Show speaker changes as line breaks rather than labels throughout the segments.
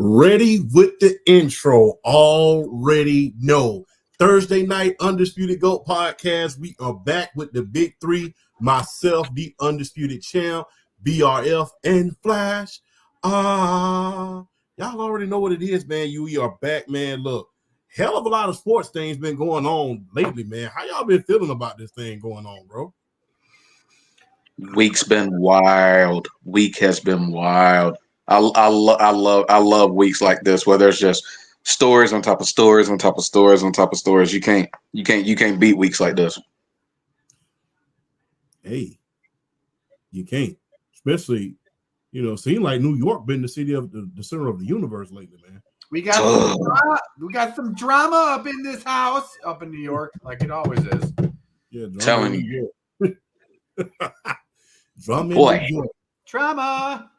Ready with the intro. Already know. Thursday night Undisputed GOAT podcast. We are back with the big three. Myself, the Undisputed Champ, BRF, and Flash. Y'all already know what it is, man. We are back, man. Look, hell of a lot of sports things been going on lately, man. How y'all been feeling about this thing going on, bro?
Week's been wild. Week has been wild. I love weeks like this where there's just stories on top of stories on top of stories on top of stories. You can't beat weeks like this.
Hey, you can't. Especially, seem like New York been the city of the center of the universe lately, man.
We got some drama up in this house, up in New York, like it always is.
Yeah,
telling you.
Drama
Boy.
in New York.
Drama.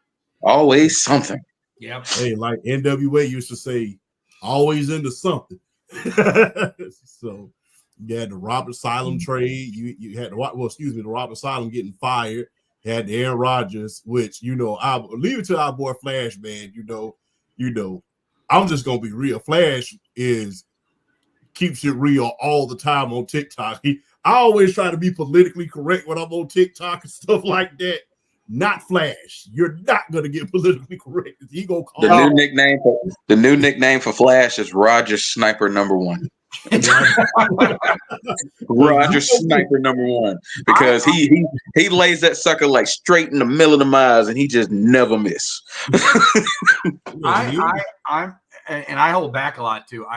Always something.
Yep.
Hey, like NWA used to say, always into something. So you had the Robert Asylum trade. You had the Robert Asylum getting fired. You had the Aaron Rodgers, which I leave it to our boy Flash, man. I'm just gonna be real. Flash keeps it real all the time on TikTok. I always try to be politically correct when I'm on TikTok and stuff like that. Not Flash. You're not gonna get politically correct. He gonna call
the new nickname for Flash is Roger Sniper number 1. Roger Sniper number 1, because he lays that sucker like straight in the middle of the eyes and he just never miss.
I hold back a lot too.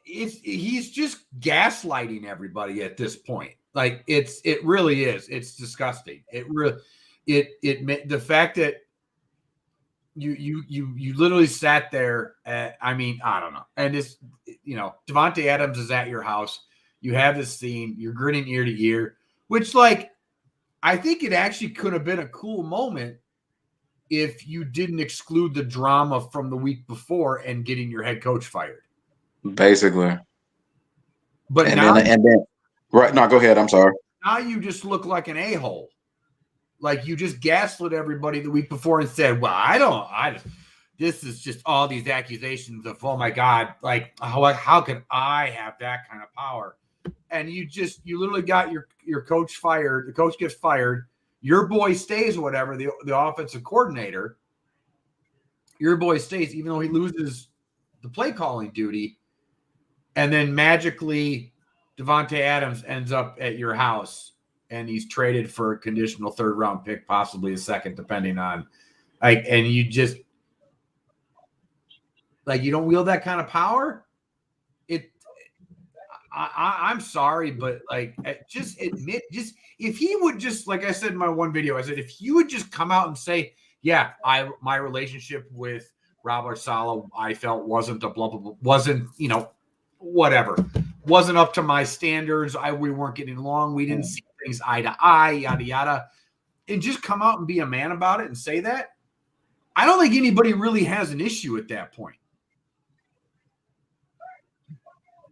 He's just gaslighting everybody at this point. Like it really is. It's disgusting. The fact that you literally sat there. I don't know. And it's Davante Adams is at your house. You have this scene. You're grinning ear to ear, which I think it actually could have been a cool moment if you didn't exclude the drama from the week before and getting your head coach fired.
Basically.
But
right now, go ahead. I'm sorry.
Now you just look like an a-hole. Like you just gaslit everybody the week before and said, well, this is just all these accusations of, oh my God, like how can I have that kind of power? And you literally got your coach fired. The coach gets fired. Your boy stays, whatever, the offensive coordinator. Your boy stays, even though he loses the play calling duty. And then magically Davante Adams ends up at your house and he's traded for a conditional 3rd round pick, possibly a 2nd, depending on and you just you don't wield that kind of power. I'm sorry, but just admit, if he would just, like I said in my one video, I said, if you would just come out and say, yeah, my relationship with Robert Saleh, I felt wasn't a blah, blah, blah, wasn't, whatever, wasn't up to my standards. We weren't getting along. We didn't see things eye to eye, yada, yada. And just come out and be a man about it and say that. I don't think anybody really has an issue at that point.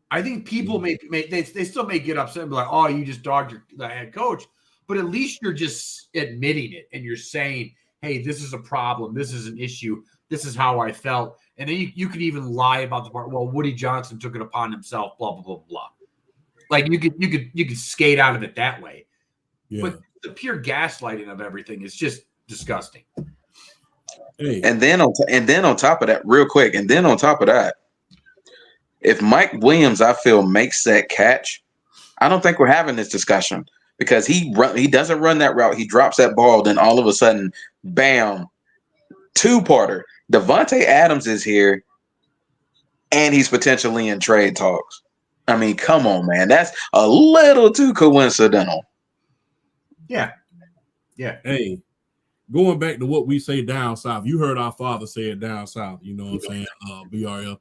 I think people they still may get upset and be like, oh, you just dogged the head coach. But at least you're just admitting it and you're saying, hey, this is a problem. This is an issue. This is how I felt. And then you could even lie about the part. Well, Woody Johnson took it upon himself, blah, blah, blah, blah. Like you could skate out of it that way. Yeah. But the pure gaslighting of everything is just disgusting.
Hey. And then on top of that, real quick, if Mike Williams, I feel, makes that catch, I don't think we're having this discussion because he doesn't run that route. He drops that ball. Then all of a sudden, bam, 2-parter. Davante Adams is here, and he's potentially in trade talks. I mean, come on, man. That's a little too coincidental.
Yeah.
Hey, going back to what we say down south, you heard our father say it down south. You know what I'm saying, BRF.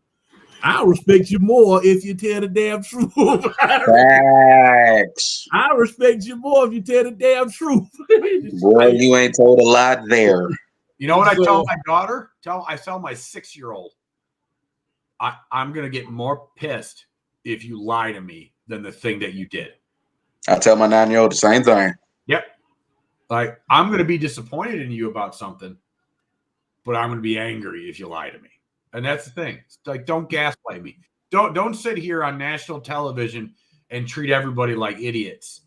I respect you more if you tell the damn truth.
Facts.
I respect you more if you tell the damn truth.
Boy, you ain't told a lot there.
You know what I tell my daughter? I tell my 6-year-old, I'm going to get more pissed if you lie to me than the thing that you did.
I tell my 9-year-old the same thing.
Yep. I'm going to be disappointed in you about something, but I'm going to be angry if you lie to me. And that's the thing. It's like, don't gaslight me. Don't sit here on national television and treat everybody like idiots,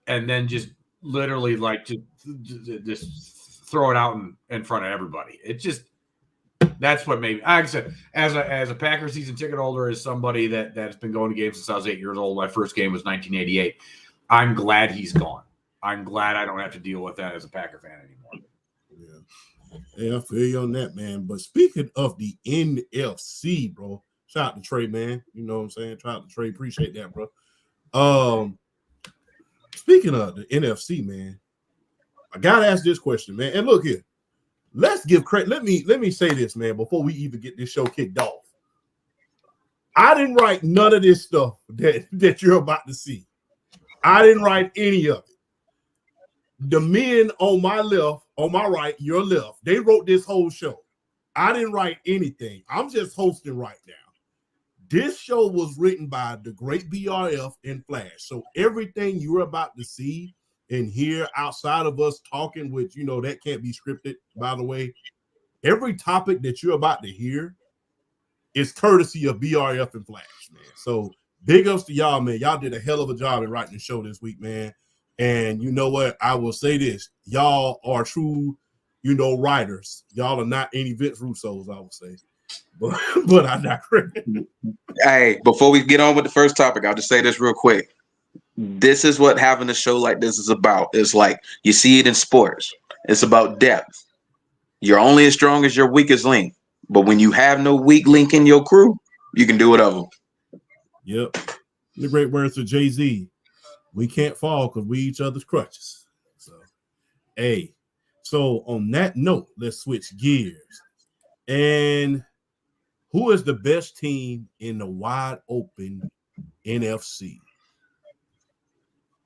and then just literally like just throw it out in front of everybody. It just, that's what made me. Like I said, as a Packers season ticket holder, as somebody that's been going to games since I was 8 years old. My first game was 1988. I'm glad he's gone. I'm glad I don't have to deal with that as a Packer fan anymore.
Yeah, I feel you on that, man. But speaking of the NFC, bro, shout out to Trey, man. You know what I'm saying? Shout out to Trey. Appreciate that, bro. Speaking of the NFC, man, I gotta ask this question, man. And look here, let's give credit. Let me say this, man, before we even get this show kicked off. I didn't write none of this stuff that you're about to see. I didn't write any of it. The men on my left, on my right, your left, they wrote this whole show. I didn't write anything. I'm just hosting right now. This show was written by the great BRF and Flash. So everything you're about to see and hear outside of us talking, which, you know, that can't be scripted, by the way. Every topic that you're about to hear is courtesy of BRF and Flash, man. So big ups to y'all, man. Y'all did a hell of a job in writing the show this week, man. And you know what? I will say this. Y'all are true, you know, writers. Y'all are not any Vince Russos, I would say. But I digress.
Hey, before we get on with the first topic, I'll just say this real quick. This is what having a show like this is about. It's like you see it in sports. It's about depth. You're only as strong as your weakest link. But when you have no weak link in your crew, you can do whatever.
Yep. The great words of Jay-Z. We can't fall because we each other's crutches. So, hey. So on that note, let's switch gears. And who is the best team in the wide open NFC?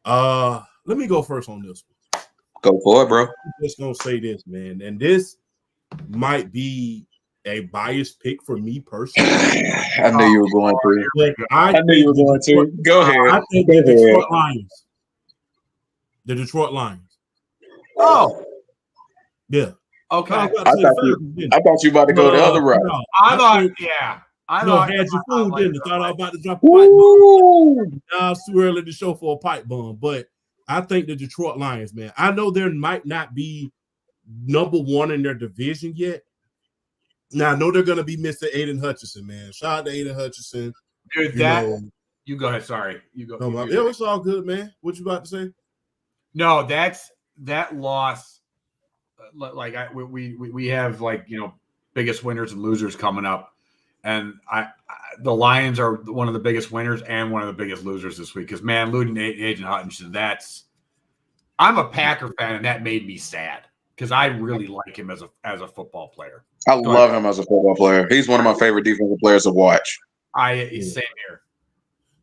Let me go first on this one.
Go for it, bro.
I'm just gonna say this, man, and this might be a biased pick for me personally.
I knew you were going to.
But
I knew you were going to. Go ahead.
I think the Detroit Lions. The Detroit Lions.
Oh,
yeah.
Okay.
I thought you were about to go the other route.
No,
I thought, yeah.
I thought had your food, didn't I? Thought I was about to drop a pipe bomb. Now it's too early to show for a pipe bomb, but I think the Detroit Lions, man. I know there might not be number one in their division yet. Now I know they're going to be Mr. Aiden Hutchinson, man. Shout out to Aiden Hutchinson.
Dude, you go ahead. Sorry, you go.
Yeah, it's all good, man. What you about to say?
No, that loss. Like we have, like, you know, biggest winners and losers coming up, and the Lions are one of the biggest winners and one of the biggest losers this week because, man, losing Aiden Hutchinson, I'm a Packer fan, and that made me sad because I really like him as a football player.
I love him as a football player. He's one of my favorite defensive players to watch.
Same here.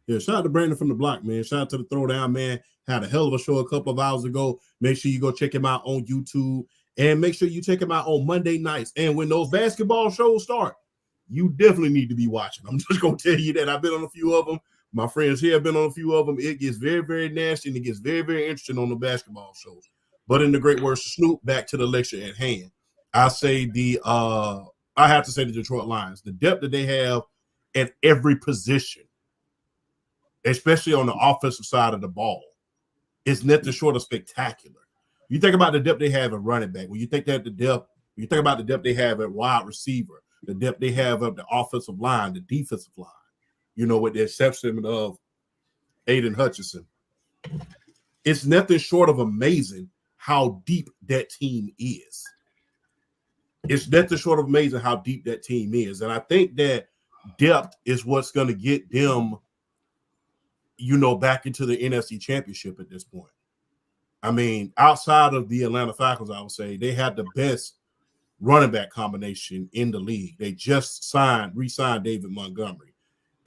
Yeah, shout out to Brandon from the block, man. Shout out to the Throwdown, man. Had a hell of a show a couple of hours ago. Make sure you go check him out on YouTube. And make sure you check him out on Monday nights. And when those basketball shows start, you definitely need to be watching. I'm just going to tell you that. I've been on a few of them. My friends here have been on a few of them. It gets very, very nasty, and it gets very, very interesting on the basketball shows. But in the great words of Snoop, back to the lecture at hand. I have to say the Detroit Lions. The depth that they have at every position, especially on the offensive side of the ball, is nothing short of spectacular. You think about the depth they have at running back. When you think about the depth they have at wide receiver, the depth they have of the offensive line, the defensive line, you know, with the exception of Aiden Hutchinson, it's nothing short of amazing how deep that team is. It's nothing short of amazing how deep that team is. And I think that depth is what's going to get them, you know, back into the NFC Championship at this point. I mean, outside of the Atlanta Falcons, I would say they have the best running back combination in the league. They just re-signed David Montgomery.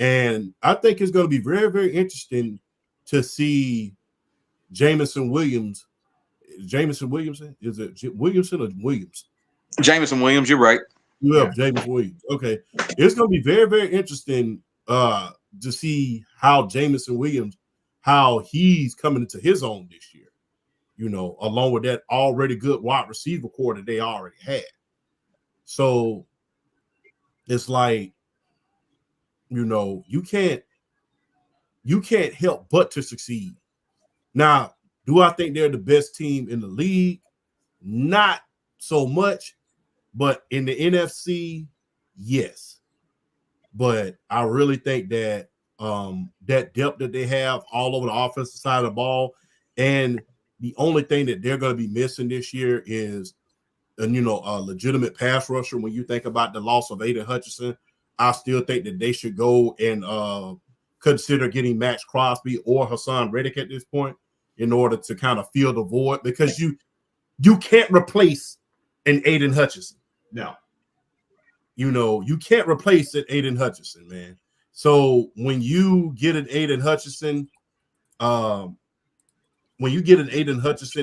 And I think it's going to be very, very interesting to see Jameson Williams. Jameson Williamson? Is it Williamson or Williams?
Jameson Williams, you're right.
Yeah, Jameson Williams. Okay. It's going to be very, very interesting to see how Jameson Williams, how he's coming into his own this year. You know, along with that already good wide receiver core that they already had. So it's like, you can't help but to succeed. Now, do I think they're the best team in the league? Not so much, but in the NFC, yes. But I really think that that depth that they have all over the offensive side of the ball, and the only thing that they're going to be missing this year is, a legitimate pass rusher. When you think about the loss of Aiden Hutchinson, I still think that they should go and consider getting Max Crosby or Hassan Reddick at this point in order to kind of fill the void, because you can't replace an Aiden Hutchinson.
No.
You can't replace an Aiden Hutchinson, man. So when you get an Aiden Hutchinson,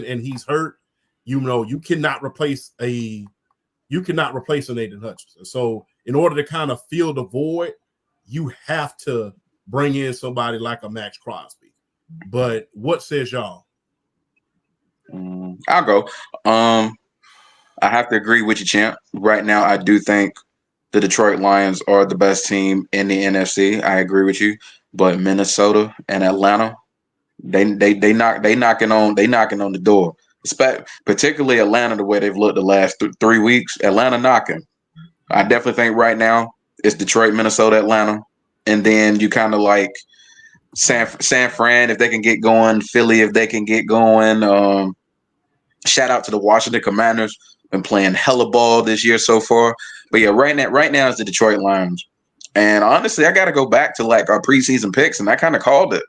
and he's hurt, you cannot replace an Aiden Hutchinson. So in order to kind of fill the void, you have to bring in somebody like a Max Crosby. But what says y'all?
I'll go. I have to agree with you, champ. Right now, I do think the Detroit Lions are the best team in the NFC. I agree with you. But Minnesota and Atlanta, they knocking on the door. Particularly Atlanta, the way they've looked the last 3 weeks. Atlanta knocking. I definitely think right now it's Detroit, Minnesota, Atlanta, and then you kind of like San Fran if they can get going, Philly if they can get going. Shout out to the Washington Commanders, been playing hella ball this year so far. But yeah, right now it's the Detroit Lions. And honestly, I got to go back to like our preseason picks, and I kind of called it.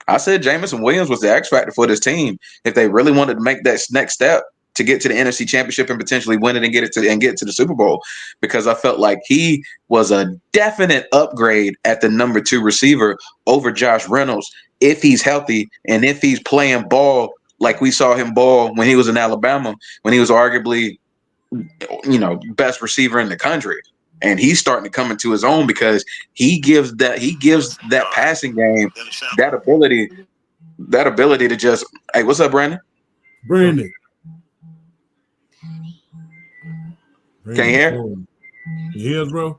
I said Jameson Williams was the X factor for this team if they really wanted to make that next step to get to the NFC Championship and potentially win it and get to the Super Bowl, because I felt like he was a definite upgrade at the number 2 receiver over Josh Reynolds if he's healthy and if he's playing ball like we saw him ball when he was in Alabama, when he was arguably, best receiver in the country. And he's starting to come into his own because he gives that passing game that ability to just, hey, what's up, Brandon?
Brandon.
Can you hear?
You hear us, bro?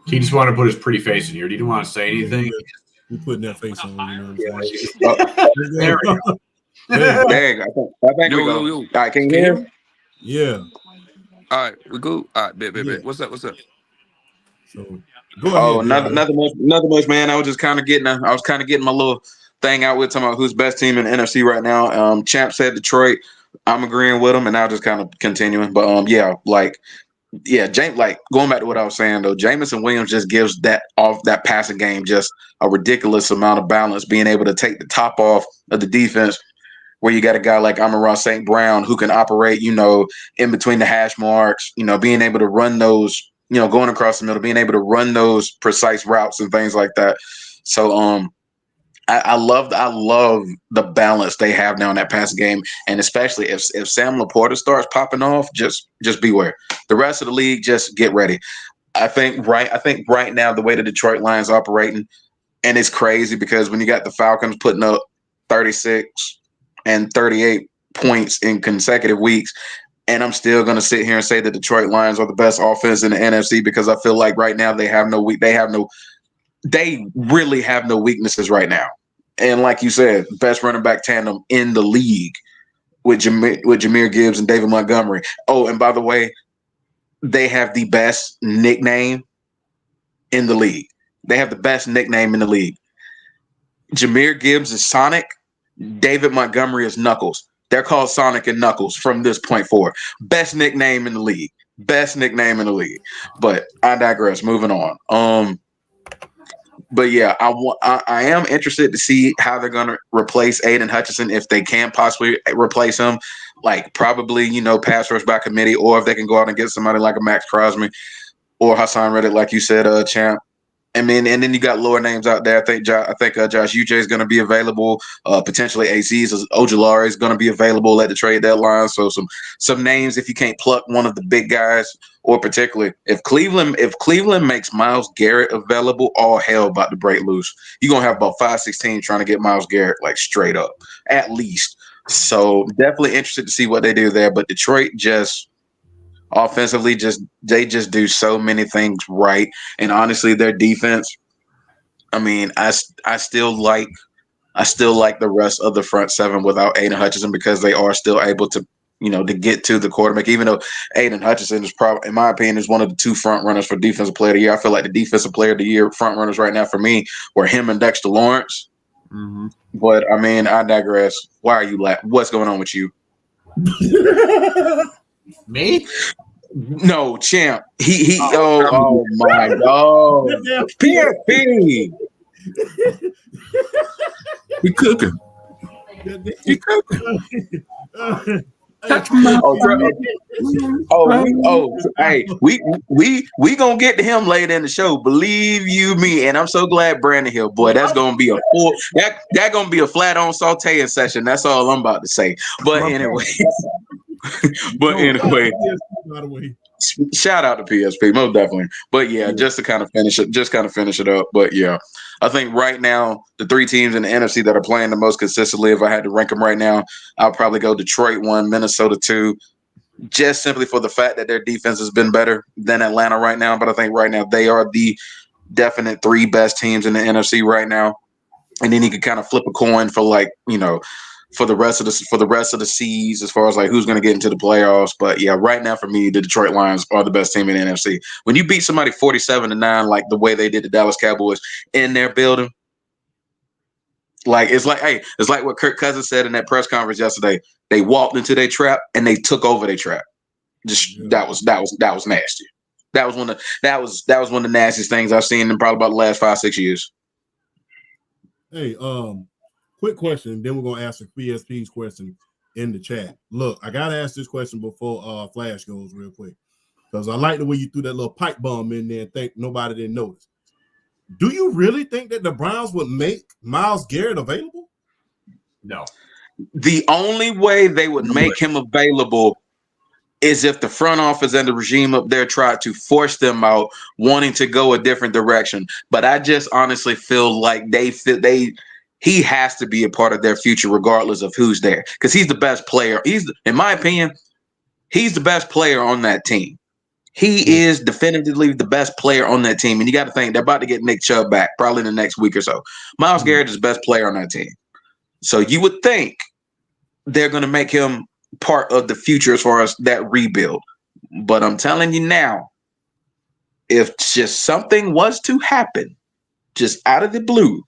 He just wanted to put his pretty face in here. He didn't want to say anything.
We putting that face on.
There we go.
Dang, I think we go. All right, can you hear?
Yeah.
All right, we go. All right, bet. What's up?
So go ahead.
Nothing much, man. I was kind of getting my little thing out with talking about who's best team in the NFC right now. Champ said Detroit. I'm agreeing with him, and I'll just kind of continuing. But James, like going back to what I was saying though, Jameson Williams just gives that passing game just a ridiculous amount of balance, being able to take the top off of the defense, where you got a guy like Amon-Ra St. Brown who can operate, in between the hash marks, being able to run those, going across the middle, being able to run those precise routes and things like that. So I love the balance they have now in that passing game, and especially if Sam Laporta starts popping off, just beware. The rest of the league, just get ready. I think right now the way the Detroit Lions operating, and it's crazy because when you got the Falcons putting up 36 and 38 points in consecutive weeks, and I'm still going to sit here and say the Detroit Lions are the best offense in the NFC, because I feel like right now they really have no weaknesses right now. And like you said, best running back tandem in the league with Jahmyr Gibbs and David Montgomery. Oh, and by the way, they have the best nickname in the league. Jahmyr Gibbs is Sonic. David Montgomery is Knuckles. They're called Sonic and Knuckles from this point forward. Best nickname in the league. But I digress. Moving on. But yeah, I am interested to see how they're going to replace Aiden Hutchinson, if they can possibly replace him, like probably, pass rush by committee, or if they can go out and get somebody like a Max Crosby or Hassan Reddick, like you said, Champ. And then you got lower names out there. I think Josh Uche is going to be available. Potentially Aziz Ojulari is going to be available at the trade deadline. So some names, if you can't pluck one of the big guys, or particularly if Cleveland makes Myles Garrett available, all hell about to break loose. You're gonna have about 5-6 teams trying to get Myles Garrett, like straight up, at least. So definitely interested to see what they do there. But Detroit just offensively, they just do so many things right. And honestly, their defense, I mean, I still like the rest of the front seven without Aiden Hutchinson because they are still able to, to get to the quarterback. Even though Aiden Hutchinson is probably, in my opinion, is one of the two front runners for Defensive Player of the Year. I feel like the Defensive Player of the Year front runners right now for me were him and Dexter Lawrence.
Mm-hmm.
But I mean, I digress. Why are you laughing? What's going on with you?
Me?
No, champ. Oh my God. PFP.
He cooking. He cooking.
Hey, we gonna get to him later in the show. Believe you me, and I'm so glad Brandon here, boy. That's gonna be that gonna be a flat on sauteing session. That's all I'm about to say. But anyway, by the way, shout out to PSP, most definitely. But yeah, just to kind of finish it up. But yeah, I think right now the three teams in the NFC that are playing the most consistently, if I had to rank them right now, I'll probably go Detroit 1, Minnesota 2, just simply for the fact that their defense has been better than Atlanta right now. But I think right now they are the definite three best teams in the NFC right now. And then you could kind of flip a coin for for the rest of the C's as far as like who's going to get into the playoffs. But yeah, right now for me, the Detroit Lions are the best team in the NFC. When you beat somebody 47-9, like the way they did the Dallas Cowboys in their building, it's like what Kirk Cousins said in that press conference yesterday. They walked into their trap and they took over their trap. That was nasty. That was one of the nastiest things I've seen in probably about the last 5-6 years.
Hey, quick question, then we're gonna ask the PSP's question in the chat. Look, I gotta ask this question before Flash goes real quick, because I like the way you threw that little pipe bomb in there and think nobody didn't notice. Do you really think that the Browns would make Myles Garrett available?
No.
The only way they would make him available is if the front office and the regime up there tried to force them out, wanting to go a different direction. But I just honestly feel like he has to be a part of their future, regardless of who's there, because he's the best player. In my opinion, he's the best player on that team. He is definitively the best player on that team. And you got to think they're about to get Nick Chubb back probably in the next week or so. Myles Garrett is the best player on that team. So you would think they're going to make him part of the future as far as that rebuild. But I'm telling you now, if just something was to happen just out of the blue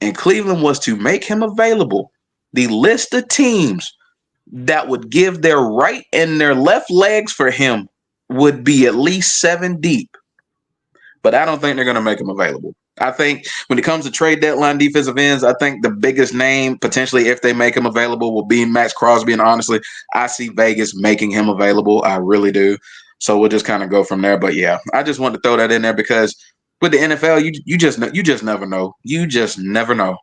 and Cleveland was to make him available, the list of teams that would give their right and their left legs for him would be at least 7 deep. But I don't think they're going to make him available. I think when it comes to trade deadline defensive ends, I think the biggest name potentially, if they make him available, will be Max Crosby. And honestly, I see Vegas making him available. I really do. So we'll just kind of go from there. But yeah, I just wanted to throw that in there because with the NFL, you just never know. You just never know.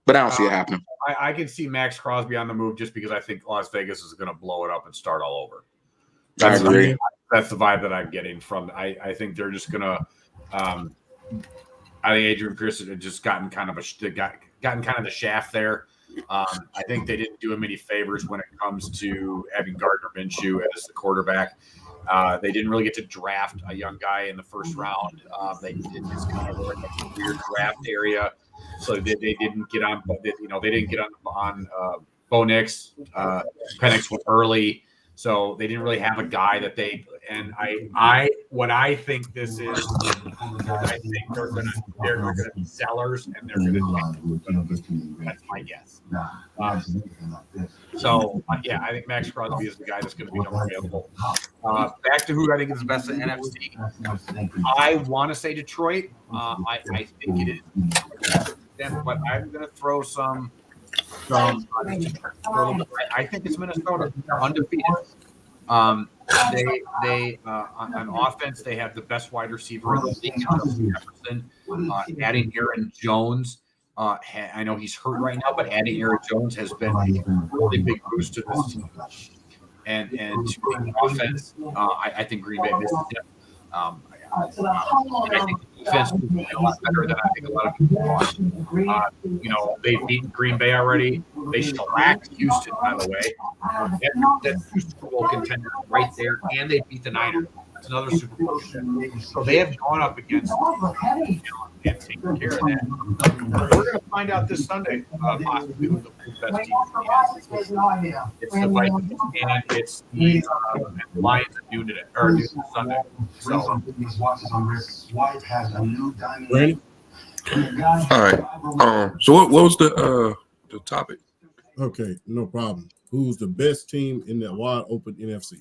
But I don't see it happening.
I can see Max Crosby on the move just because I think Las Vegas is going to blow it up and start all over.
I agree.
That's the vibe that I'm getting from. I think they're just going to. I think Adrian Pearson had just gotten kind of the shaft there. I think they didn't do him any favors when it comes to having Gardner Minshew as the quarterback. They didn't really get to draft a young guy in the first round. They did this kind of like a weird draft area, so they didn't get on. They didn't get on Bo Nix. Penix went early, so they didn't really have a guy that they. And what I think this is, I think they're gonna be sellers and they're gonna. That's my guess. Yeah, I think Max Crosby is the guy that's going to be available. Back to who I think is the best in NFC. I want to say Detroit. I think it is, but I'm going to throw some. I think it's Minnesota. They're undefeated. They on offense they have the best wide receiver in the league, Jefferson. Adding Aaron Jones. I know he's hurt right now, but adding Aaron Jones has been a really big boost to this team. And to the offense, I think Green Bay misses him. I think the defense will be a lot better than I think a lot of people thought. They've beaten Green Bay already. They shellacked Houston, by the way. That's two Super Bowl contenders right there, and they beat the Niners. That's another Super Bowl contender. So they have gone up against and taken care of that. We're going to find out this Sunday, possibly who the best team is. It's the Vikings and it's the Lions at noon today, or noon Sunday. So,
Randy?
All right. So what was the topic?
Okay, no problem. Who's the best team in that wide open NFC?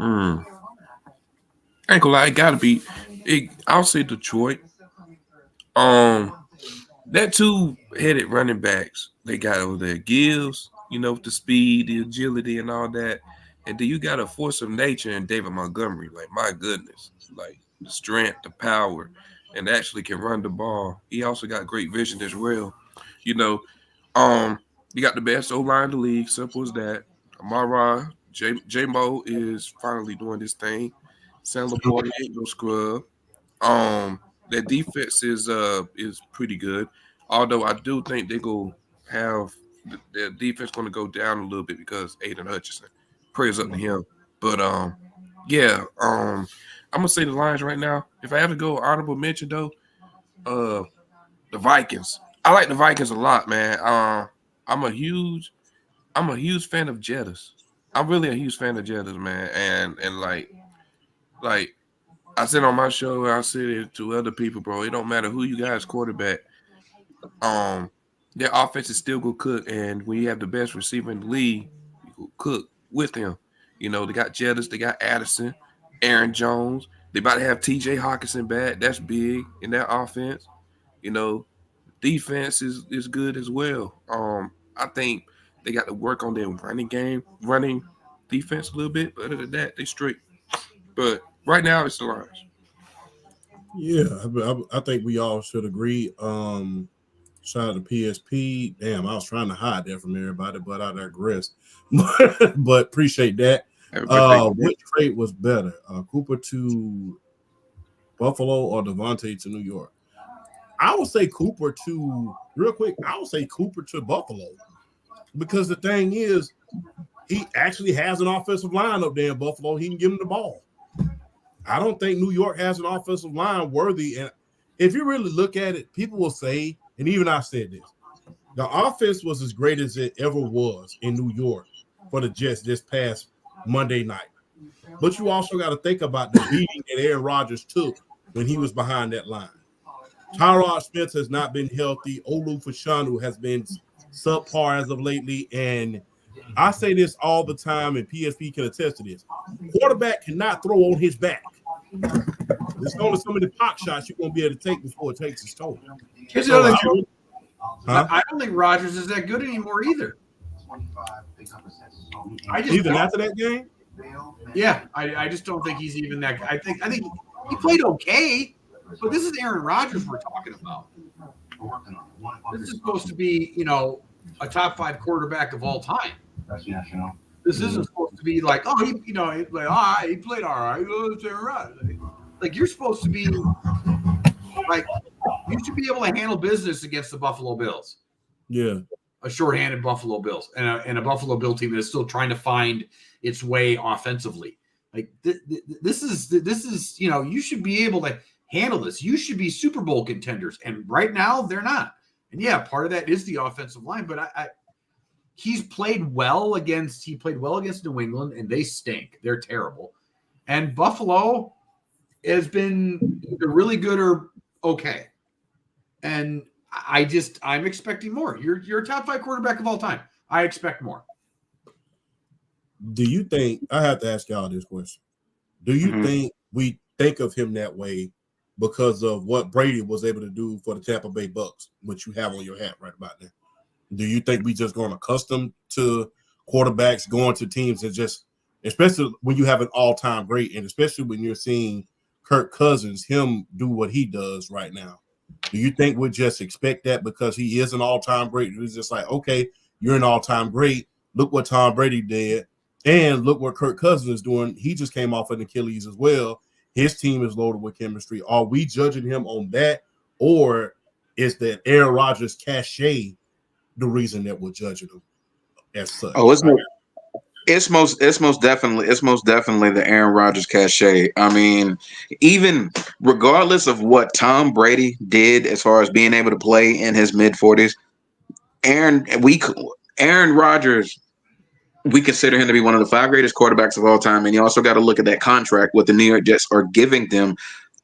I ain't gonna lie, it gotta be. I'll say Detroit. That two-headed running backs they got over there, Gibbs, with the speed, the agility, and all that, and then you got a force of nature in David Montgomery. Like, my goodness, like the strength, the power, and actually can run the ball. He also got great vision as well. You got the best O-line in the league. Simple as that. Amara, J-Mo is finally doing this thing. Sam Laporte ain't no scrub. Their defense is pretty good. Although I do think they go have their defense going to go down a little bit because Aiden Hutchinson. Praise up to him. But I'm gonna say the Lions right now. If I have to go honorable mention though, the Vikings. I like the Vikings a lot, man. I'm a huge fan of Jettas. I'm really a huge fan of Jettas, man. And like I said on my show, I said it to other people, bro. It don't matter who you guys quarterback. Their offense is still gonna cook, and when you have the best receiver in the league, you go cook with him. They got Jettas, they got Addison, Aaron Jones. They about to have T.J. Hawkinson back. That's big in that offense. Defense is good as well. I think they got to work on their running defense a little bit. But other than that, they straight. But right now, it's the Lions.
Yeah, I think we all should agree. Shout out to PSP. Damn, I was trying to hide that from everybody, but I digress. But appreciate that. Which trade was better, Cooper to Buffalo or Devontae to New York? I would say Cooper to Buffalo, because the thing is, he actually has an offensive line up there in Buffalo. He can give him the ball. I don't think New York has an offensive line worthy. And if you really look at it, people will say, and even I said this, the offense was as great as it ever was in New York for the Jets this past Monday night. But you also got to think about the beating that Aaron Rodgers took when he was behind that line. Tyrod Smith has not been healthy. Olu Fashanu has been subpar as of lately. And I say this all the time, and PSP can attest to this. Quarterback cannot throw on his back. There's only so many pop shots you're going to be able to take before it takes its toll.
Here's the other thing. I don't think Rodgers is that good anymore either.
Even after that game?
Yeah, I just don't think he's even that. I think he played okay, but this is Aaron Rodgers we're talking about. This is supposed to be, a top 5 quarterback of all time. This isn't supposed to be like, he played all right. It's Aaron Rodgers. Like, you're supposed to be like, you should be able to handle business against the Buffalo Bills.
Yeah.
A shorthanded Buffalo Bills and a Buffalo Bill team that is still trying to find its way offensively. Like this is you should be able to handle this. You should be Super Bowl contenders, and right now they're not. And yeah, part of that is the offensive line, but he played well against New England, and they stink. They're terrible. And Buffalo has been either really good or okay. And I'm expecting more. You're a top 5 quarterback of all time. I expect more.
Do you think, I have to ask y'all this question. Do you think we think of him that way because of what Brady was able to do for the Tampa Bay Bucks, which you have on your hat right about now? Do you think we just grown accustomed to quarterbacks going to teams that just, especially when you have an all-time great, and especially when you're seeing Kirk Cousins, him do what he does right now? Do you think we'll just expect that because he is an all-time great? It's just like, okay, you're an all-time great. Look what Tom Brady did. And look what Kirk Cousins is doing. He just came off an Achilles as well. his team is loaded with chemistry. Are we judging him on that, or is that Aaron Rodgers cachet the reason that we're judging him as such?
Oh, it's most definitely the Aaron Rodgers cachet. I mean, even regardless of what Tom Brady did as far as being able to play in his mid-40s, Aaron Rodgers, we consider him to be one of the 5 greatest quarterbacks of all time. And you also got to look at that contract what the New York Jets are giving them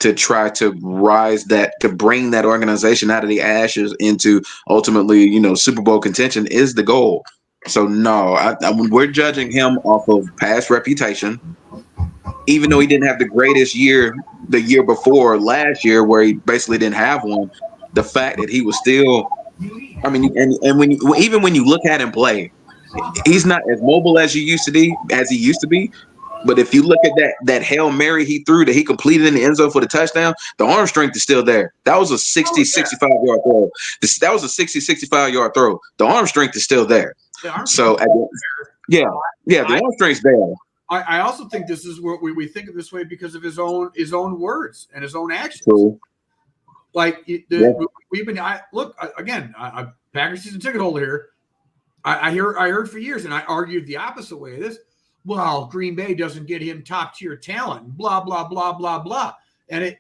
to try to to bring that organization out of the ashes into ultimately, Super Bowl contention is the goal. So no, we're judging him off of past reputation, even though he didn't have the greatest year the year before last year, where he basically didn't have one. The fact that he was still, I mean, and even when you look at him play, he's not as mobile as he used to be. But if you look at that Hail Mary he threw that he completed in the end zone for the touchdown, the arm strength is still there. That was a 65-yard throw. That was a 65-yard throw. The arm strength is still there. So, the arm strength's there.
I also think this is where we think of this way because of his own words and his own actions.
Cool.
Like we've been. Packers season ticket holder here. I heard for years, and I argued the opposite way of this. Well, Green Bay doesn't get him top tier talent, blah, blah, blah, blah, blah. And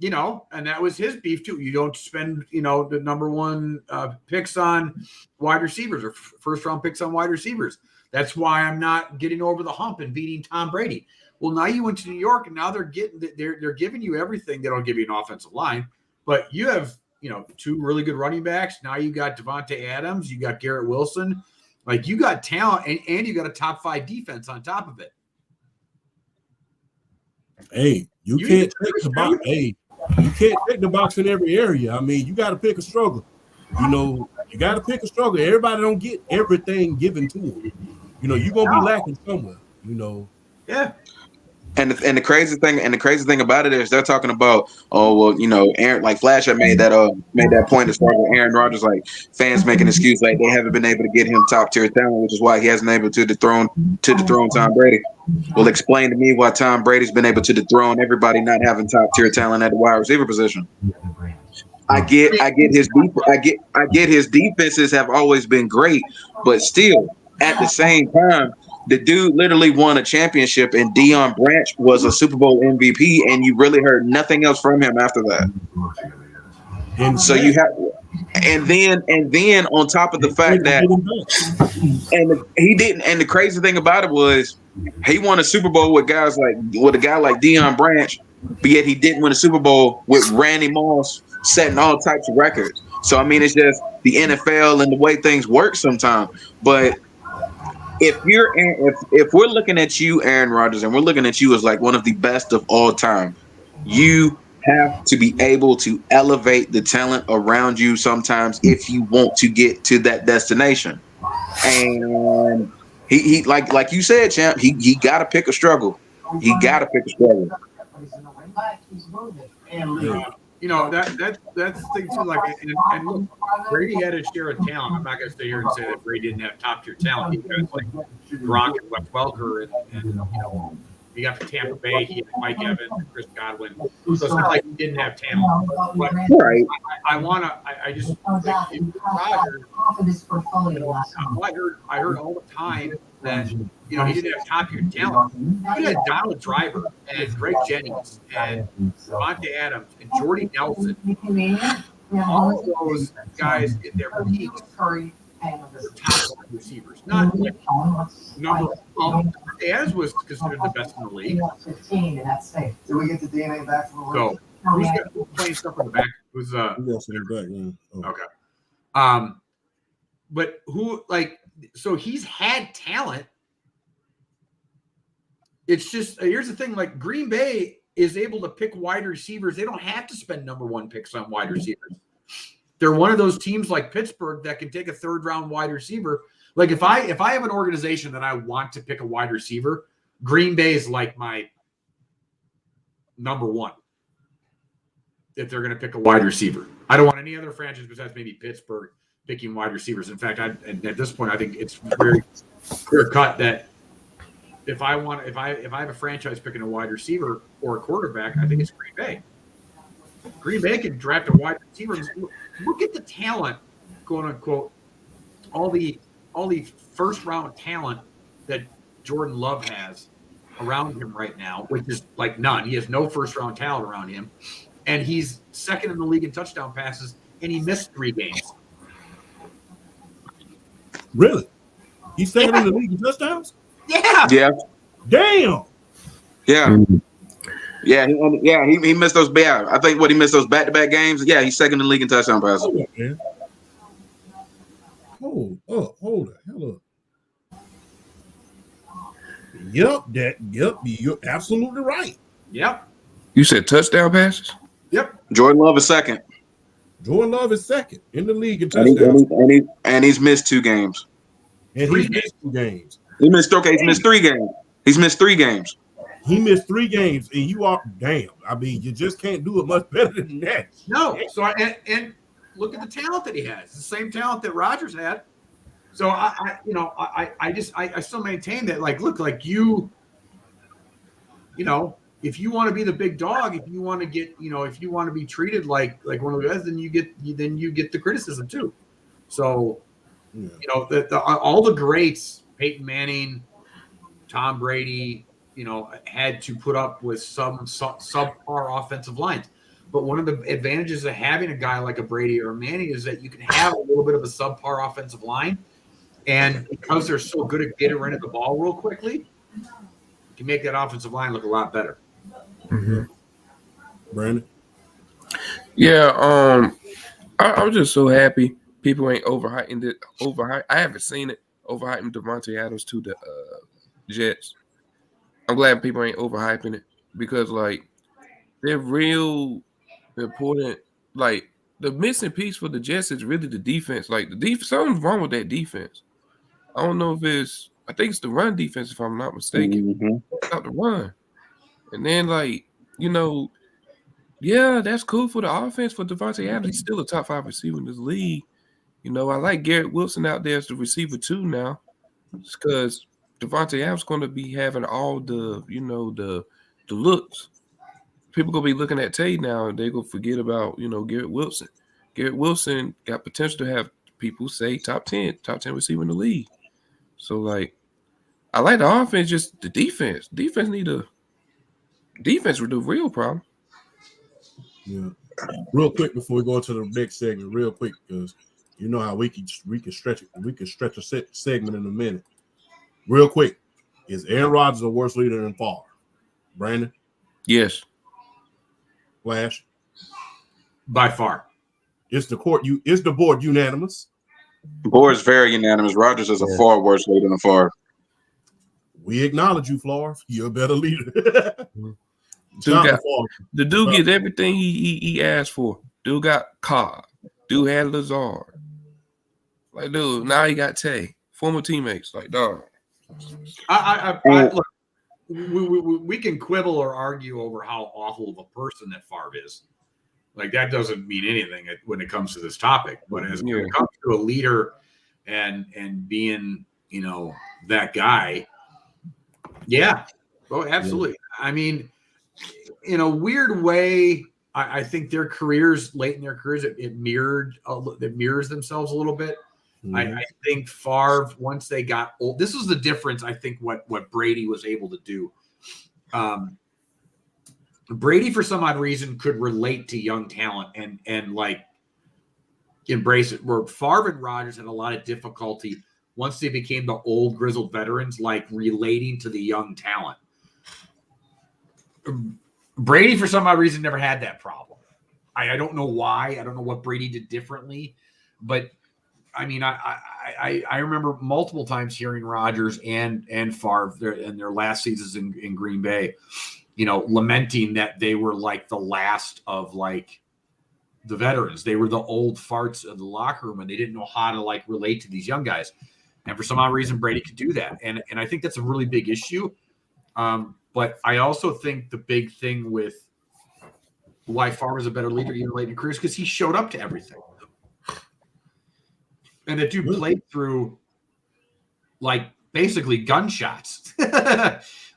and that was his beef too. You don't spend, the number one picks on wide receivers or first round picks on wide receivers. That's why I'm not getting over the hump and beating Tom Brady. Well, now you went to New York and now they're giving you everything. They don't give you an offensive line, but you have, 2 really good running backs. Now you got Devontae Adams, you got Garrett Wilson. Like, you got talent, and you got a top 5 defense on top of it.
Hey, you can't take the box. Hey, you can't take the box in every area. I mean, you got to pick a struggle. You got to pick a struggle. Everybody don't get everything given to them. You're gonna be lacking somewhere.
Yeah.
And the crazy thing about it is they're talking about, Aaron, like Flash had made that point as far as Aaron Rodgers, like fans making an excuse like they haven't been able to get him top tier talent, which is why he hasn't been able to dethrone Tom Brady. Well, explain to me why Tom Brady's been able to dethrone everybody not having top tier talent at the wide receiver position. I get his defenses have always been great, but still at the same time, the dude literally won a championship, and Deion Branch was a Super Bowl MVP, and you really heard nothing else from him after that. And so you have, and then on top of the fact that, he didn't. And the crazy thing about it was, he won a Super Bowl with a guy like Deion Branch, but yet he didn't win a Super Bowl with Randy Moss setting all types of records. So I mean, it's just the NFL and the way things work sometimes, but. If we're looking at you, Aaron Rodgers, and we're looking at you as like one of the best of all time, you have to be able to elevate the talent around you sometimes if you want to get to that destination. And he like you said, champ, he got to pick a struggle. He got to pick a struggle.
That's the thing too. Like, and look, Brady had his share of talent. I'm not going to stay here and say that Brady didn't have top tier talent. He had like Gronk and Wes Welker, and he got to Tampa Bay. He had Mike Evans and Chris Godwin. So it's not like he didn't have talent. But
right.
I just Rodgers. I heard all the time that he didn't have top tier talent. He had Donald Driver and Greg Jennings and Devontae Adams and Jordy Nelson. All of those guys in their peaks are top receivers. Not like number. Adams was considered the best in the league.
Did we get the DNA back from the
So who's playing stuff in the back? Who's okay. But who so he's had talent. It's just here's the thing: like Green Bay is able to pick wide receivers. They don't have to spend number 1 picks on wide receivers. They're one of those teams like Pittsburgh that can take a 3rd round wide receiver. Like if I have an organization that I want to pick a wide receiver, Green Bay is like my number 1. If they're going to pick a wide receiver, I don't want any other franchise besides maybe Pittsburgh picking wide receivers. In fact, at this point, I think it's very clear cut that if I have a franchise picking a wide receiver or a quarterback, I think it's Green Bay. Green Bay can draft a wide receiver. Look at the talent, quote unquote, all the first round talent that Jordan Love has around him right now, which is like none. He has no first round talent around him, and he's second in the league in touchdown passes, and he missed 3 games.
Really? He's second in the league in touchdowns?
Yeah.
Yeah.
Damn.
Yeah. He missed those bad. I think he missed those back-to-back games. Yeah, he's second in the league in touchdown passes.
Hold up, man. Hold the hell up. Yep, you're absolutely right.
Yep.
You said touchdown passes?
Yep.
Jordan Love is second.
Jordan Love is second in the league in touchdowns.
And he's missed 2 games.
And he's missed 2 games.
He's missed 3 games. He's missed 3 games.
He missed 3 games, and you are damn. I mean, you just can't do it much better than that.
No. So and look at the talent that he has. It's the same talent that Rodgers had. So I still maintain that, like, look, like you know, if you want to be the big dog, if you want to get, if you want to be treated like one of the guys, then you get the criticism too. So, all the greats, Peyton Manning, Tom Brady, had to put up with some subpar offensive lines. But one of the advantages of having a guy like a Brady or a Manning is that you can have a little bit of a subpar offensive line. And because they're so good at getting rid of the ball real quickly, you can make that offensive line look a lot better.
Mm-hmm. Brandon?
Yeah, I'm just so happy people ain't overhyping it. I haven't seen it. Overhyping Devontae Adams to the Jets. I'm glad people ain't overhyping it because, like, they're real important. Like, the missing piece for the Jets is really the defense. Like, the defense, something's wrong with that defense. I don't know if I think it's the run defense, if I'm not mistaken.
Mm-hmm.
Not the run. And then, like, yeah, that's cool for the offense for Devontae Adams. He's still a top 5 receiver in this league. I like Garrett Wilson out there as the receiver too now, because Devontae Adams going to be having all the, the looks. People going to be looking at Tate now, and they're going to forget about, Garrett Wilson. Garrett Wilson got potential to have people say top 10 receiver in the league. So, like, I like the offense, just the defense. Defense was the real problem.
Yeah. Real quick before we go into the next segment, real quick, because you know how we can stretch it. We can stretch a segment in a minute. Real quick, is Aaron Rodgers a worse leader than Favre? Brandon?
Yes.
Flash?
By far.
Is the board unanimous?
The board is very unanimous. Rodgers is a far worse leader than Favre.
We acknowledge you, Favre. You're a better leader.
The dude gets everything he asked for. Dude got Cobb. Dude had Lazard. Like, dude, now he got Tay. Former teammates. Like, dog.
Look, we can quibble or argue over how awful of a person that Favre is. Like, that doesn't mean anything when it comes to this topic. But when it comes to a leader and being, that guy, yeah. Oh, absolutely. Yeah. I mean, in a weird way, I think their careers, late in their careers, it mirrors themselves a little bit. Mm-hmm. I think Favre, once they got old, this was the difference. I think what Brady was able to do. Brady, for some odd reason, could relate to young talent and like embrace it. Where Favre and Rodgers had a lot of difficulty once they became the old grizzled veterans, like relating to the young talent. Brady, for some odd reason, never had that problem. I don't know why. I don't know what Brady did differently, but I mean, I remember multiple times hearing Rodgers and Favre in their last seasons in Green Bay, lamenting that they were like the last of like the veterans. They were the old farts of the locker room, and they didn't know how to like relate to these young guys. And for some odd reason, Brady could do that, and I think that's a really big issue. But I also think the big thing with why Favre is a better leader even late in careers because he showed up to everything. And that dude played through like basically gunshots.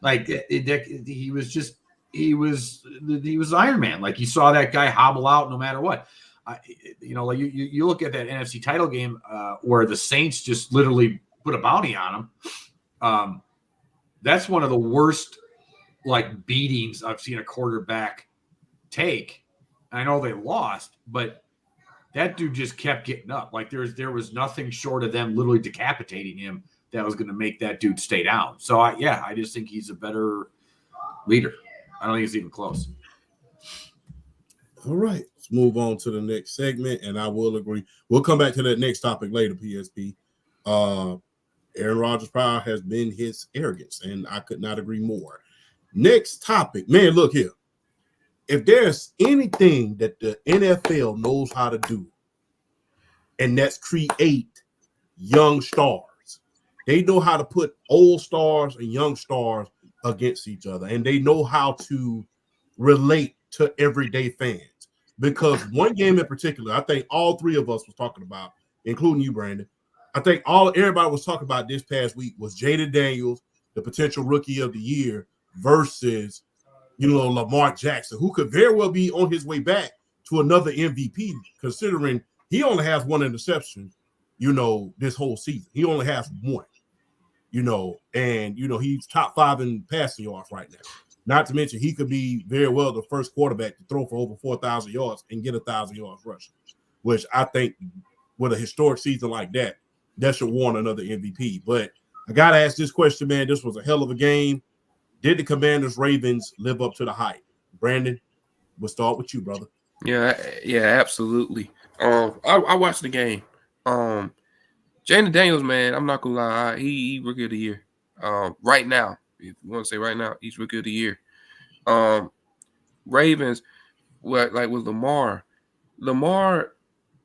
Like he was Iron Man. Like you saw that guy hobble out no matter what. Like you look at that NFC title game where the Saints just literally put a bounty on him. That's one of the worst like beatings I've seen a quarterback take. I know they lost, but that dude just kept getting up. Like there was nothing short of them literally decapitating him that was going to make that dude stay down. So I just think he's a better leader. I don't think it's even close.
All right, let's move on to the next segment, and I will agree. We'll come back to that next topic later, PSP. Aaron Rodgers' power has been his arrogance, and I could not agree more. Next topic, man, look here. If there's anything that the NFL knows how to do, and that's create young stars. They know how to put old stars and young stars against each other, and they know how to relate to everyday fans. Because one game in particular, I think all three of us was talking about, including you, Brandon. I think everybody was talking about this past week was JAYDEN Daniels, the potential rookie of the year, versus Lamar Jackson, who could very well be on his way back to another MVP, considering he only has one interception, this whole season. He only has one, and he's top 5 in passing yards right now. Not to mention he could be very well the first quarterback to throw for over 4,000 yards and get 1,000 yards rushing, which I think with a historic season like that should warrant another MVP. But I got to ask this question, man. This was a hell of a game. Did the Commanders-Ravens live up to the hype? Brandon, we'll start with you, brother.
Yeah, absolutely. I watched the game. JAYDEN Daniels, man, I'm not gonna lie, he rookie of the year. Right now, if you want to say right now, he's rookie of the year. Ravens, with Lamar,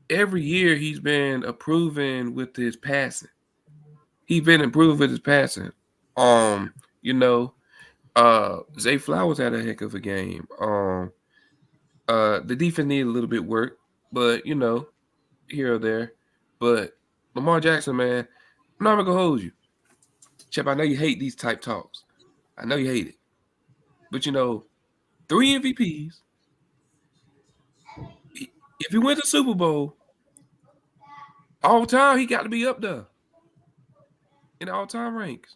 every year he's been improving with his passing. He's been improving with his passing. Zay Flowers had a heck of a game. The defense needed a little bit work, but here or there. But Lamar Jackson, man, I'm not gonna hold you. Chip, I know you hate these type talks. I know you hate it. But 3 MVPs. If he wins the Super Bowl, all time he got to be up there in the all-time ranks.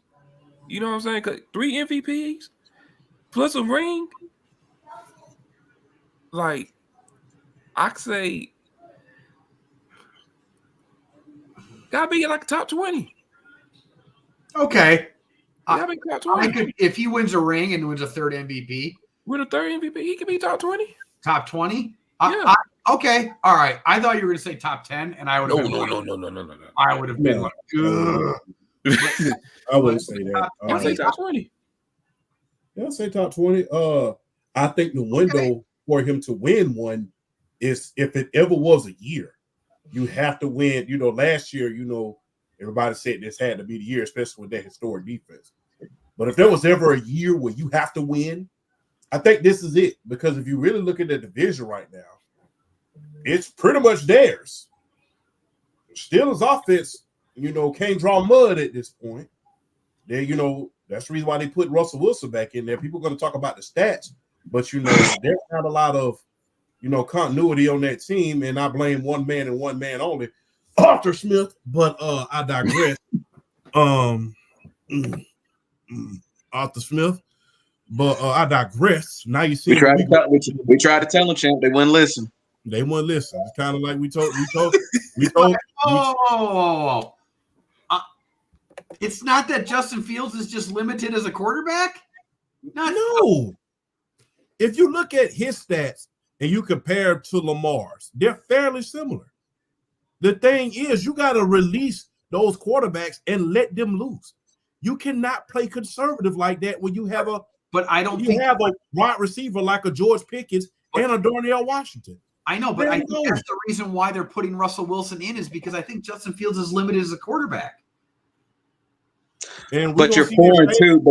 You know what I'm saying? 'Cause 3 MVPs plus a ring. Like, I say, gotta be like top 20.
Okay.
Gotta be top 20.
If he wins a ring and wins a third MVP.
With a third MVP, he could be top 20.
Top 20?
Yeah.
Okay. All right. I thought you were going to say top 10, and I would have
No.
I would have been like, ugh.
I wouldn't say that.
I'd say top 20.
Yeah, I'd say top 20. I think the window for him to win one is if it ever was a year. You have to win. Last year, everybody said this had to be the year, especially with that historic defense. But if there was ever a year where you have to win, I think this is it. Because if you really look at the division right now, it's pretty much theirs. Steelers offense, can't draw mud at this point. That's the reason why they put Russell Wilson back in there. People are going to talk about the stats, but there's not a lot of continuity on that team, and I blame one man and one man only, Arthur Smith. But I digress. Arthur Smith. But I digress. Now you see,
we tried to tell them, champ. They wouldn't listen.
They wouldn't listen. It's kind of like we told.
It's not that Justin Fields is just limited as a quarterback.
No. If you look at his stats and you compare to Lamar's, they're fairly similar. The thing is, you got to release those quarterbacks and let them loose. You cannot play conservative like that when you have a wide receiver like a George Pickens and a Darnell Washington.
I know, but I think that's the reason why they're putting Russell Wilson in is because I think Justin Fields is limited as a quarterback.
But you're 4-2.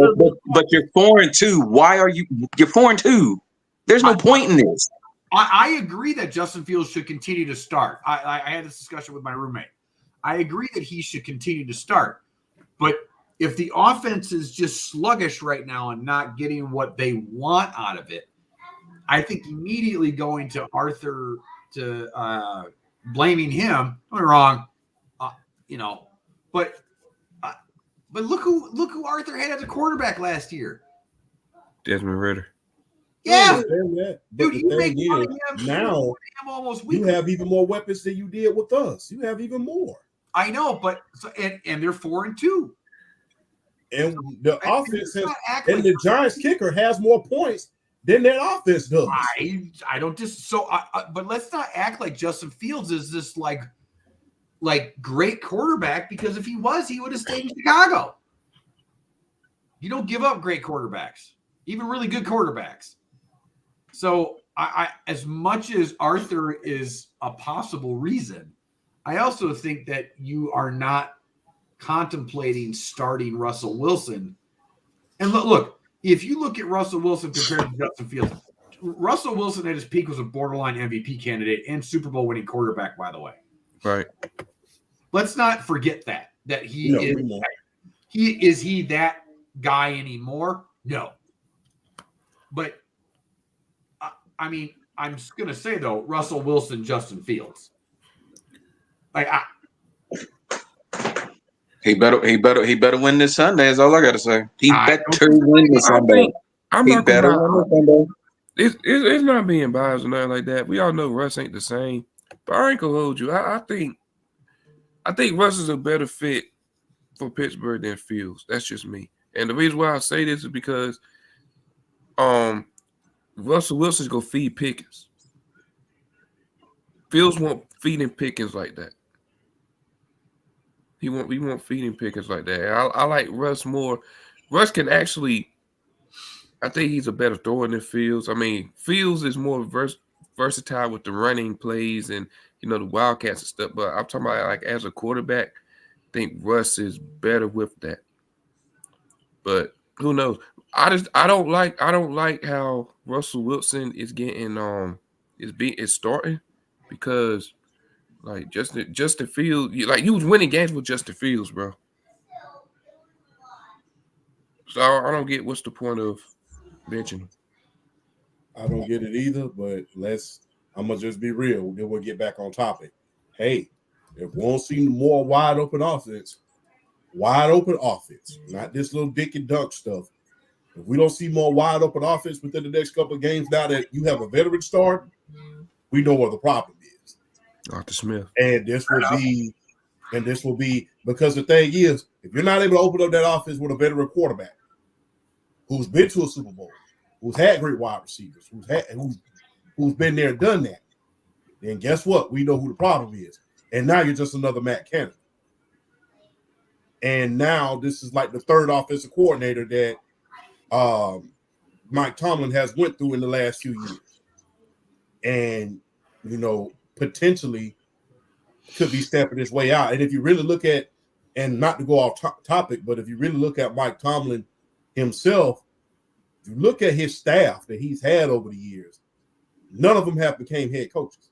But you're 4-2. Why are you're 4-2? There's no point in this.
I agree that Justin Fields should continue to start. I had this discussion with my roommate. I agree that he should continue to start. But if the offense is just sluggish right now and not getting what they want out of it, I think immediately going to Arthur to blaming him. Don't get me wrong, but look who Arthur had as a quarterback last year.
Desmond Ritter.
Yeah,
that. But
dude,
the
you
thing
make fun of
is,
him.
now
almost
you
weekly.
have even more weapons than you did with us. You have even more.
I know, but and they're 4-2.
And the offense has, and
like
the Giants kicker has more points than that offense does.
I don't just so. But let's not act like Justin Fields is this like great quarterback, because if he was, he would have stayed in Chicago. You don't give up great quarterbacks, even really good quarterbacks. So I as much as Arthur is a possible reason, I also think that you are not contemplating starting Russell Wilson. And look, if you look at Russell Wilson compared to Justin Fields, Russell Wilson at his peak was a borderline MVP candidate and Super Bowl winning quarterback, by the way.
Right.
Let's not forget that he
No,
is he that guy anymore? No. But I mean, I'm just gonna say though, Russell Wilson, Justin Fields. Like
he better win this Sunday. Is all I gotta say. He better win this Sunday.
I'm
He
not
better
gonna lie.
win this Sunday.
It's not being biased or nothing like that. We all know Russ ain't the same. But I ain't gonna hold you. I think Russ is a better fit for Pittsburgh than Fields. That's just me. And the reason why I say this is because Russell Wilson's gonna feed Pickens. Fields won't feed him Pickens like that. He won't feed him Pickens like that. I like Russ more. Russ can actually, I think he's a better thrower than Fields. I mean, Fields is more versatile with the running plays and the Wildcats and stuff. But I'm talking about like as a quarterback, I think Russ is better with that. But who knows? I don't like how Russell Wilson is getting is starting, because like Justin Fields, you was winning games with Justin Fields, bro. So I don't get what's the point of benching him.
I don't get it either, but I'm gonna just be real. Then we'll get back on topic. Hey, if we won't see more wide open offense, not this little dick and dunk stuff. If we don't see more wide open offense within the next couple of games, now that you have a veteran start, we know what the problem is.
Arthur Smith.
And this will be because the thing is, if you're not able to open up that offense with a veteran quarterback who's been to a Super Bowl, who's had great wide receivers, who's been there and done that, then guess what? We know who the problem is. And now you're just another Matt Canada. And now this is like the third offensive coordinator that Mike Tomlin has went through in the last few years. And, potentially could be stepping his way out. And if you really look at, and not to go off topic, but if you really look at Mike Tomlin himself, if you look at his staff that he's had over the years, none of them have became head coaches.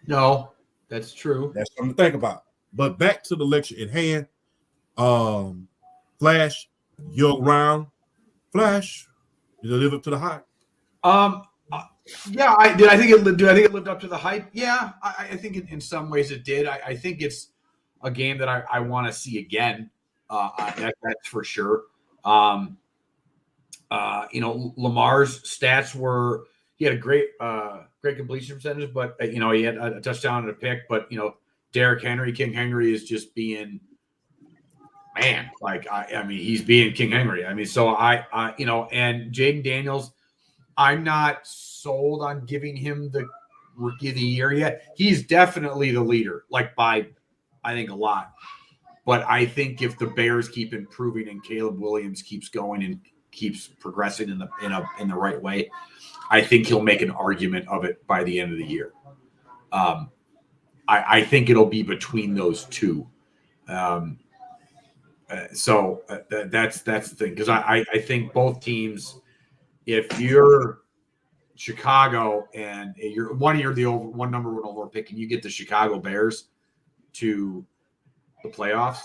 No, that's true.
That's something to think about. But back to the lecture at hand. Flash, you're around. Flash, did it live up to the hype?
Yeah, I did. I think it lived up to the hype. Yeah, I think in some ways it did. I think it's a game that I want to see again. That's for sure. Lamar's stats were, he had a great completion percentage, but he had a touchdown and a pick. But Derrick Henry, King Henry, is just being, man, he's being King Henry. I mean, so and Jayden Daniels, I'm not sold on giving him the rookie of the year yet. He's definitely the leader, by I think a lot. But I think if the Bears keep improving and Caleb Williams keeps going and keeps progressing in the right way, I think he'll make an argument of it by the end of the year. I think it'll be between those two. So that's the thing, because I think both teams, if you're Chicago and you're the one number one overall pick, and you get the Chicago Bears to the playoffs,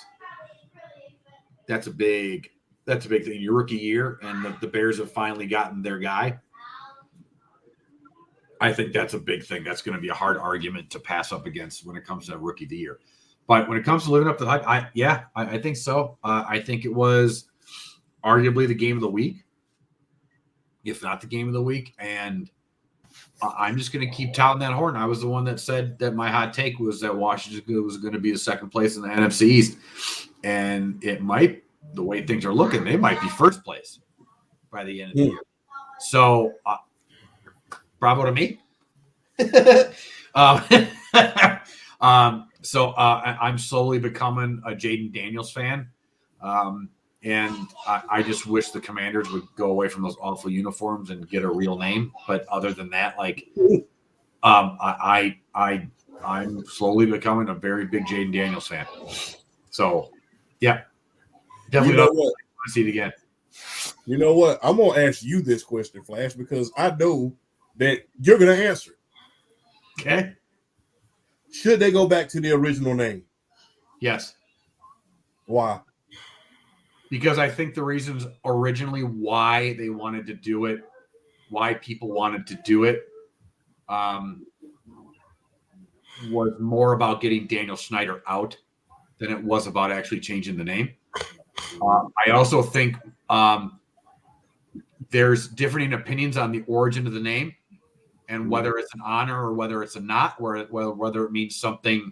That's a big thing. Your rookie year, and the Bears have finally gotten their guy. I think that's a big thing. That's going to be a hard argument to pass up against when it comes to rookie of the year. But when it comes to living up to the hype, I think so. I think it was arguably the game of the week, if not the game of the week. And I'm just going to keep touting that horn. I was the one that said that my hot take was that Washington was going to be the second place in the NFC East. And it might, the way things are looking, they might be first place by the end of the year. So, bravo to me. So I'm slowly becoming a Jayden Daniels fan. And I just wish the Commanders would go away from those awful uniforms and get a real name. But other than that, like, I'm slowly becoming a very big Jayden Daniels fan. So, yeah, definitely want to see it again.
You know what? I'm going to ask you this question, Flash, because I know that you're going to answer.
Okay.
Should they go back to the original name?
Yes.
Why?
Because I think the reasons originally why they wanted to do it, why people wanted to do it, was more about getting Daniel Snyder out than it was about actually changing the name. I also think there's differing opinions on the origin of the name and whether it's an honor or whether it's a not, or whether it means something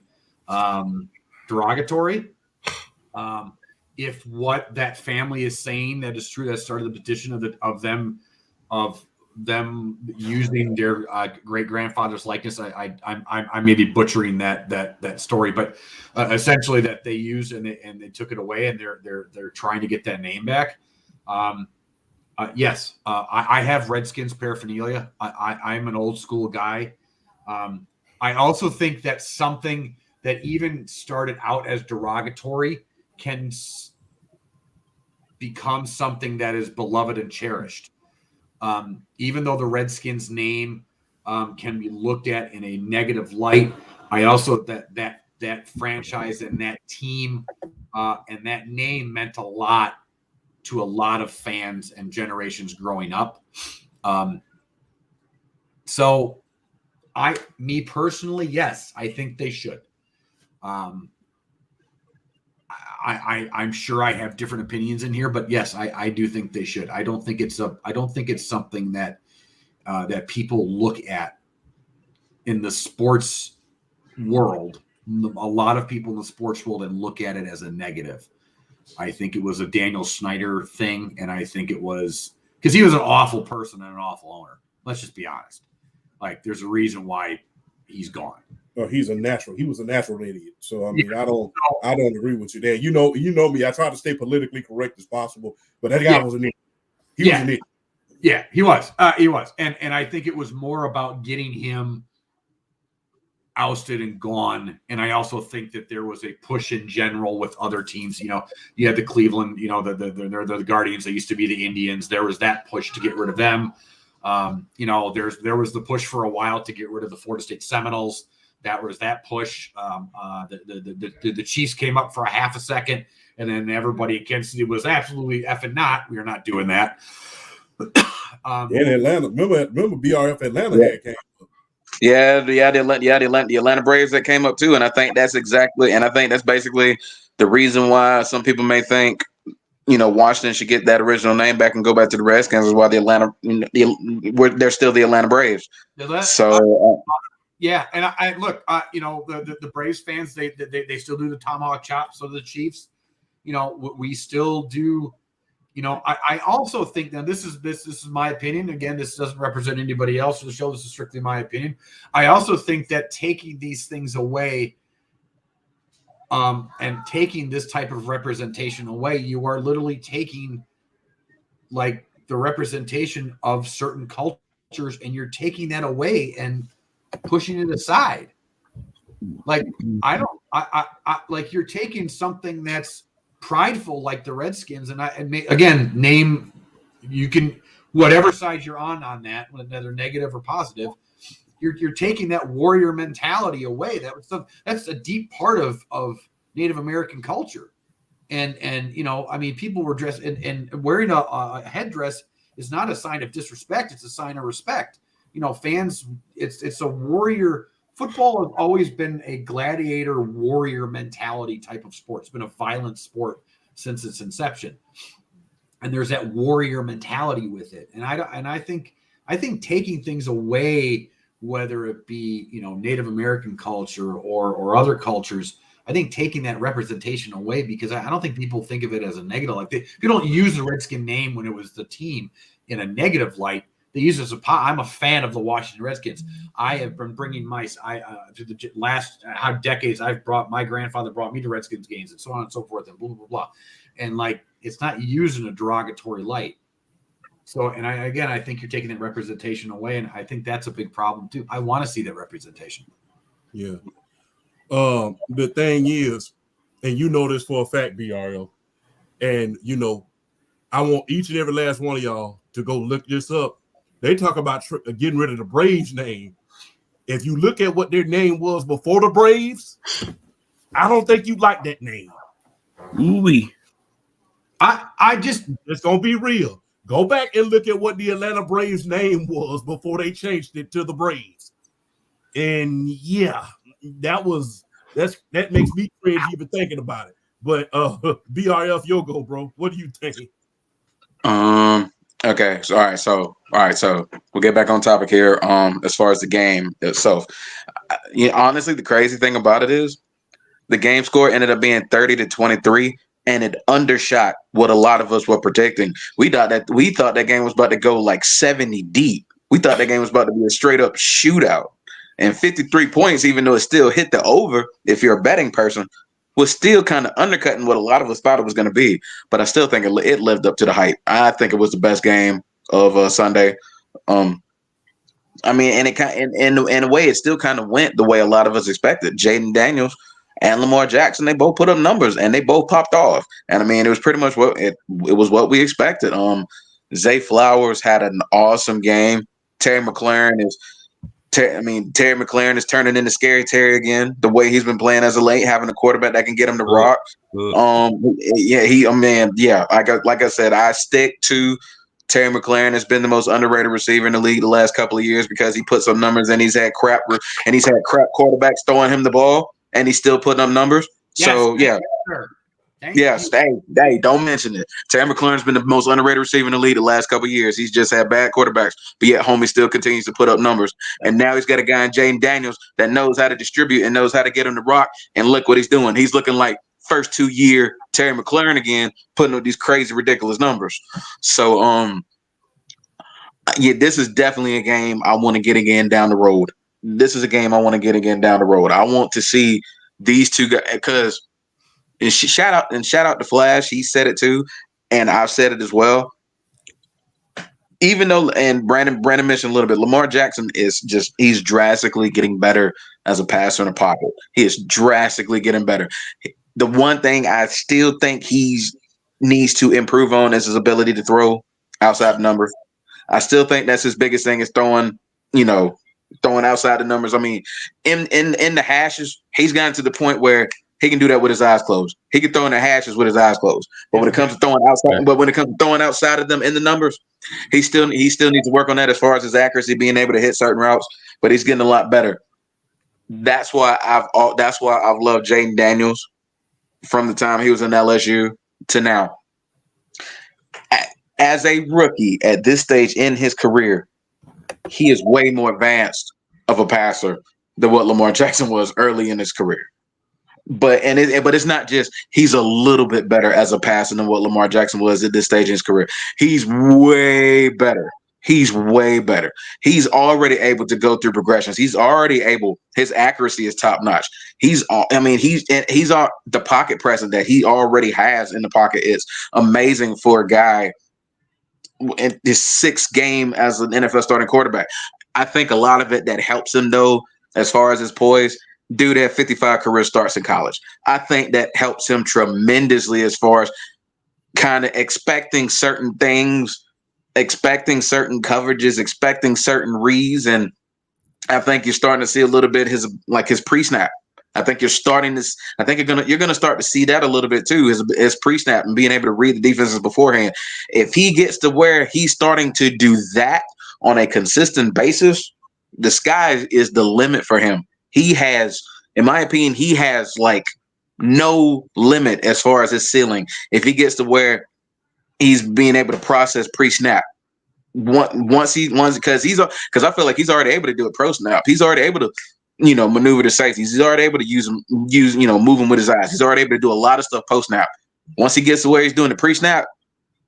derogatory. If what that family is saying that is true, that started the petition of them using their great grandfather's likeness. I may be butchering that story, but essentially that they used and they took it away, and they're trying to get that name back. Yes, I have Redskins paraphernalia. I'm an old school guy. I also think that something that even started out as derogatory can become something that is beloved and cherished. Even though the Redskins name can be looked at in a negative light, I also that franchise and that team and that name meant a lot to a lot of fans and generations growing up. So me personally, yes, I think they should. I'm sure I have different opinions in here, but yes, I do think they should. I don't think it's something that people look at in the sports world. A lot of people in the sports world and look at it as a negative. I think it was a Daniel Snyder thing, and I think it was because he was an awful person and an awful owner. Let's just be honest. Like, there's a reason why he's gone.
Oh, he's a natural. He was a natural idiot. So I mean, yeah. I don't agree with you there. You know me. I try to stay politically correct as possible, but that guy was an idiot. He was an idiot.
Yeah, he was. He was, and I think it was more about getting him ousted and gone. And I also think that there was a push in general with other teams. You know, you had the Cleveland. You know, they're the Guardians. They used to be the Indians. There was that push to get rid of them. You know, there was the push for a while to get rid of the Florida State Seminoles. That was that push. The Chiefs came up for a half a second, and then everybody against it was absolutely effing not. We are not doing that.
In Atlanta, remember BRF Atlanta had came up.
The Atlanta Braves that came up too, and I think that's basically the reason why some people may think, you know, Washington should get that original name back and go back to the Redskins, is why they're still the Atlanta Braves.
Yeah, and I look, you know, the Braves fans, they still do the tomahawk chop. So the Chiefs, you know, we still do. You know, I also think, now this is my opinion. Again, this doesn't represent anybody else for the show. This is strictly my opinion. I also think that taking these things away, and taking this type of representation away, you are literally taking like the representation of certain cultures, and you're taking that away and pushing it aside. Like, I like, you're taking something that's prideful like the Redskins, again, name, you can, whatever side you're on that, whether negative or positive, you're taking that warrior mentality away. That's a deep part of Native American culture. And you know, I mean, people were dressed and wearing a headdress is not a sign of disrespect. It's a sign of respect. You know, fans, it's a warrior. Football has always been a gladiator warrior mentality type of sport. It's been a violent sport since its inception. And there's that warrior mentality with it. And I think taking things away, whether it be, you know, Native American culture or other cultures, I think taking that representation away, because I don't think people think of it as a negative. Like they don't use the Redskin name when it was the team in a negative light. They use it as I'm a fan of the Washington Redskins. I have been bringing to the last decades. My grandfather brought me to Redskins games and so on and so forth and blah, blah, blah. And like, it's not used in a derogatory light. So, and I think you're taking that representation away. And I think that's a big problem too. I want to see that representation.
Yeah. The thing is, and you know this for a fact, BRL, and you know, I want each and every last one of y'all to go look this up. They talk about getting rid of the Braves name. If you look at what their name was before the Braves, I don't think you like that name.
Ooh-wee.
It's gonna be real. Go back and look at what the Atlanta Braves name was before they changed it to the Braves. And yeah, that makes me cringe even thinking about it. But BRF, you'll go, bro. What do you think?
Okay. So all right. So we'll get back on topic here. As far as the game itself, honestly, the crazy thing about it is the game score ended up being 30-23, and it undershot what a lot of us were predicting. We thought that game was about to go like 70 deep. We thought that game was about to be a straight up shootout. And 53 points, even though it still hit the over, if you're a betting person, was still kind of undercutting what a lot of us thought it was going to be. But I still think it lived up to the hype. I think it was the best game of Sunday. I mean, and in a way, it still kind of went the way a lot of us expected. Jayden Daniels and Lamar Jackson, they both put up numbers and they both popped off. And I mean, it was pretty much it was what we expected. Zay Flowers had an awesome game. Terry McLaurin is turning into Scary Terry again. The way he's been playing as of late, having a quarterback that can get him to rock. Like I said, I stick to Terry McLaurin has been the most underrated receiver in the league the last couple of years because he put some numbers and he's had crap quarterbacks throwing him the ball and he's still putting up numbers. Yes, so yeah. Yes, hey, don't mention it. Terry McLaurin's been the most underrated receiver in the league the last couple of years. He's just had bad quarterbacks, but yet homie still continues to put up numbers. And now he's got a guy in Jayden Daniels that knows how to distribute and knows how to get him to rock. And look what he's doing. He's looking like first 2-year Terry McLaurin again, putting up these crazy, ridiculous numbers. So, this is definitely a game I want to get again down the road. I want to see these two guys because. And shout out to Flash. He said it too, and I've said it as well. Even though, and Brandon mentioned a little bit, Lamar Jackson he's drastically getting better as a passer in the pocket. He is drastically getting better. The one thing I still think he needs to improve on is his ability to throw outside the numbers. I still think that's his biggest thing is throwing outside the numbers. I mean, in the hashes, he's gotten to the point where he can do that with his eyes closed. He can throw in the hashes with his eyes closed. But when it comes to throwing outside of them in the numbers, he still needs to work on that as far as his accuracy, being able to hit certain routes. But he's getting a lot better. That's why I've loved Jayden Daniels from the time he was in LSU to now. As a rookie at this stage in his career, he is way more advanced of a passer than what Lamar Jackson was early in his career. But it's not just he's a little bit better as a passer than what Lamar Jackson was at this stage in his career. He's way better. He's already able to go through progressions. His accuracy is top notch. The pocket presence that he already has in the pocket is amazing for a guy in his 6th game as an NFL starting quarterback. I think a lot of it that helps him though, as far as his poise. Dude had 55 career starts in college. I think that helps him tremendously as far as kind of expecting certain things, expecting certain coverages, expecting certain reads. And I think you're starting to see a little bit his pre-snap. I think you're starting this. I think you're gonna start to see that a little bit too, as pre-snap and being able to read the defenses beforehand. If he gets to where he's starting to do that on a consistent basis, the sky is the limit for him. He has, in my opinion, he has like no limit as far as his ceiling. If he gets to where he's being able to process pre-snap, because I feel like he's already able to do a pro snap. He's already able to, maneuver the safeties. He's already able to use move him with his eyes. He's already able to do a lot of stuff post snap. Once he gets to where he's doing the pre snap,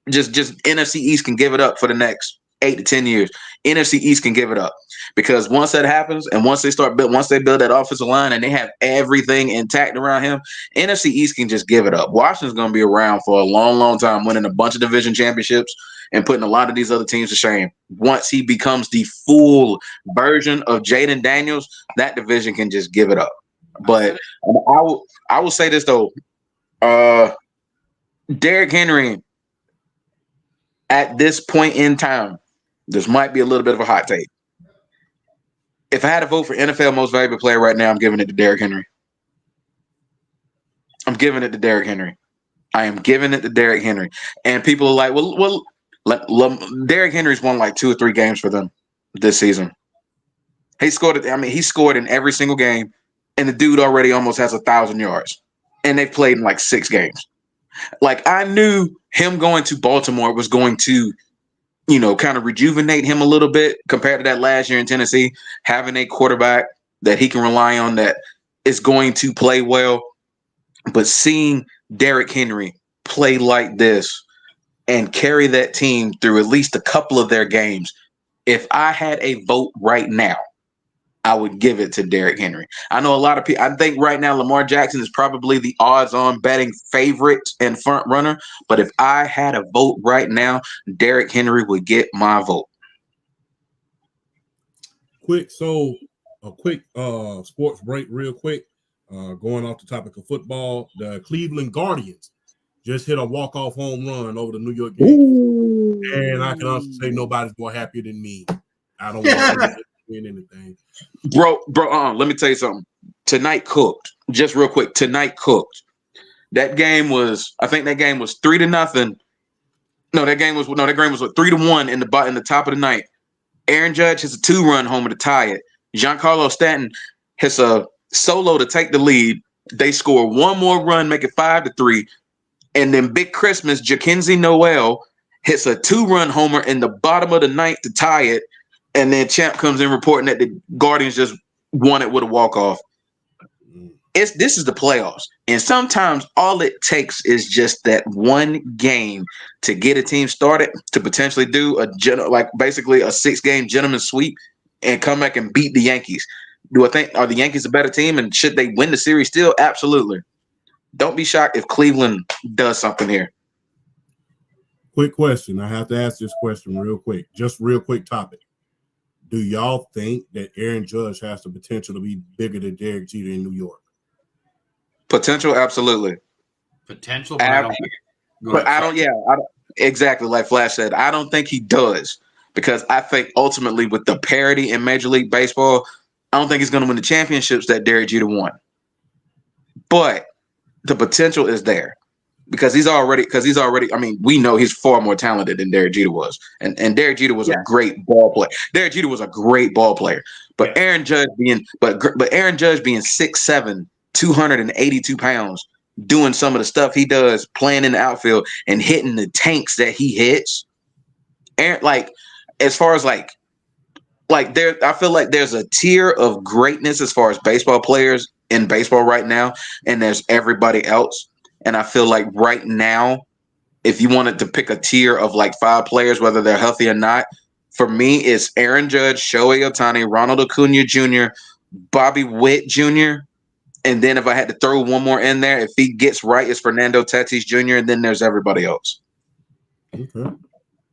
just NFC East can give it up for the next 8 to 10 years. NFC East can give it up because once that happens, and once they build that offensive line and they have everything intact around him, NFC East can just give it up. Washington's going to be around for a long, long time, winning a bunch of division championships and putting a lot of these other teams to shame. Once he becomes the full version of Jayden Daniels, that division can just give it up. But I will say this though, Derrick Henry, at this point in time, this might be a little bit of a hot take. If I had to vote for NFL Most Valuable Player right now, I'm giving it to Derrick Henry. I'm giving it to Derrick Henry. I am giving it to Derrick Henry. And people are like, well, Derrick Henry's won like 2 or 3 games for them this season. He scored in every single game, and the dude already almost has 1,000 yards. And they've played in like 6 games. Like, I knew him going to Baltimore was going to, kind of rejuvenate him a little bit compared to that last year in Tennessee, having a quarterback that he can rely on that is going to play well. But seeing Derrick Henry play like this and carry that team through at least a couple of their games, if I had a vote right now, I would give it to Derrick Henry. I know a lot of people. I think right now Lamar Jackson is probably the odds-on betting favorite and front runner. But if I had a vote right now, Derrick Henry would get my vote.
A quick sports break, real quick. Going off the topic of football, the Cleveland Guardians just hit a walk-off home run over the New York Yankees, and I can honestly say nobody's more happier than me. I don't want to win anything.
Bro, let me tell you something. Tonight cooked. Just real quick. Tonight cooked. That game was 3-0. No, that game was 3-1 in the top of the night. Aaron Judge hits a 2-run homer to tie it. Giancarlo Stanton hits a solo to take the lead. They score one more run, make it 5-3. And then Big Christmas, Jackenzie Noel hits a 2-run homer in the bottom of the ninth to tie it. And then Champ comes in reporting that the Guardians just won it with a walk-off. This is the playoffs. And sometimes all it takes is just that one game to get a team started to potentially do basically a 6-game gentleman's sweep and come back and beat the Yankees. Do I think, are the Yankees a better team, and should they win the series still? Absolutely. Don't be shocked if Cleveland does something here.
Quick question. I have to ask this question real quick. Just real quick topic. Do y'all think that Aaron Judge has the potential to be bigger than Derek Jeter in New York?
Potential, absolutely.
Potential,
but I don't. Exactly like Flash said. I don't think he does, because I think ultimately with the parity in Major League Baseball, I don't think he's going to win the championships that Derek Jeter won. But the potential is there. Because he's already. I mean, we know he's far more talented than Derek Jeter was, and Derek Jeter was a great ball player. Derek Jeter was a great ball player, but Aaron Judge being 6'7", 282 pounds, doing some of the stuff he does, playing in the outfield and hitting the tanks that he hits. Aaron, as far as there, I feel like there's a tier of greatness as far as baseball players in baseball right now, and there's everybody else. And I feel like right now, if you wanted to pick a tier of 5 players, whether they're healthy or not, for me, it's Aaron Judge, Shohei Ohtani, Ronald Acuna Jr., Bobby Witt Jr., and then if I had to throw one more in there, if he gets right, it's Fernando Tatis Jr., and then there's everybody else.
Okay.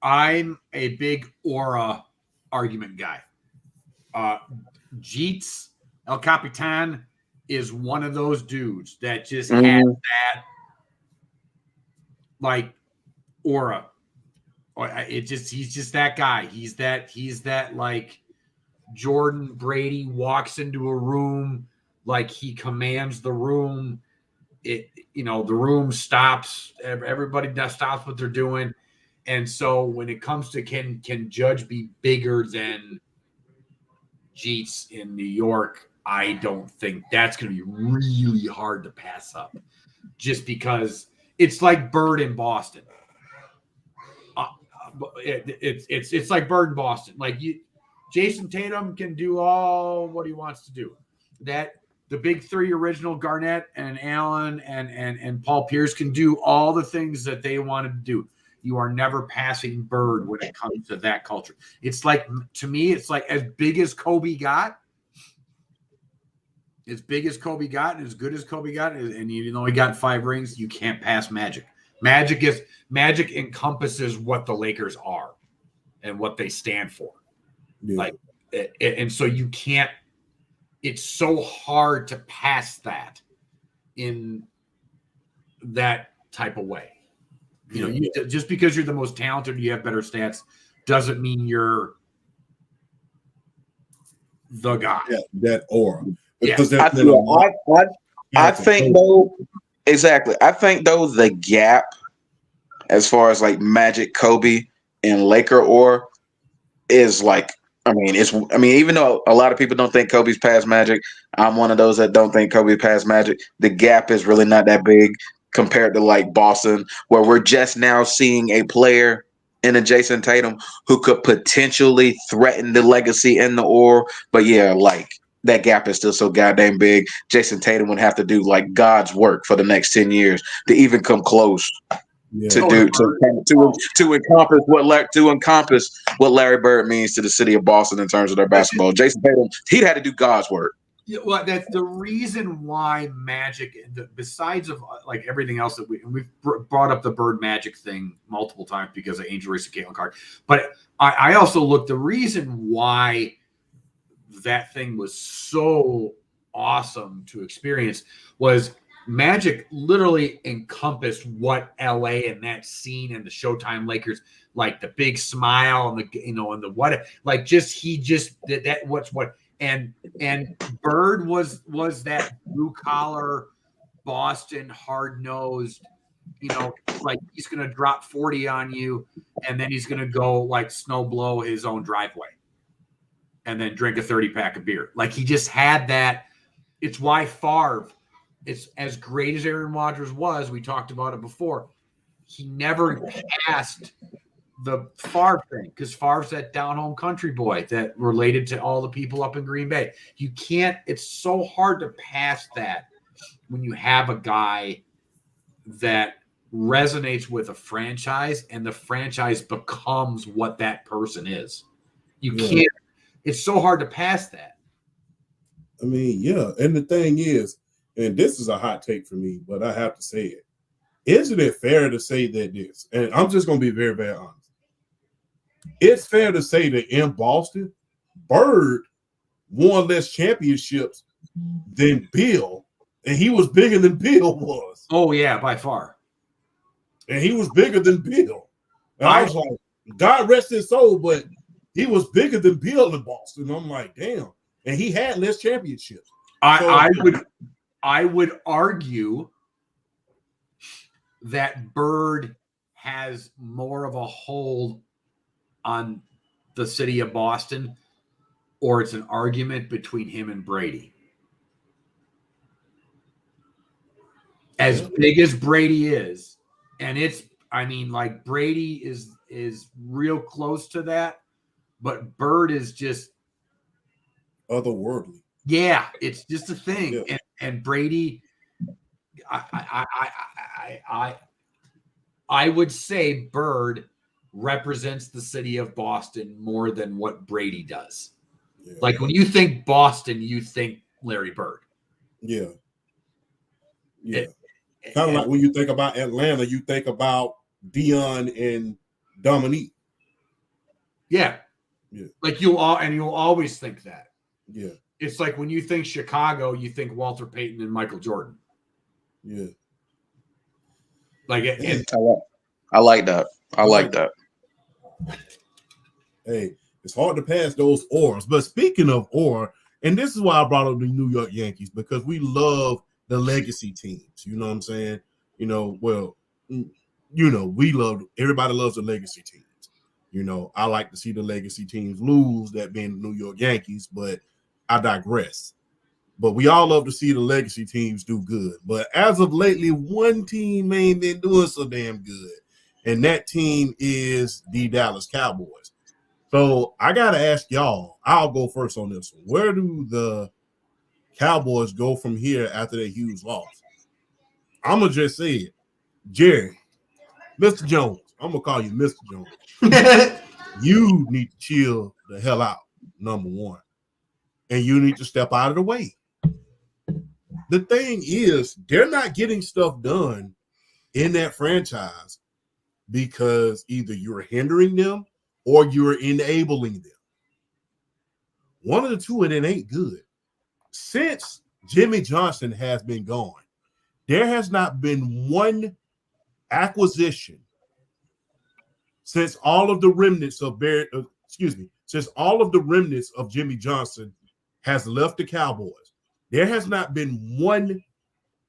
I'm a big aura argument guy. Jeets, El Capitan is one of those dudes that just has that aura. He's just that guy. He's that Jordan Brady walks into a room, like he commands the room. The room stops. Everybody stops what they're doing. And so when it comes to can Judge be bigger than Jeets in New York, I don't think that's going to be really hard to pass up, just because it's like Bird in Boston. It's like Bird in Boston. Like Jason Tatum can do all what he wants to do. That the big three original, Garnett and Allen and Paul Pierce, can do all the things that they wanted to do. You are never passing Bird when it comes to that culture. It's like, to me, it's like as big as Kobe got, and as good as Kobe got, and even though he got 5 rings, you can't pass Magic. Magic encompasses what the Lakers are and what they stand for. Yeah. And so you can't. It's so hard to pass that in that type of way. Just because you're the most talented, you have better stats, doesn't mean you're the guy.
Yeah, that aura.
Because I think though, exactly. I think though the gap as far as like Magic, Kobe, and Laker aura is like, even though a lot of people don't think Kobe's past Magic, I'm one of those that don't think Kobe passed Magic. The gap is really not that big compared to like Boston, where we're just now seeing a player in a Jason Tatum who could potentially threaten the legacy and the aura. But yeah, like that gap is still so goddamn big. Jason Tatum would have to do like God's work for the next 10 years to even come close. Yeah. To encompass what Larry Bird means to the city of Boston in terms of their basketball. Jason Tatum, he'd had to do God's work.
Yeah, well, that's the reason why Magic, besides of like everything else that we've brought up the Bird Magic thing multiple times because of Angel Reese and Caitlin Clark. But I also looked, the reason why that thing was so awesome to experience was Magic literally encompassed what LA and that scene and the Showtime Lakers, like the big smile and and the what, like he just did that. And Bird was that blue collar Boston hard nosed, like he's gonna drop 40 on you and then he's gonna go like snow blow his own driveway and then drink a 30-pack of beer. Like he just had that. It's why Favre, it's as great as Aaron Rodgers was, we talked about it before, he never passed the Favre thing, because Favre's that down-home country boy that related to all the people up in Green Bay. You can't, it's so hard to pass that when you have a guy that resonates with a franchise and the franchise becomes what that person is. You can't, it's so hard to pass that.
I mean, yeah. And the thing is, and this is a hot take for me, but I have to say it. Isn't it fair to say that this, and I'm just going to be very, very honest. It's fair to say that in Boston, Bird won less championships than Bill, and he was bigger than Bill was.
Oh, yeah, by far.
And he was bigger than Bill. And I was like, God rest his soul, but he was bigger than Bill in Boston. I'm like, damn. And he had less championships.
I would argue that Bird has more of a hold on the city of Boston, or it's an argument between him and Brady. As big as Brady is, and like Brady is real close to that, but Bird is just
otherworldly.
Yeah, it's just a thing. Yeah. And Brady, I would say Bird represents the city of Boston more than what Brady does. Yeah. Like when you think Boston, you think Larry Bird.
Yeah. Yeah. Kind of like when you think about Atlanta, you think about Dion and Dominique.
Yeah. Yeah. Like you'll always think that.
Yeah.
It's like when you think Chicago, you think Walter Payton and Michael Jordan.
Yeah.
Like I like that. I like that.
Hey, it's hard to pass those auras. But speaking of aura, And this is why I brought up the New York Yankees, because we love the legacy teams. You know what I'm saying? We love, everybody loves the legacy teams. I like to see the legacy teams lose, that being the New York Yankees, but I digress. But we all love to see the legacy teams do good. But as of lately, one team ain't been doing so damn good, and that team is the Dallas Cowboys. So I got to ask y'all, I'll go first on this one. Where do the Cowboys go from here after that huge loss? I'm going to just say it. Jerry, Mr. Jones, I'm going to call you Mr. Jones. You need to chill the hell out, number one. And you need to step out of the way. The thing is, they're not getting stuff done in that franchise because either you're hindering them or you're enabling them. One of the two, and it ain't good. Since Jimmy Johnson has been gone, there has not been one acquisition since all of the remnants of Jimmy Johnson has left the Cowboys. There has not been one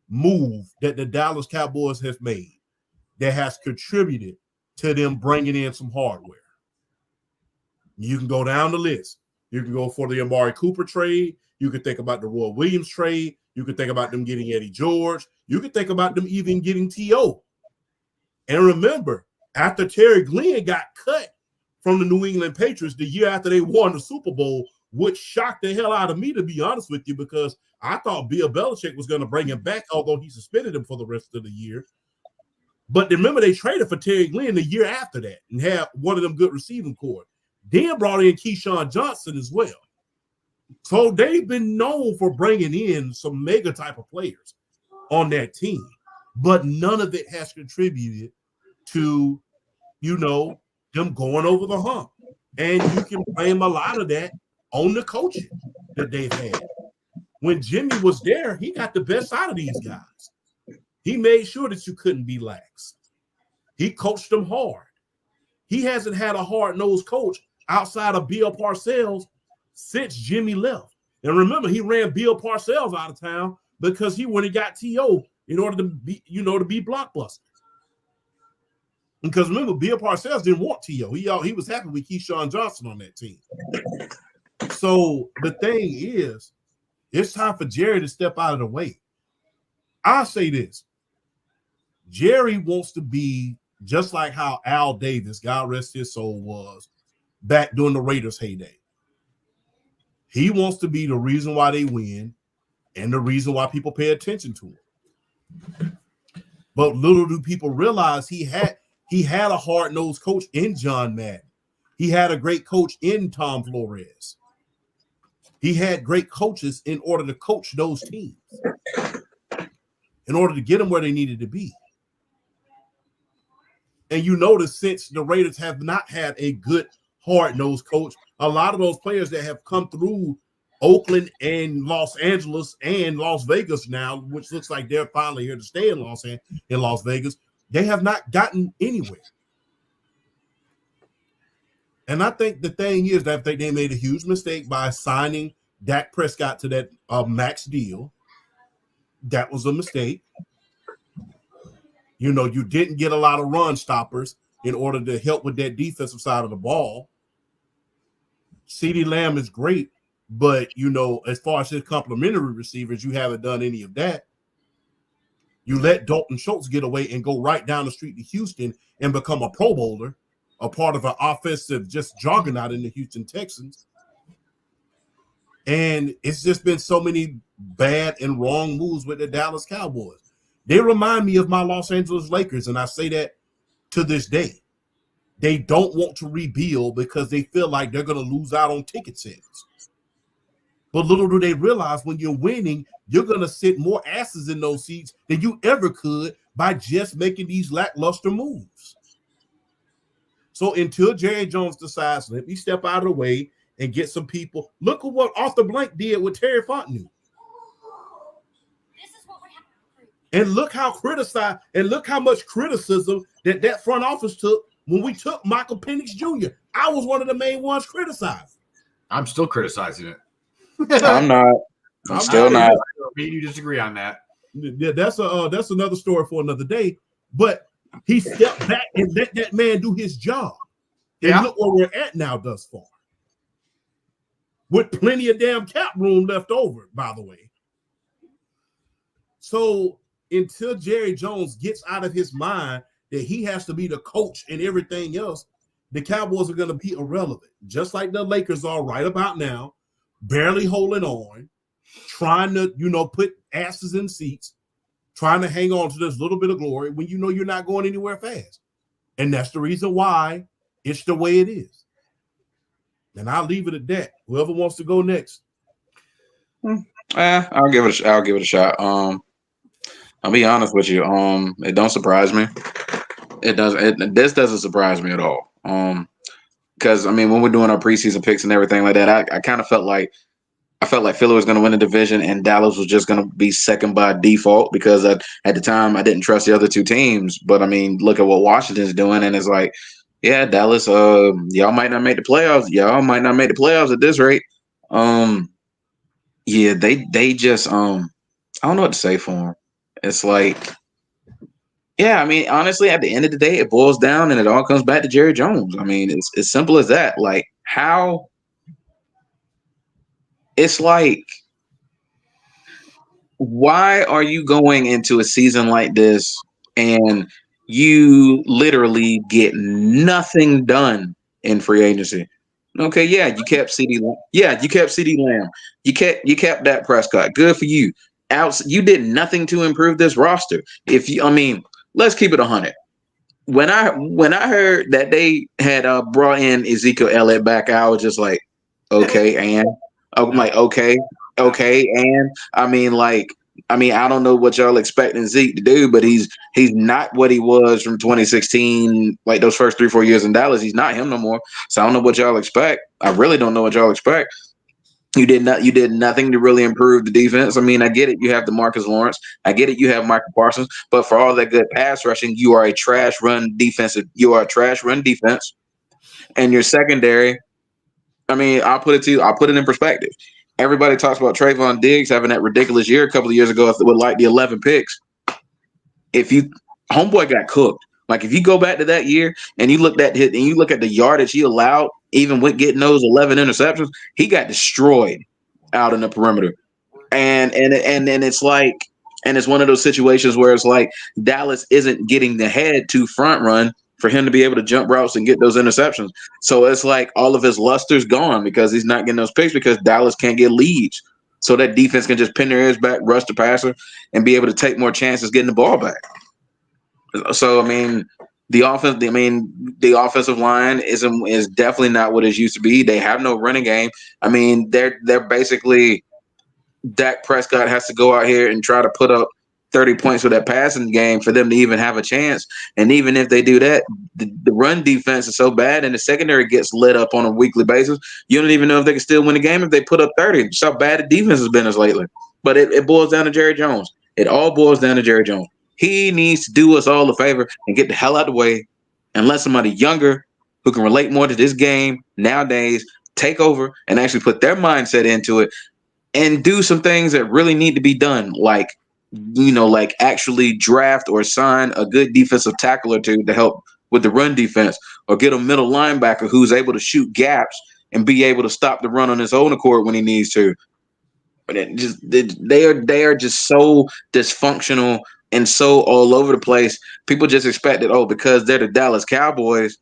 move that the Dallas Cowboys have made that has contributed to them bringing in some hardware. You can go down the list. You can go for the Amari Cooper trade. You can think about the Roy Williams trade. You can think about them getting Eddie George. You can think about them even getting T.O. And remember, after Terry Glenn got cut from the New England Patriots the year after they won the Super Bowl, which shocked the hell out of me, to be honest with you, because I thought Bill Belichick was going to bring him back, although he suspended him for the rest of the year. But remember, they traded for Terry Glenn the year after that and had one of them good receiving corps. Then brought in Keyshawn Johnson as well. So they've been known for bringing in some mega type of players on that team, but none of it has contributed to, them going over the hump. And you can blame a lot of that on the coaching that they've had. When Jimmy was there, he got the best out of these guys. He made sure that you couldn't be lax. He coached them hard. He hasn't had a hard-nosed coach outside of Bill Parcells since Jimmy left. And remember, he ran Bill Parcells out of town because he went and got T.O. in order to be, to be blockbuster. Because remember, Bill Parcells didn't want T.O. He was happy with Keyshawn Johnson on that team. So the thing is, it's time for Jerry to step out of the way. I'll say this. Jerry wants to be just like how Al Davis, God rest his soul, was back during the Raiders' heyday. He wants to be the reason why they win and the reason why people pay attention to him. But little do people realize he had a hard-nosed coach in John Madden. He had a great coach in Tom Flores. He had great coaches in order to coach those teams, in order to get them where they needed to be. And you notice since the Raiders have not had a good hard-nosed coach, a lot of those players that have come through Oakland and Los Angeles and Las Vegas now, which looks like they're finally here to stay in Las Vegas, they have not gotten anywhere. And I think the thing is that they made a huge mistake by signing Dak Prescott to that max deal. That was a mistake. You didn't get a lot of run stoppers in order to help with that defensive side of the ball. CeeDee Lamb is great, but, as far as his complementary receivers, you haven't done any of that. You let Dalton Schultz get away and go right down the street to Houston and become a Pro Bowler, a part of an offensive just juggernaut in the Houston Texans. And it's just been so many bad and wrong moves with the Dallas Cowboys. They remind me of my Los Angeles Lakers, and I say that to this day. They don't want to rebuild because they feel like they're going to lose out on ticket sales. But little do they realize when you're winning, you're going to sit more asses in those seats than you ever could by just making these lackluster moves. So until Jerry Jones decides, let me step out of the way and get some people. Look at what Arthur Blank did with Terry Fontenot. And look how much criticism that front office took when we took Michael Penix Jr. I was one of the main ones criticized.
I'm still criticizing it.
I'm not. I'm still not.
Me and you disagree on that.
Yeah, that's another story for another day. But he stepped back and let that man do his job. And look where we're at now thus far. With plenty of damn cap room left over, by the way. So until Jerry Jones gets out of his mind that he has to be the coach and everything else, the Cowboys are going to be irrelevant. Just like the Lakers are right about now, barely holding on, trying to, put asses in seats, trying to hang on to this little bit of glory when you know you're not going anywhere fast. And that's the reason why it's the way it is. And I'll leave it at that. Whoever wants to go next.
I'll give it a shot. I'll be honest with you. It don't surprise me. This doesn't surprise me at all. Because when we're doing our preseason picks and everything like that, I kind of felt like Philly was going to win the division and Dallas was just going to be second by default because at the time I didn't trust the other two teams. But look at what Washington's doing, and it's like, yeah, Dallas, y'all might not make the playoffs. Y'all might not make the playoffs at this rate. Yeah, they just I don't know what to say for them. It's like, yeah, honestly, at the end of the day, it boils down and it all comes back to Jerry Jones. It's as simple as that. Like, how it's like, why are you going into a season like this and you literally get nothing done in free agency? Okay, yeah, you kept CD Lamb. Yeah, you kept CD Lamb. You kept Dak Prescott. Good for you. You did nothing to improve this roster. Let's keep it 100. When I heard that they had brought in Ezekiel Elliott back, I was just like, okay, and I'm like, okay, and I don't know what y'all expecting Zeke to do, but he's not what he was from 2016, like those first 3-4 years in Dallas. He's not him no more. So I don't know what y'all expect. I really don't know what y'all expect. You did nothing to really improve the defense. I get it. You have DeMarcus Lawrence. I get it. You have Michael Parsons. But for all that good pass rushing, you are a trash run defense. You are a trash run defense. And your secondary, I'll put it to you. I'll put it in perspective. Everybody talks about Trayvon Diggs having that ridiculous year a couple of years ago with like the 11 picks. Homeboy got cooked. Like, if you go back to that year and you look at the yardage he allowed, even with getting those 11 interceptions, he got destroyed out in the perimeter. And it's like, and it's one of those situations where it's like Dallas isn't getting the head to front run for him to be able to jump routes and get those interceptions. So it's like all of his luster's gone because he's not getting those picks because Dallas can't get leads. So that defense can just pin their ears back, rush the passer, and be able to take more chances getting the ball back. So the offensive line is definitely not what it used to be. They have no running game. They're basically, Dak Prescott has to go out here and try to put up 30 points with that passing game for them to even have a chance. And even if they do that, the run defense is so bad and the secondary gets lit up on a weekly basis. You don't even know if they can still win the game if they put up 30. Just how bad the defense has been as lately. But it boils down to Jerry Jones. It all boils down to Jerry Jones. He needs to do us all a favor and get the hell out of the way and let somebody younger who can relate more to this game nowadays take over and actually put their mindset into it and do some things that really need to be done, like actually draft or sign a good defensive tackle or two to help with the run defense, or get a middle linebacker who's able to shoot gaps and be able to stop the run on his own accord when he needs to. But they are just so dysfunctional and so all over the place. People just expect that, because they're the Dallas Cowboys,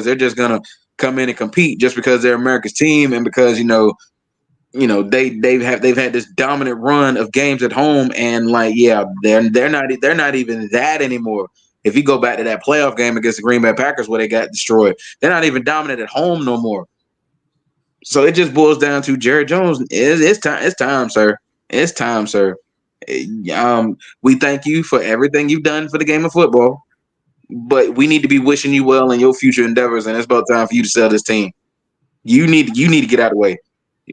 they're just gonna come in and compete just because they're America's team and because they've had this dominant run of games at home, and they're not even that anymore. If you go back to that playoff game against the Green Bay Packers where they got destroyed, they're not even dominant at home no more. So it just boils down to Jerry Jones. It's time, sir. It's time, sir. We thank you for everything you've done for the game of football, but we need to be wishing you well in your future endeavors, and it's about time for you to sell this team. You need to get out of the way.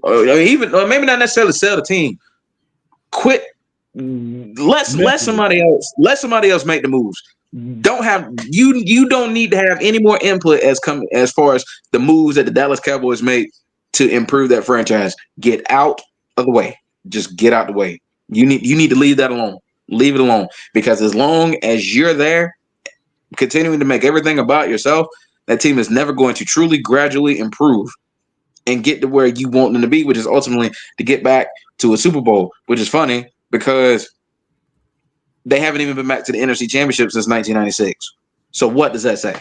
Or maybe not necessarily sell the team. Quit. Let somebody else make the moves. You don't need to have any more input as far as the moves that the Dallas Cowboys make to improve that franchise. Get out of the way. Just get out the way. You need to leave that alone. Leave it alone. Because as long as you're there, continuing to make everything about yourself, that team is never going to truly gradually improve and get to where you want them to be, which is ultimately to get back to a Super Bowl, which is funny because they haven't even been back to the NFC Championship since 1996. So what does that say?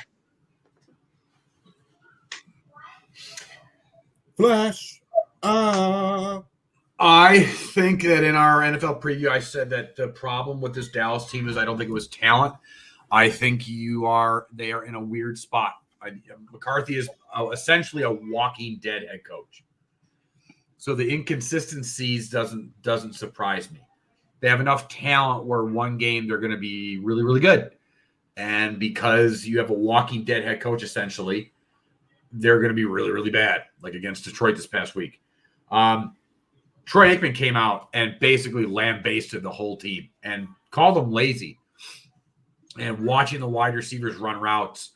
Flash.
I think that in our NFL preview, I said that the problem with this Dallas team is I don't think it was talent. I think they are in a weird spot. McCarthy is essentially a walking dead head coach. So the inconsistencies doesn't surprise me. They have enough talent where one game they're going to be really, really good. And because you have a walking dead head coach, essentially, they're going to be really, really bad, like against Detroit this past week. Troy Aikman came out and basically lambasted the whole team and called them lazy. And watching the wide receivers run routes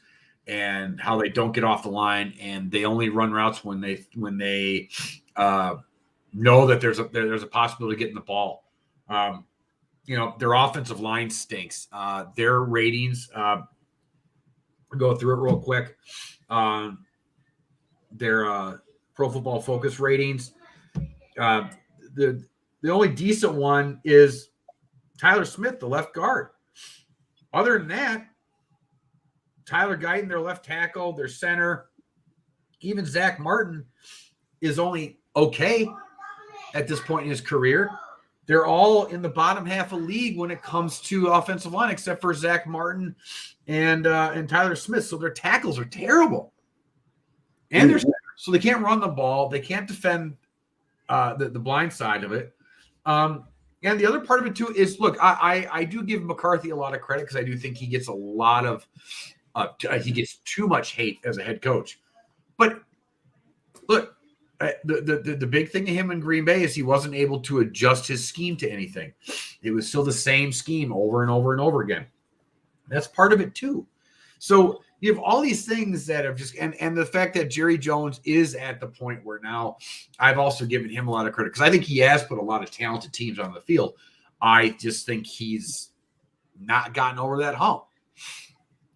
and how they don't get off the line, and they only run routes when they know that there's a possibility of getting the ball. Their offensive line stinks. Their ratings, go through it real quick. Their Pro Football Focus ratings. The only decent one is Tyler Smith, the left guard. Other than that, Tyler Guyton, their left tackle, their center, even Zach Martin is only okay at this point in his career. They're all in the bottom half of the league when it comes to offensive line, except for Zach Martin and Tyler Smith. So their tackles are terrible. And they're so they can't run the ball. They can't defend the blind side of it. And the other part of it, too, is, look, I do give McCarthy a lot of credit because I do think he gets a lot of he gets too much hate as a head coach. But, look, the big thing to him in Green Bay is he wasn't able to adjust his scheme to anything. It was still the same scheme over and over and over again. That's part of it, too. So you have all these things that have just and the fact that Jerry Jones is at the point where now I've also given him a lot of credit because I think he has put a lot of talented teams on the field. I just think he's not gotten over that hump.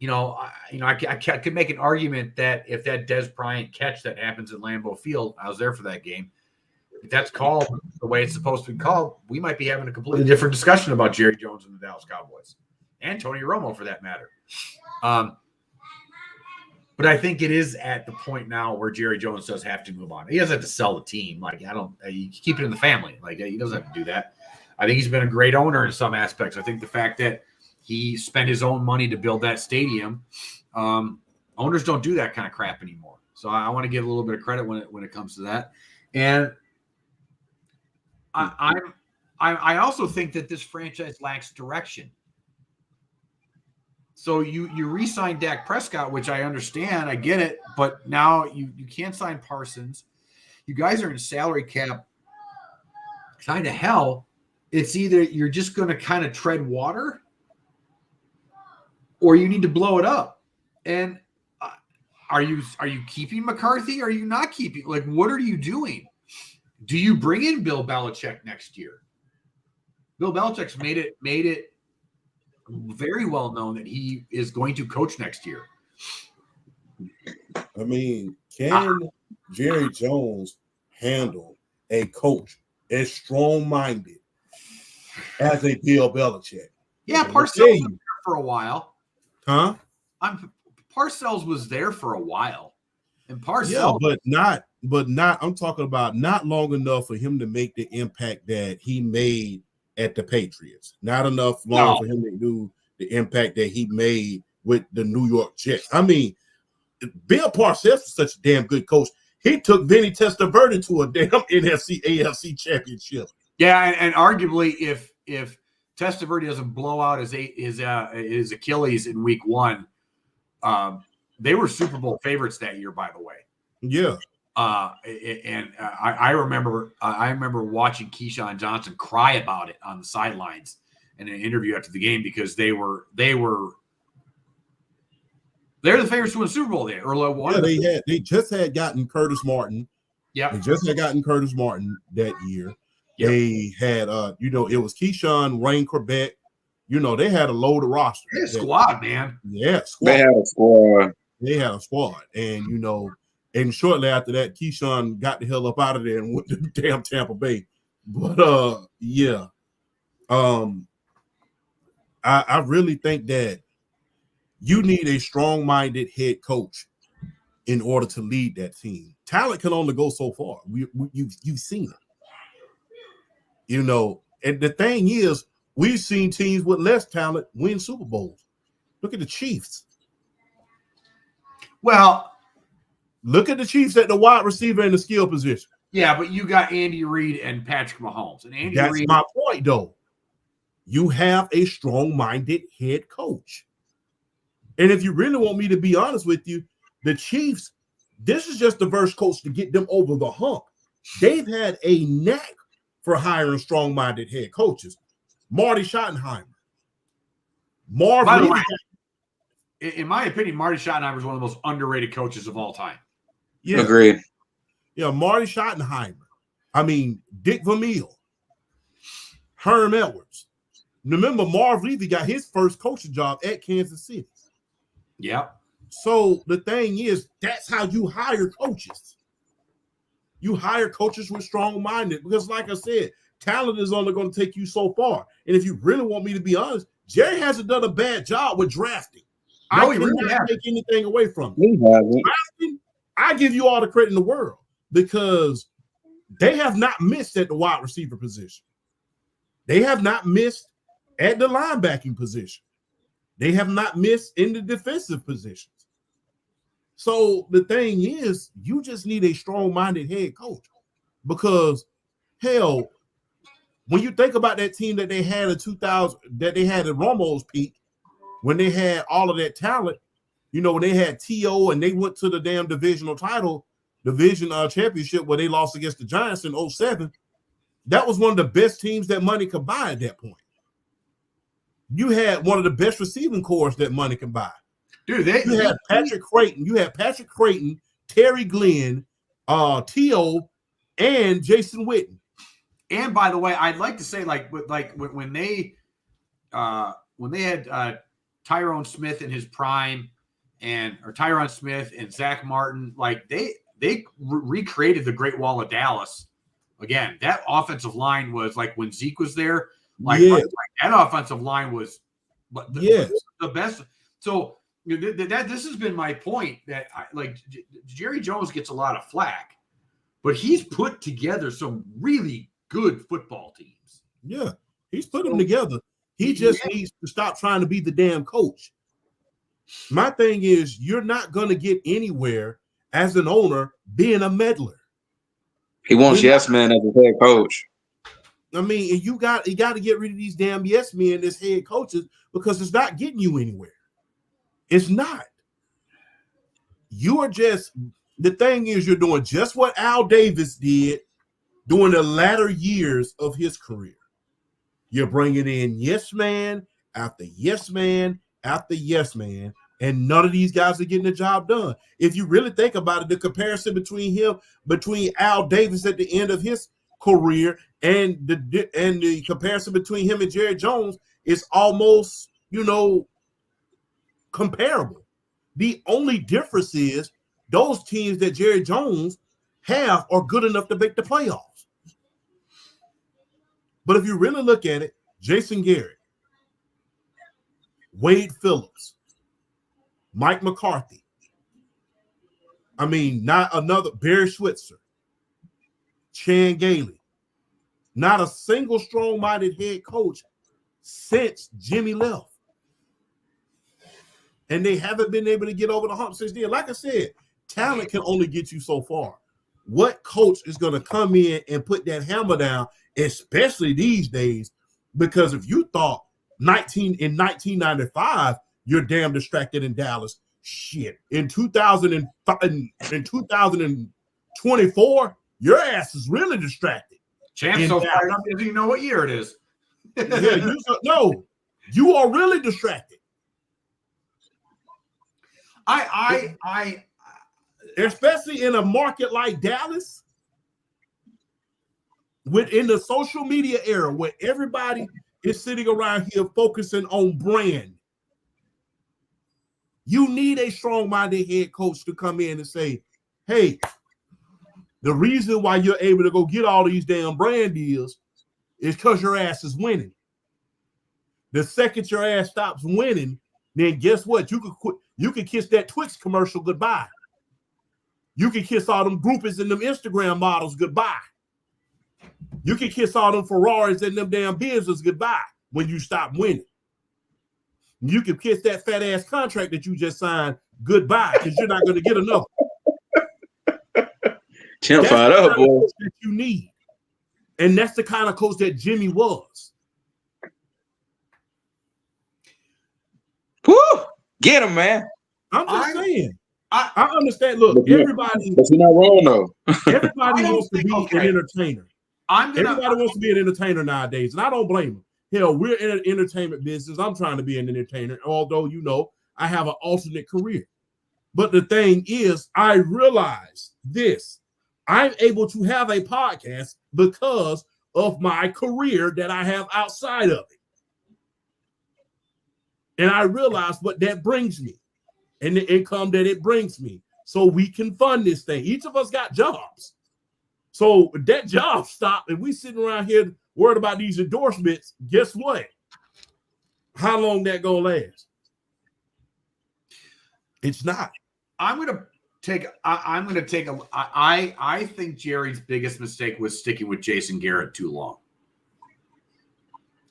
I could make an argument that if that Des Bryant catch that happens at Lambeau Field, I was there for that game. If that's called the way it's supposed to be called, we might be having a completely different discussion about Jerry Jones and the Dallas Cowboys and Tony Romo for that matter. But I think it is at the point now where Jerry Jones does have to move on. He doesn't have to sell the team. Like, you keep it in the family. Like, he doesn't have to do that. I think he's been a great owner in some aspects. I think the fact that he spent his own money to build that stadium, owners don't do that kind of crap anymore. So I want to give a little bit of credit when it comes to that. And I also think that this franchise lacks direction. So you re-sign Dak Prescott, which I understand, I get it, but now you can't sign Parsons. You guys are in salary cap kind of hell. It's either you're just going to kind of tread water or you need to blow it up. And are you keeping McCarthy? Or are you not keeping? Like, what are you doing? Do you bring in Bill Belichick next year? Bill Belichick's made it very well known that he is going to coach next year.
I mean, can Jerry Jones handle a coach as strong-minded as a Bill Belichick?
Yeah, Parcells was there for a while.
Huh?
Parcells was there for a while. And Parcells,
yeah, but not. I'm talking about not long enough for him to make the impact that he made at the Patriots. Not enough long for him to do the impact that he made with the New York Jets. I mean, Bill Parcells is such a damn good coach. He took Vinny Testaverde to a damn NFC, AFC championship.
Yeah, and arguably, if Testaverde doesn't blow out his Achilles in week 1, they were Super Bowl favorites that year, by the way.
Yeah.
I remember watching Keyshawn Johnson cry about it on the sidelines in an interview after the game because they're the favorites to win the Super Bowl there.
They just had gotten Curtis Martin.
Yeah.
They just had gotten Curtis Martin that year.
Yep.
They had, it was Keyshawn, Wayne Corbett. They had a load of roster.
Hey, squad, man.
Yeah, squad.
They had a squad.
They had a squad. And, and shortly after that, Keyshawn got the hell up out of there and went to damn Tampa Bay. But, yeah. I really think that you need a strong-minded head coach in order to lead that team. Talent can only go so far. You've seen it. And the thing is, we've seen teams with less talent win Super Bowls. Look at the Chiefs.
Well,
look at the Chiefs at the wide receiver and the skill position.
Yeah, but you got Andy Reid and Patrick Mahomes. And
That's my point, though. You have a strong-minded head coach. And if you really want me to be honest with you, the Chiefs, this is just the first coach to get them over the hump. They've had a knack for hiring strong-minded head coaches. Marty Schottenheimer.
By the way, in my opinion, Marty Schottenheimer is one of the most underrated coaches of all time.
Yeah.
Agreed.
Yeah, Marty Schottenheimer. I mean, Dick Vermeil. Herm Edwards. Remember, Marv Levy got his first coaching job at Kansas City.
Yep.
So the thing is, that's how you hire coaches. You hire coaches with strong-minded because, like I said, talent is only going to take you so far. And if you really want me to be honest, Jerry hasn't done a bad job with drafting.
No,
I
he
cannot
really hasn't.
take anything away from him.
He hasn't.
Drafting, I give you all the credit in the world because they have not missed at the wide receiver position. They have not missed at the linebacking position. They have not missed in the defensive positions. So the thing is, you just need a strong-minded head coach because, hell, when you think about that team that they had in 2000, that they had at Romo's peak, when they had all of that talent, when they had T.O. and they went to the damn division championship where they lost against the Giants in 2007, that was one of the best teams that money could buy at that point. You had one of the best receiving corps that money can buy.
Dude,
you had Patrick Creighton, Terry Glenn, T.O., and Jason Witten.
And by the way, I'd like to say, when they had Tyrone Smith in his prime, or Tyron Smith and Zach Martin, they recreated the Great Wall of Dallas. Again, that offensive line was like when Zeke was there. That offensive line was the best. So this has been my point that Jerry Jones gets a lot of flack, but he's put together some really good football teams.
Yeah, he's put them together. He just needs to stop trying to be the damn coach. My thing is, you're not going to get anywhere as an owner being a meddler.
He wants yes men as a head coach.
I mean, and you got to get rid of these damn yes men as head coaches because it's not getting you anywhere. It's not. You are just, the thing is, you're doing just what Al Davis did during the latter years of his career. You're bringing in yes man after yes man after yes man, and none of these guys are getting the job done. If you really think about it, the comparison between Al Davis at the end of his career and the comparison between him and Jerry Jones is almost, comparable. The only difference is those teams that Jerry Jones have are good enough to make the playoffs. But if you really look at it, Jason Garrett, Wade Phillips, Mike McCarthy, not another Barry Switzer, Chan Gailey, not a single strong-minded head coach since Jimmy left. And they haven't been able to get over the hump since then. Like I said, talent can only get you so far. What coach is going to come in and put that hammer down, especially these days? Because if you thought in 1995, you're damn distracted in Dallas. Shit. In 2024, your ass is really distracted.
Champ's so fired up, doesn't even know what year it is.
You are really distracted.
I
especially in a market like Dallas, within the social media era where everybody is sitting around here focusing on brand, you need a strong-minded head coach to come in and say, hey, the reason why you're able to go get all these damn brand deals is because your ass is winning. The second your ass stops winning, then guess what? You could quit. You can kiss that Twix commercial goodbye. You can kiss all them groupies and them Instagram models goodbye. You can kiss all them Ferraris and them damn Benzes goodbye when you stop winning. You can kiss that fat ass contract that you just signed goodbye because you're not going to get another.
Champ
That's
fired
the
up,
kind of
boy.
coach that you need. And that's the kind of coach that Jimmy was.
Woo! Get him, man.
I'm just saying.
I
I understand. Look,
But you're
everybody
not wrong though.
everybody
I don't
wants to
think-
be
okay.
an entertainer. Everybody wants to be an entertainer nowadays, and I don't blame them. Hell, we're in an entertainment business. I'm trying to be an entertainer, although, you know, I have an alternate career. But the thing is, I realize this. I'm able to have a podcast because of my career that I have outside of it. And I realize what that brings me and the income that it brings me. So we can fund this thing. Each of us got jobs. So if that job stopped and we sitting around here worried about these endorsements, guess what? How long that gonna last? It's not.
I'm gonna take I think Jerry's biggest mistake was sticking with Jason Garrett too long.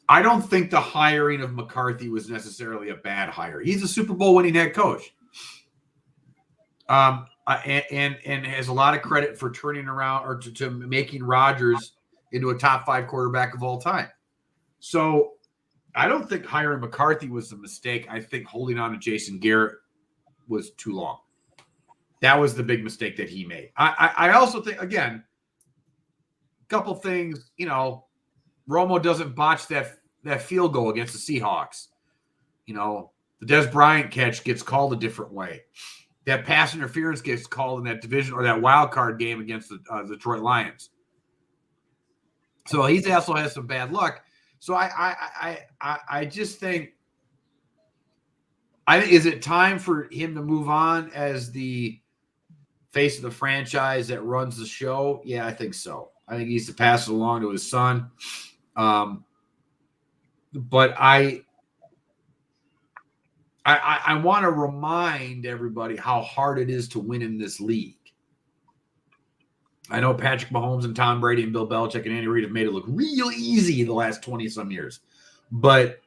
I don't think the hiring of McCarthy was necessarily a bad hire. He's a Super Bowl winning head coach. And has a lot of credit for turning around or to making Rodgers into a top 5 quarterback of all time. So I don't think hiring McCarthy was a mistake. I think holding on to Jason Garrett was too long. That was the big mistake that he made. I also think, again, a couple things, you know, Romo doesn't botch that field goal against the Seahawks. You know, the Des Bryant catch gets called a different way. That pass interference gets called in that division or that wild card game against the Detroit Lions. So he also has some bad luck. So I just think, is it time for him to move on as the face of the franchise that runs the show? Yeah, I think so. I think he needs to pass it along to his son. But I want to remind everybody how hard it is to win in this league. I know Patrick Mahomes and Tom Brady and Bill Belichick and Andy Reid have made it look real easy the last 20-some years. But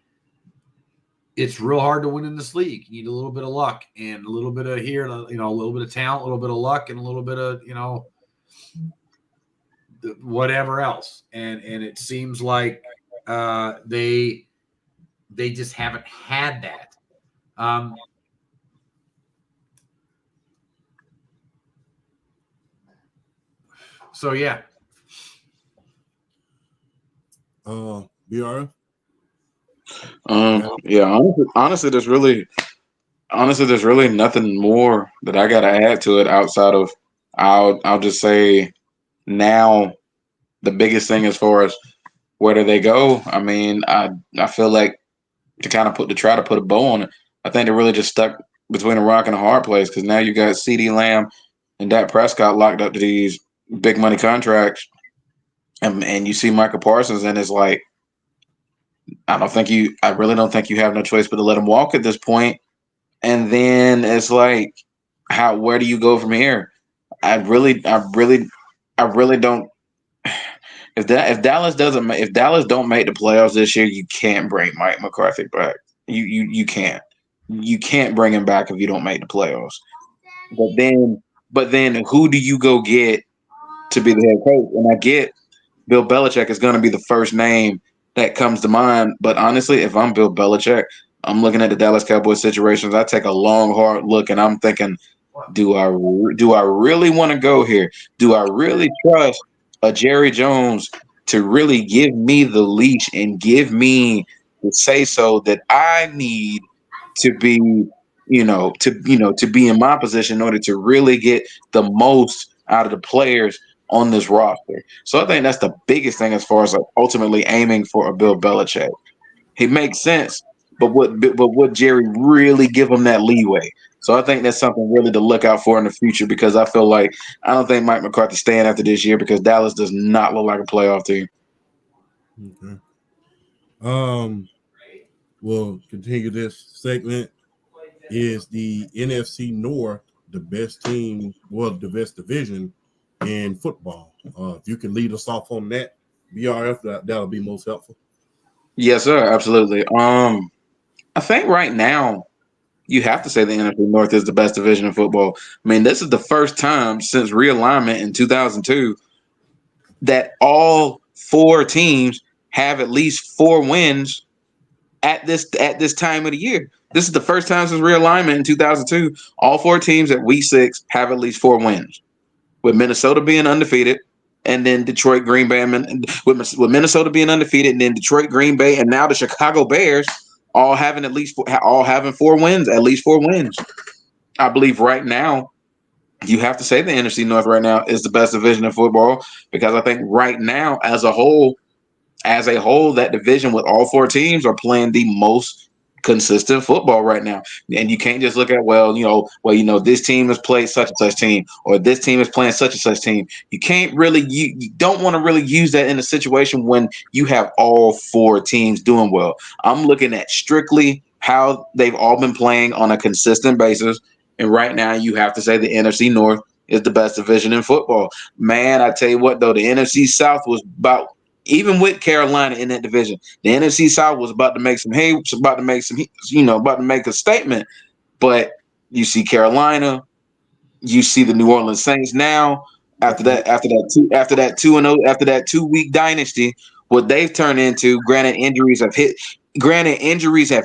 it's real hard to win in this league. You need a little bit of luck and a little bit of here, you know, a little bit of talent, a little bit of luck, and a little bit of, you know, whatever else. And it seems like they just haven't had that. So yeah.
BRF?
Yeah, honestly, there's really nothing more that I gotta add to it outside of I'll just say now the biggest thing as far as where do they go? I mean, I feel like to try to put a bow on it, I think they're really just stuck between a rock and a hard place because now you got CeeDee Lamb and Dak Prescott locked up to these big money contracts, and you see Michael Parsons, and it's like I really don't think you have no choice but to let him walk at this point. And then it's like, where do you go from here? I really don't. If Dallas don't make the playoffs this year, you can't bring Mike McCarthy back. You can't. You can't bring him back if you don't make the playoffs. But then who do you go get to be the head coach? And I get Bill Belichick is going to be the first name that comes to mind. But honestly, if I'm Bill Belichick, I'm looking at the Dallas Cowboys situations. I take a long, hard look, and I'm thinking, do I really want to go here? Do I really trust a Jerry Jones to really give me the leash and give me the say so that I need to be, to be in my position in order to really get the most out of the players on this roster. So I think that's the biggest thing as far as like, ultimately aiming for a Bill Belichick. He makes sense, but would Jerry really give him that leeway? So I think that's something really to look out for in the future because I feel like I don't think Mike McCarthy's staying after this year because Dallas does not look like a playoff team.
Okay. We'll continue this segment. Is the NFC North the best team, well, the best division in football? If you can lead us off on that, BRF, that'll be most helpful.
Yes, sir, absolutely. I think right now you have to say the NFC North is the best division in football. I mean, this is the first time since realignment in 2002 that all four teams have at least 4 wins at this time of the year. This is the first time since realignment in 2002. All 4 teams at week 6 have at least 4 wins, with Minnesota being undefeated, and then Detroit, Green Bay, with Minnesota being undefeated, and then Detroit, Green Bay, and now the Chicago Bears all having 4 wins, at least 4 wins. I believe right now you have to say the NFC North right now is the best division in football because I think right now as a whole, that division with all 4 teams are playing the most consistent football right now. And you can't just look at, this team has played such and such team, or this team is playing such and such team. You can't really, you don't want to really use that in a situation when you have all 4 teams doing well. I'm looking at strictly how they've all been playing on a consistent basis. And right now you have to say the NFC North is the best division in football. Man, I tell you what, though, the NFC South was about, even with Carolina in that division, the NFC South was about to make some hay, about to make a statement. But you see Carolina, you see the New Orleans Saints now. After that 2-week dynasty, what they've turned into. Granted, injuries have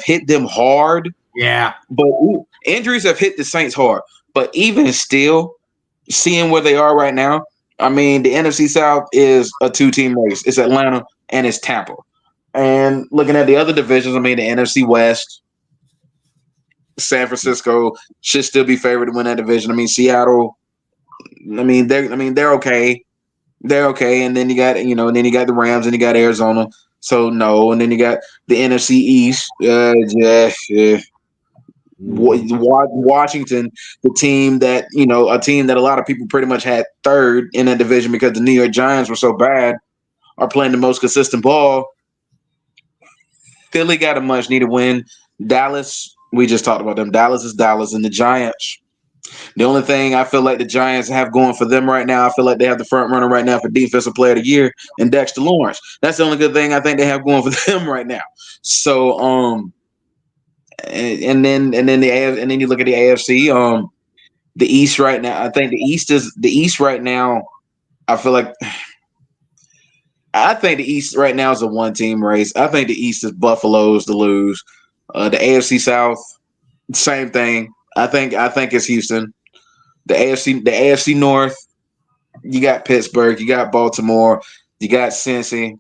hit them hard.
Yeah,
but injuries have hit the Saints hard. But even still, seeing where they are right now, I mean, the NFC South is a 2-team race. It's Atlanta and it's Tampa. And looking at the other divisions, I mean, the NFC West, San Francisco should still be favored to win that division. I mean, Seattle, they're okay. They're okay. And then you got, the Rams and you got Arizona. So no, and then you got the NFC East. Washington, the team that a team that a lot of people pretty much had third in that division because the New York Giants were so bad, are playing the most consistent ball. Philly got a much needed win. Dallas, we just talked about them. Dallas is Dallas, and the Giants. The only thing I feel like the Giants have going for them right now, I feel like they have the front runner right now for Defensive Player of the Year and Dexter Lawrence. That's the only good thing I think they have going for them right now. So and then you look at the AFC, the East right now. I think the East right now. I think the East right now is a 1-team race. I think the East is Buffalo's to lose. The AFC South, same thing. I think it's Houston. The AFC North, you got Pittsburgh, you got Baltimore, you got Cincy,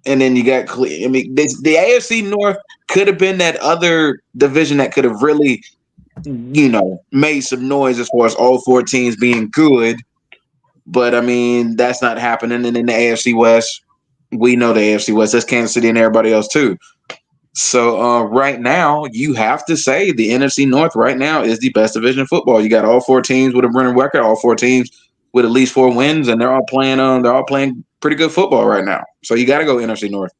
and then you got Cleveland. I mean, the AFC North could have been that other division that could have really, made some noise as far as all 4 teams being good. But I mean, that's not happening. And in the AFC West, we know the AFC West. That's Kansas City and everybody else too. So right now, you have to say the NFC North right now is the best division in football. You got all 4 teams with a winning record, all 4 teams with at least 4 wins, and they're all playing pretty good football right now. So you got to go NFC North.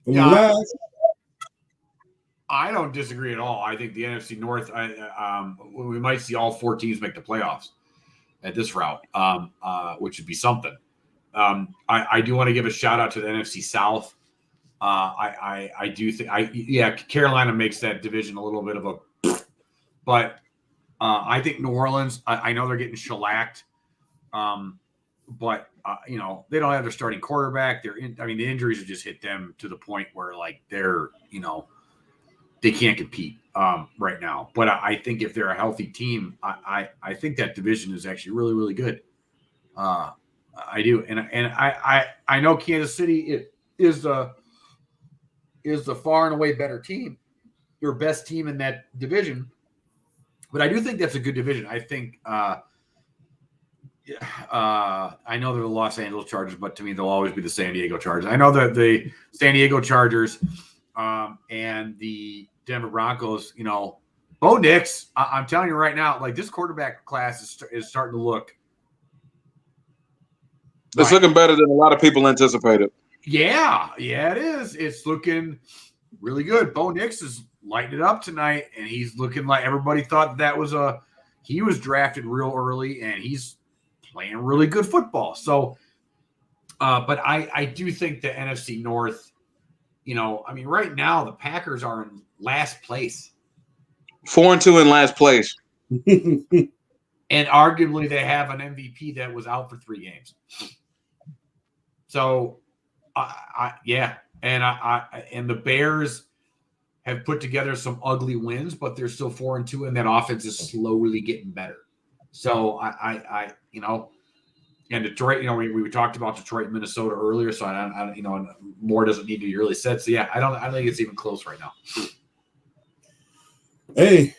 Yeah, I don't disagree at all. I think the NFC North, we might see all 4 teams make the playoffs at this route, which would be something. I do want to give a shout out to the NFC South. I do think Carolina makes that division a little bit of a, but I think New Orleans. I know they're getting shellacked, but they don't have their starting quarterback. The injuries have just hit them to the point where like they're they can't compete right now. But I think if they're a healthy team, I think that division is actually really, really good. I do, and I know Kansas City is the far and away better team, your best team in that division. But I do think that's a good division. I think I know they're the Los Angeles Chargers, but to me, they'll always be the San Diego Chargers. I know that the San Diego Chargers and the Denver Broncos, Bo Nix, I'm telling you right now, like this quarterback class is starting to look.
It's looking better than a lot of people anticipated.
Yeah, it is. It's looking really good. Bo Nix is lighting it up tonight, and he's looking like everybody thought that was he was drafted real early, and he's playing really good football. So, but I do think the NFC North, right now the Packers are in last place.
4-2 in last place.
And arguably they have an MVP that was out for 3 games. So, and the Bears have put together some ugly wins, but they're still 4-2, and that offense is slowly getting better. So and Detroit, we talked about Detroit and Minnesota earlier, so I more doesn't need to be really said. So yeah, I don't think it's even close right now.
Hey,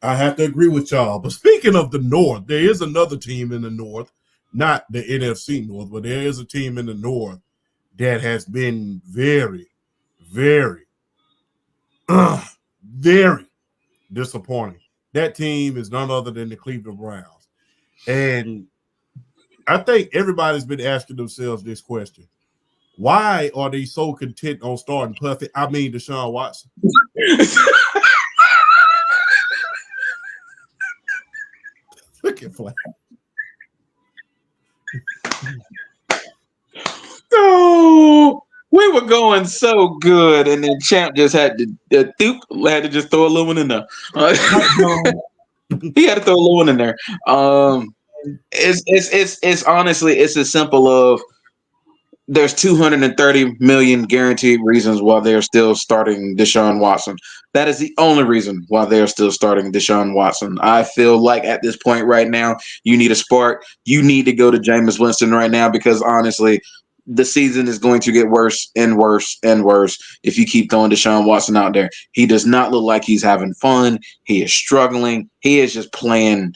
I have to agree with y'all. But speaking of the North, there is another team in the North, not the NFC North, but there is a team in the North that has been very, very, very disappointing. That team is none other than the Cleveland Browns. And I think everybody's been asking themselves this question. Why are they so content on starting Deshaun Watson? Look at Flash.
Oh, we were going so good, and then Champ just had to just throw a little one in there. He had to throw a little one in there. It's honestly it's as simple of there's 230 million guaranteed reasons why they're still starting Deshaun Watson. That is the only reason why they're still starting Deshaun Watson. I feel like at this point right now, you need a spark. You need to go to Jameis Winston right now because honestly, the season is going to get worse and worse and worse if you keep throwing Deshaun Watson out there. He does not look like he's having fun. He is struggling. He is just playing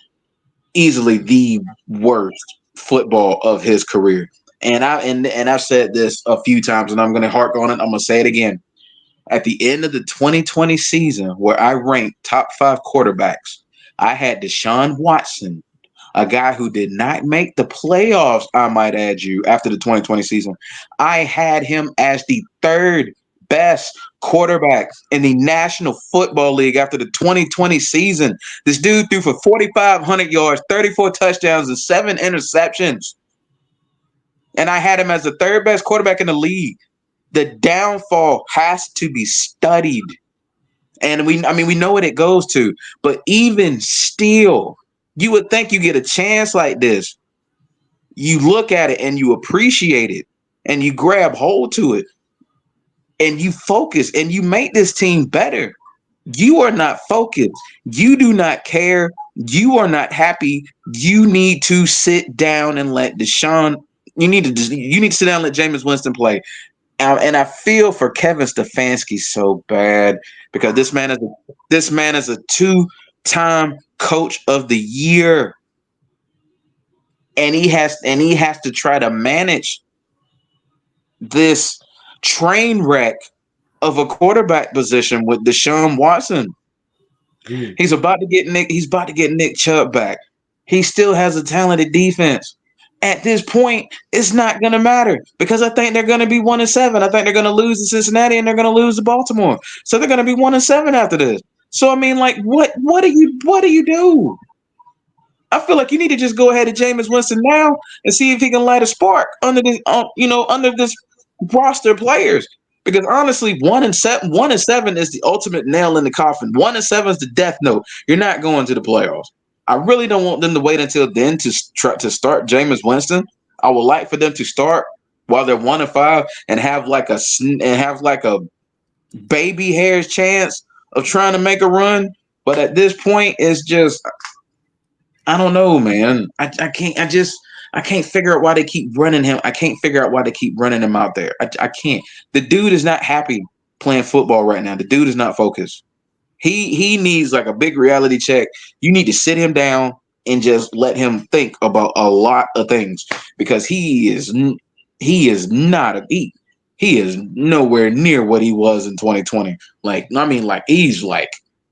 easily the worst football of his career. And I've said this a few times, and I'm going to harp on it. I'm going to say it again. At the end of the 2020 season, where I ranked top 5 quarterbacks, I had Deshaun Watson, a guy who did not make the playoffs, I might add you, after the 2020 season. I had him as the 3rd best quarterback in the National Football League after the 2020 season. This dude threw for 4,500 yards, 34 touchdowns, and 7 interceptions. And I had him as the 3rd best quarterback in the league. The downfall has to be studied. And we know what it goes to. But even still, you would think you get a chance like this. You look at it and you appreciate it. And you grab hold to it. And you focus and you make this team better. You are not focused. You do not care. You are not happy. You need to sit down and let Deshaun. You need to sit down and let Jameis Winston play. And I feel for Kevin Stefanski so bad because this man is a 2-time coach of the year. And he has to try to manage this train wreck of a quarterback position with Deshaun Watson. He's about to get Nick Chubb back. He still has a talented defense. At this point, it's not going to matter because I think they're going to be 1-7. I think they're going to lose to Cincinnati and they're going to lose to Baltimore. So they're going to be 1-7 after this. So I mean, like, what do you do? I feel like you need to just go ahead to Jameis Winston now and see if he can light a spark under this, under this roster of players. Because honestly, 1-7 is the ultimate nail in the coffin. 1-7 is the death note. You're not going to the playoffs. I really don't want them to wait until then to start Jameis Winston. I would like for them to start while they're 1-5 and have like a baby hairs chance of trying to make a run. But at this point, it's just I don't know, man. I can't figure out why they keep running him. I can't figure out why they keep running him out there. I can't. The dude is not happy playing football right now. The dude is not focused. He needs like a big reality check. You need to sit him down and just let him think about a lot of things because he is nowhere near what he was in 2020. Like he's like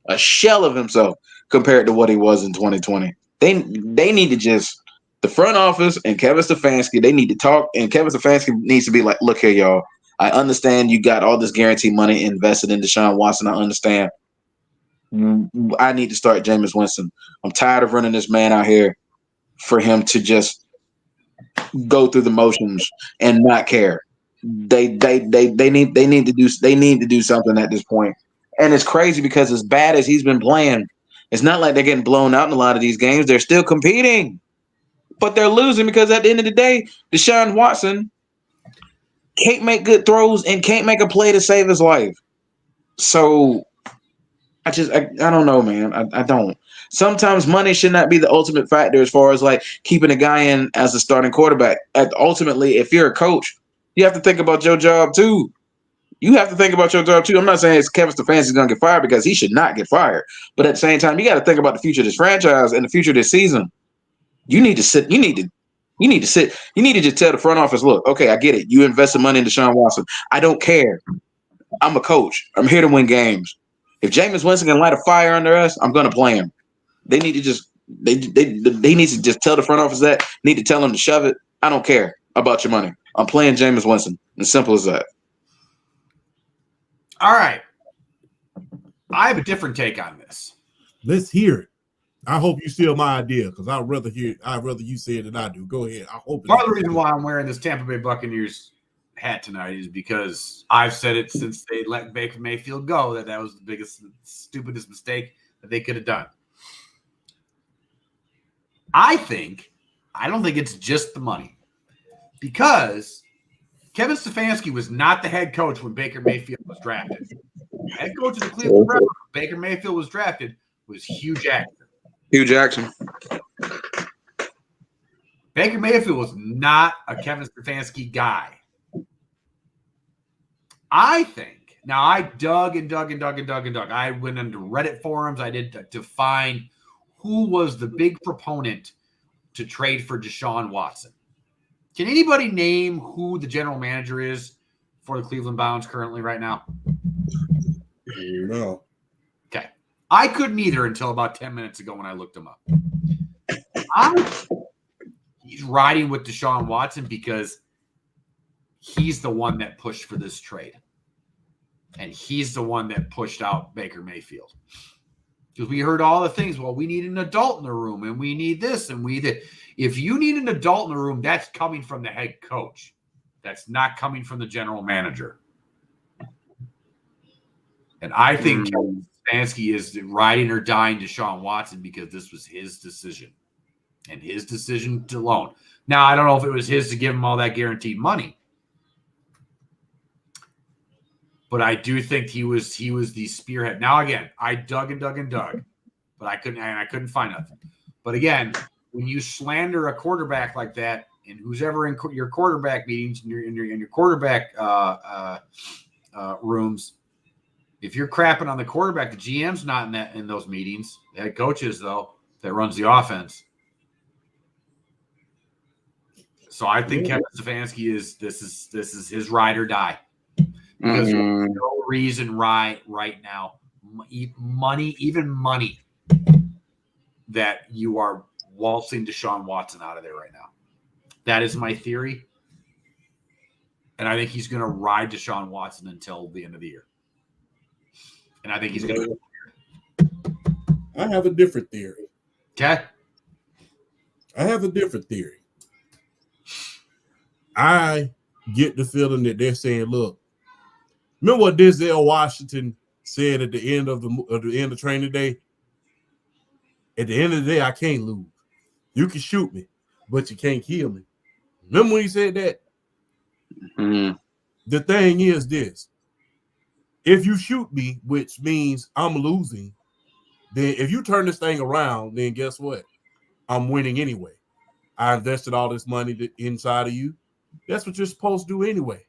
a shell of himself compared to what he was in 2020. They need to just the front office and Kevin Stefanski, they need to talk, and Kevin Stefanski needs to be like, look here, y'all. I understand you got all this guaranteed money invested in Deshaun Watson. I understand. I need to start Jameis Winston. I'm tired of running this man out here for him to just go through the motions and not care. They need to do something at this point. And it's crazy because as bad as he's been playing, it's not like they're getting blown out in a lot of these games. They're still competing, but they're losing because at the end of the day, Deshaun Watson can't make good throws and can't make a play to save his life. So I don't know, man. I don't. Sometimes money should not be the ultimate factor as far as like keeping a guy in as a starting quarterback. Ultimately, if you're a coach, you have to think about your job too. I'm not saying it's Kevin Stefanski's going to get fired because he should not get fired. But at the same time, you got to think about the future of this franchise and the future of this season. You need to sit. You need to just tell the front office, look, okay, I get it. You invested money in Deshaun Watson. I don't care. I'm a coach. I'm here to win games. If Jameis Winston can light a fire under us, I'm going to play him. They need to just they need to just tell the front office that. Need to tell them to shove it. I don't care about your money. I'm playing Jameis Winston. As simple as that.
All right. I have a different take on this.
Let's hear it. I hope you steal my idea because I'd rather you say it than I do. Go ahead. I hope.
Part of the reason why I'm wearing this Tampa Bay Buccaneers hat tonight is because I've said it since they let Baker Mayfield go that was the biggest, stupidest mistake that they could have done. I don't think it's just the money because Kevin Stefanski was not the head coach when Baker Mayfield was drafted. The head coach of the Cleveland Browns when Baker Mayfield was drafted was Hugh Jackson. Baker Mayfield was not a Kevin Stefanski guy. I think. Now, I dug. I went into Reddit forums. I did to find who was the big proponent to trade for Deshaun Watson. Can anybody name who the general manager is for the Cleveland Browns currently right now?
No.
Okay. I couldn't either until about 10 minutes ago when I looked him up. He's riding with Deshaun Watson because he's the one that pushed for this trade. And he's the one that pushed out Baker Mayfield. Because we heard all the things. Well, we need an adult in the room, and we need this, and we did. If you need an adult in the room, that's coming from the head coach. That's not coming from the general manager. And I think Kevin Stefanski is riding or dying Deshaun Watson because this was his decision. And his decision alone. Now, I don't know if it was his to give him all that guaranteed money. But I do think he was the spearhead. Now, again, I dug, but I couldn't find nothing. But again, when you slander a quarterback like that, and who's ever in your quarterback meetings and in your quarterback rooms, if you're crapping on the quarterback, the GM's not in those meetings. The head coach is, though, that runs the offense. So I think Kevin Stefanski this is his ride or die. Because there's no reason right now, money, that you are waltzing Deshaun Watson out of there right now. That is my theory. And I think he's going to ride Deshaun Watson until the end of the year. And I think he's going to.
I have a different theory.
Okay.
I have a different theory. I get the feeling that they're saying, look, remember what Denzel Washington said at the end of training day? At the end of the day, I can't lose. You can shoot me, but you can't kill me. Remember when he said that?
Mm-hmm.
The thing is this. If you shoot me, which means I'm losing, then if you turn this thing around, then guess what? I'm winning anyway. I invested all this money inside of you. That's what you're supposed to do anyway.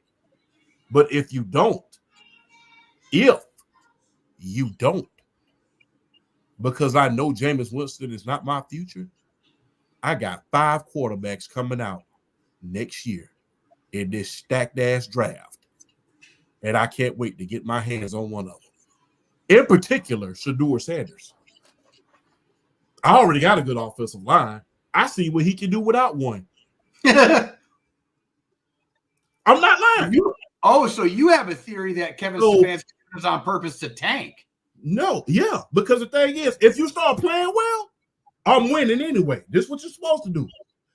But if you don't, because I know Jameis Winston is not my future, I got 5 quarterbacks coming out next year in this stacked ass draft. And I can't wait to get my hands on one of them. In particular, Shedeur Sanders. I already got a good offensive line. I see what he can do without one. I'm not lying.
So you have a theory that Kevin Stefanski is on purpose to tank?
No, yeah, because the thing is, if you start playing well, I'm winning anyway. This is what you're supposed to do.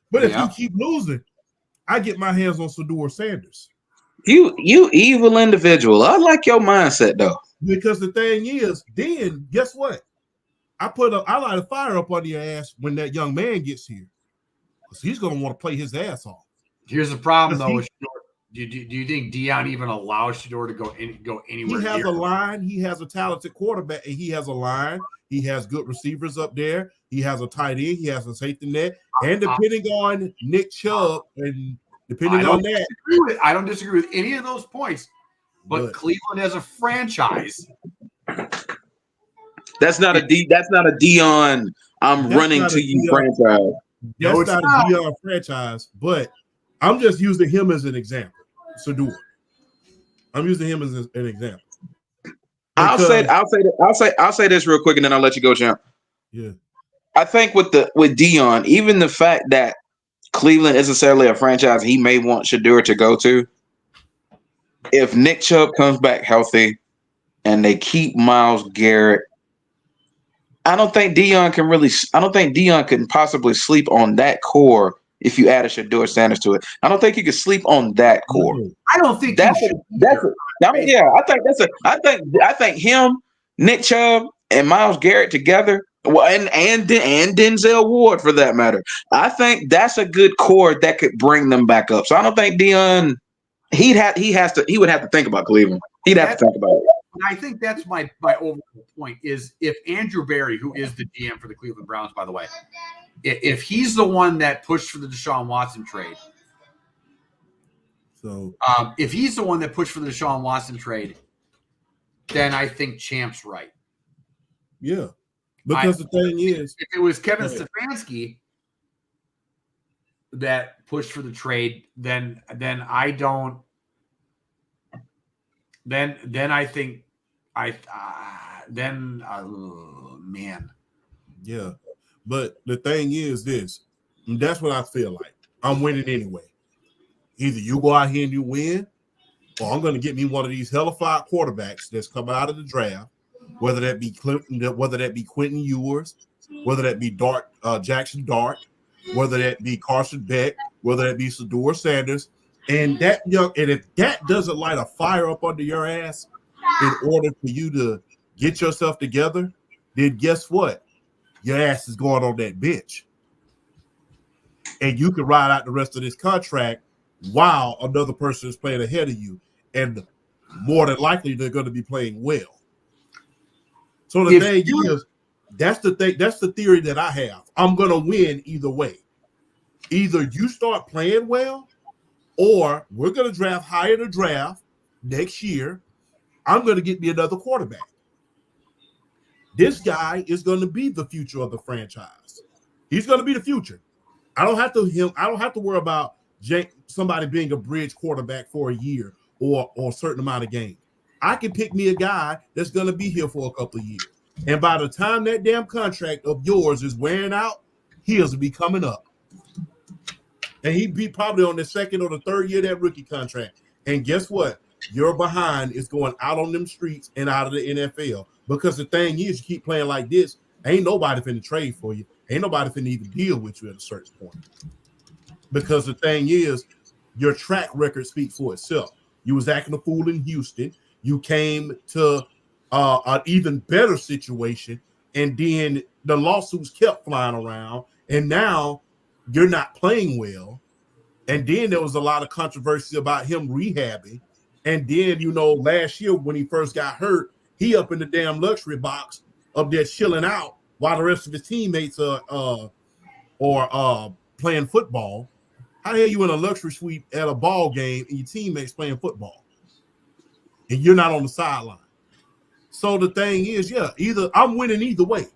But if you keep losing, I get my hands on Shedeur Sanders.
You evil individual. I like your mindset though.
Because the thing is, then guess what? I light a fire up under your ass when that young man gets here. Because he's gonna want to play his ass off.
Here's the problem though with Shedeur. Do you think Deion even allows Shedeur to go anywhere?
He has a line. He has a talented quarterback, and he has a line. He has good receivers up there. He has a tight end. He has a safety net. And depending on Nick Chubb and depending on that.
I don't disagree with any of those points. But Cleveland as a franchise.
That's not a Deion. I'm running to you franchise.
That's not a Deion franchise, but I'm just using him as an example. Shedeur. I'm using him as an example.
I'll say this real quick, and then I'll let you go, champ.
Yeah.
I think with Deion, even the fact that Cleveland isn't necessarily a franchise he may want Shedeur to go to. If Nick Chubb comes back healthy and they keep Myles Garrett, I don't think Deion can possibly sleep on that core if you add a Shedeur Sanders to it. I don't think you can sleep on that core.
I don't think
I think him, Nick Chubb, and Myles Garrett together. Well, and Denzel Ward for that matter. I think that's a good core that could bring them back up. So I don't think Deion. He would have to think about Cleveland. He'd have to think about it.
I think that's my overall point is if Andrew Berry, who is the GM for the Cleveland Browns, by the way, if he's the one that pushed for the Deshaun Watson trade,
so
if he's the one that pushed for the Deshaun Watson trade, then I think Champ's right.
Yeah, because the thing is,
if it was Kevin Stefanski that pushed for the trade, then I don't. Then I think man.
Yeah, but the thing is this, and that's what I feel like. I'm winning anyway. Either you go out here and you win, or I'm going to get me one of these hellified quarterbacks that's coming out of the draft, whether that be Quentin Ewers, whether that be Jackson Dart, whether that be Carson Beck, whether that be Shedeur Sanders. And if that doesn't light a fire up under your ass in order for you to get yourself together, then guess what? Your ass is going on that bench. And you can ride out the rest of this contract while another person is playing ahead of you. And more than likely, they're going to be playing well. So the thing is, that's the theory that I have. I'm going to win either way. Either you start playing well, or we're going to draft higher to draft next year. I'm going to get me another quarterback. This guy is going to be the future of the franchise. He's going to be the future. I don't have to worry about somebody being a bridge quarterback for a year or a certain amount of games. I can pick me a guy that's going to be here for a couple of years. And by the time that damn contract of yours is wearing out, his will be coming up. And he'd be probably on the second or the third year of that rookie contract. And guess what? Your behind is going out on them streets and out of the NFL. Because the thing is, you keep playing like this, ain't nobody finna trade for you. Ain't nobody finna even deal with you at a certain point. Because the thing is, your track record speaks for itself. You was acting a fool in Houston. You came to an even better situation. And then the lawsuits kept flying around. And now you're not playing well. And then there was a lot of controversy about him rehabbing. And then, last year when he first got hurt, he up in the damn luxury box up there chilling out while the rest of his teammates are playing football. How the hell you in a luxury suite at a ball game and your teammates playing football? And you're not on the sideline. So the thing is, either I'm winning either way.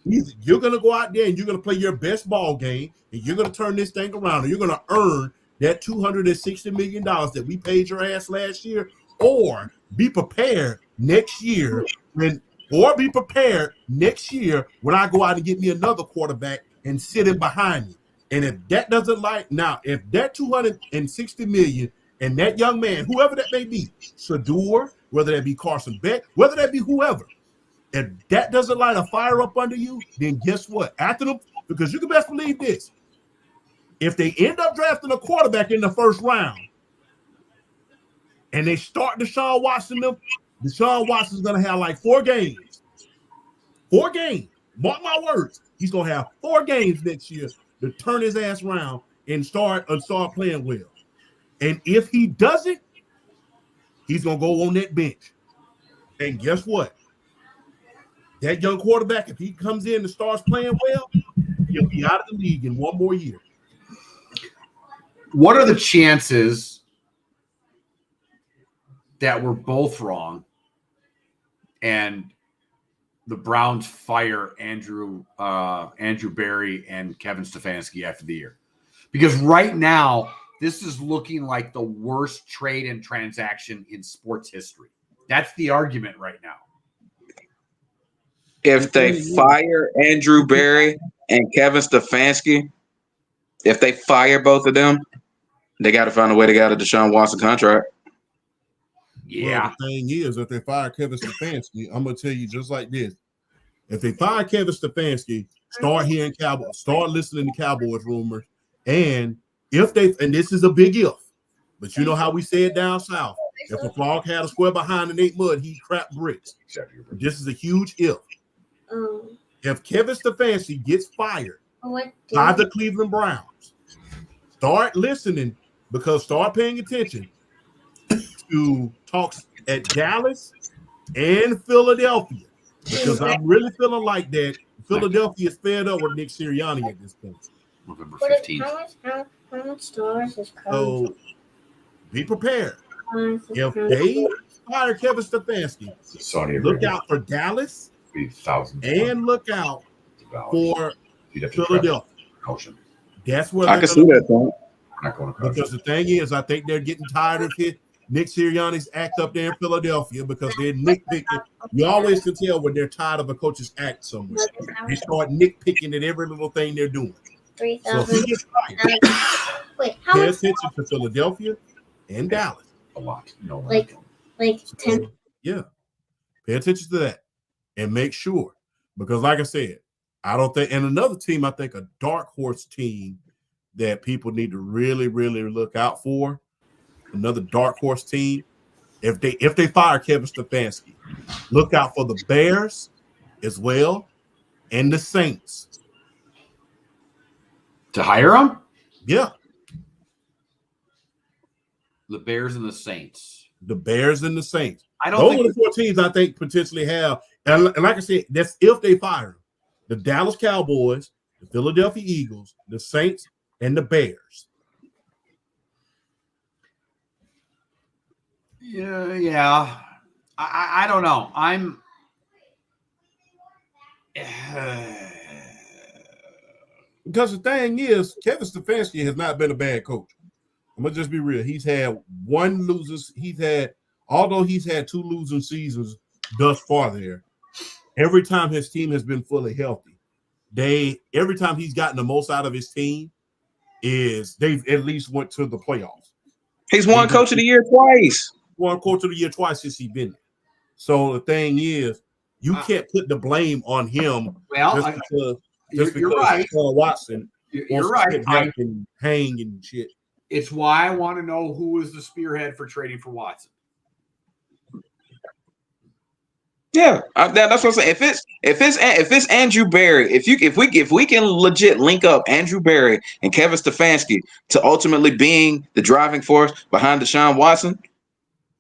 You're going to go out there and you're going to play your best ball game, and you're going to turn this thing around, and you're going to earn that $260 million that we paid your ass last year, or be prepared next year when I go out and get me another quarterback and sit him behind me. And if that doesn't if that $260 million and that young man, whoever that may be, Shador, whether that be Carson Beck, whether that be whoever, if that doesn't light a fire up under you, then guess what? After them, because you can best believe this, if they end up drafting a quarterback in the first round and they start Deshaun Watson, Deshaun Watson's going to have like 4 games. 4 games. Mark my words. He's going to have 4 games next year to turn his ass around and start playing well. And if he doesn't, he's going to go on that bench. And guess what? That young quarterback, if he comes in and starts playing well, he'll be out of the league in 1 more year.
What are the chances that we're both wrong and the Browns fire Andrew Berry and Kevin Stefanski after the year? Because right now, this is looking like the worst trade and transaction in sports history. That's the argument right now.
If they fire Andrew Berry and Kevin Stefanski, if they fire both of them, they got to find a way to get out of Deshaun Watson contract.
Yeah.
Well, the thing is, if they fire Kevin Stefanski, I'm going to tell you just like this. If they fire Kevin Stefanski, start listening to Cowboys rumors. And this is a big if, but you know how we say it down south. If a frog had a square behind and ate mud, he'd crap bricks. This is a huge if. If Kevin Stefanski gets fired by the Cleveland Browns, start listening, because start paying attention to talks at Dallas and Philadelphia, because I'm really feeling like that Philadelphia is fed up with Nick Sirianni at this point.
November 15th.
How much dollars is
So be prepared. If they fire Kevin Stefanski, look out for Dallas and look out for Philadelphia. That's where
I can see that, though.
Because the thing is, I think they're getting tired of Nick Sirianni's act up there in Philadelphia, because they're nitpicking. You always can tell when they're tired of a coach's act somewhere. They start nitpicking at every little thing they're doing. So if he gets fired, pay attention to Philadelphia and Dallas.
A lot. No,
like 10.
Yeah. Pay attention to that and make sure. Because like I said, I don't think, and another team, I think a dark horse team that people need to really, really look out for, another dark horse team, if they fire Kevin Stefanski, look out for the Bears as well and the Saints.
To hire him?
Yeah.
The Bears and the Saints.
The Bears and the Saints.
Those
are the 4 teams I think potentially have. And like I said, that's if they fire him. The Dallas Cowboys, the Philadelphia Eagles, the Saints, and the Bears.
Yeah. I don't know.
Because the thing is, Kevin Stefanski has not been a bad coach. I'm gonna just be real. He's had although he's had 2 losing seasons thus far there. Every time his team has been fully healthy, every time he's gotten the most out of his team is they've at least went to the playoffs.
He's won Coach of the Year twice.
Won Coach of the Year twice since he's been there. So the thing is, you can't put the blame on him just because
right.
Watson
you're right.
And hang and shit.
It's why I want to know who is the spearhead for trading for Watson.
Yeah, that's what I'm saying. If it's Andrew Berry, if we can legit link up Andrew Berry and Kevin Stefanski to ultimately being the driving force behind Deshaun Watson,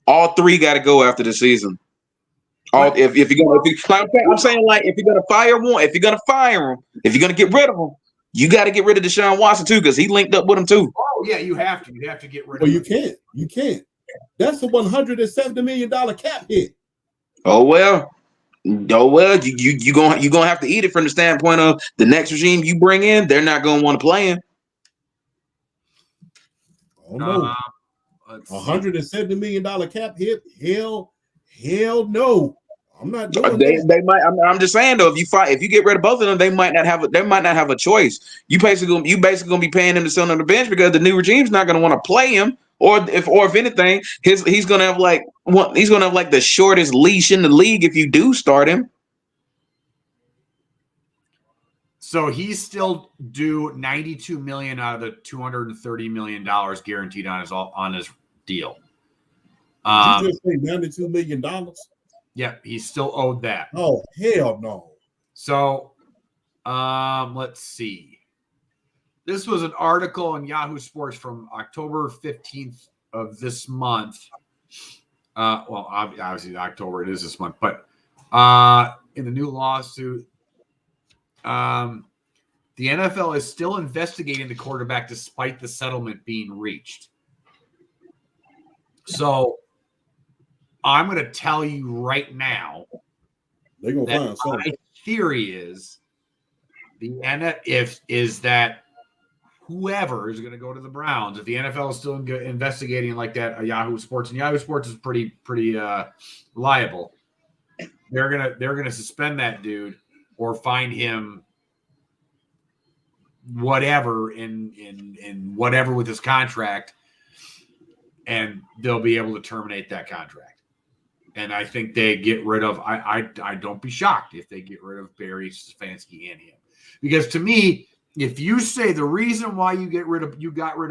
all 3 got to go after the season. If you're gonna fire one, if you're gonna get rid of him, you got to get rid of Deshaun Watson too, because he linked up with him too.
Oh yeah, you have to get rid of
him. You can't. That's a $170 million cap hit.
Oh well, Oh well, you gonna have to eat it from the standpoint of the next regime you bring in. They're not gonna want to play him.
Oh no, $170 million cap hit. Hell no. I'm not doing that.
They might. I'm just saying though, if you get rid of both of them, they might not have a choice. You basically gonna be paying him to sit on the bench because the new regime's not gonna want to play him. Or if anything, he's gonna have like the shortest leash in the league if you do start him.
So he's still due $92 million out of the $230 million guaranteed on his deal.
Did you just say $92 million?
Yeah, he's still owed that.
Oh, hell no.
So let's see. This was an article in Yahoo Sports from October 15th of this month. Well, obviously October, it is this month, but in the new lawsuit, the NFL is still investigating the quarterback despite the settlement being reached. So I'm going to tell you right now
They're going to find something.
My theory is is that whoever is going to go to the Browns, if the NFL is still investigating like that, Yahoo Sports, and Yahoo Sports is pretty reliable, they're gonna suspend that dude or find him whatever in whatever with his contract, and they'll be able to terminate that contract. And I think they get rid of. I don't be shocked if they get rid of Barry Stefanski and him, because to me, if you say the reason why you got rid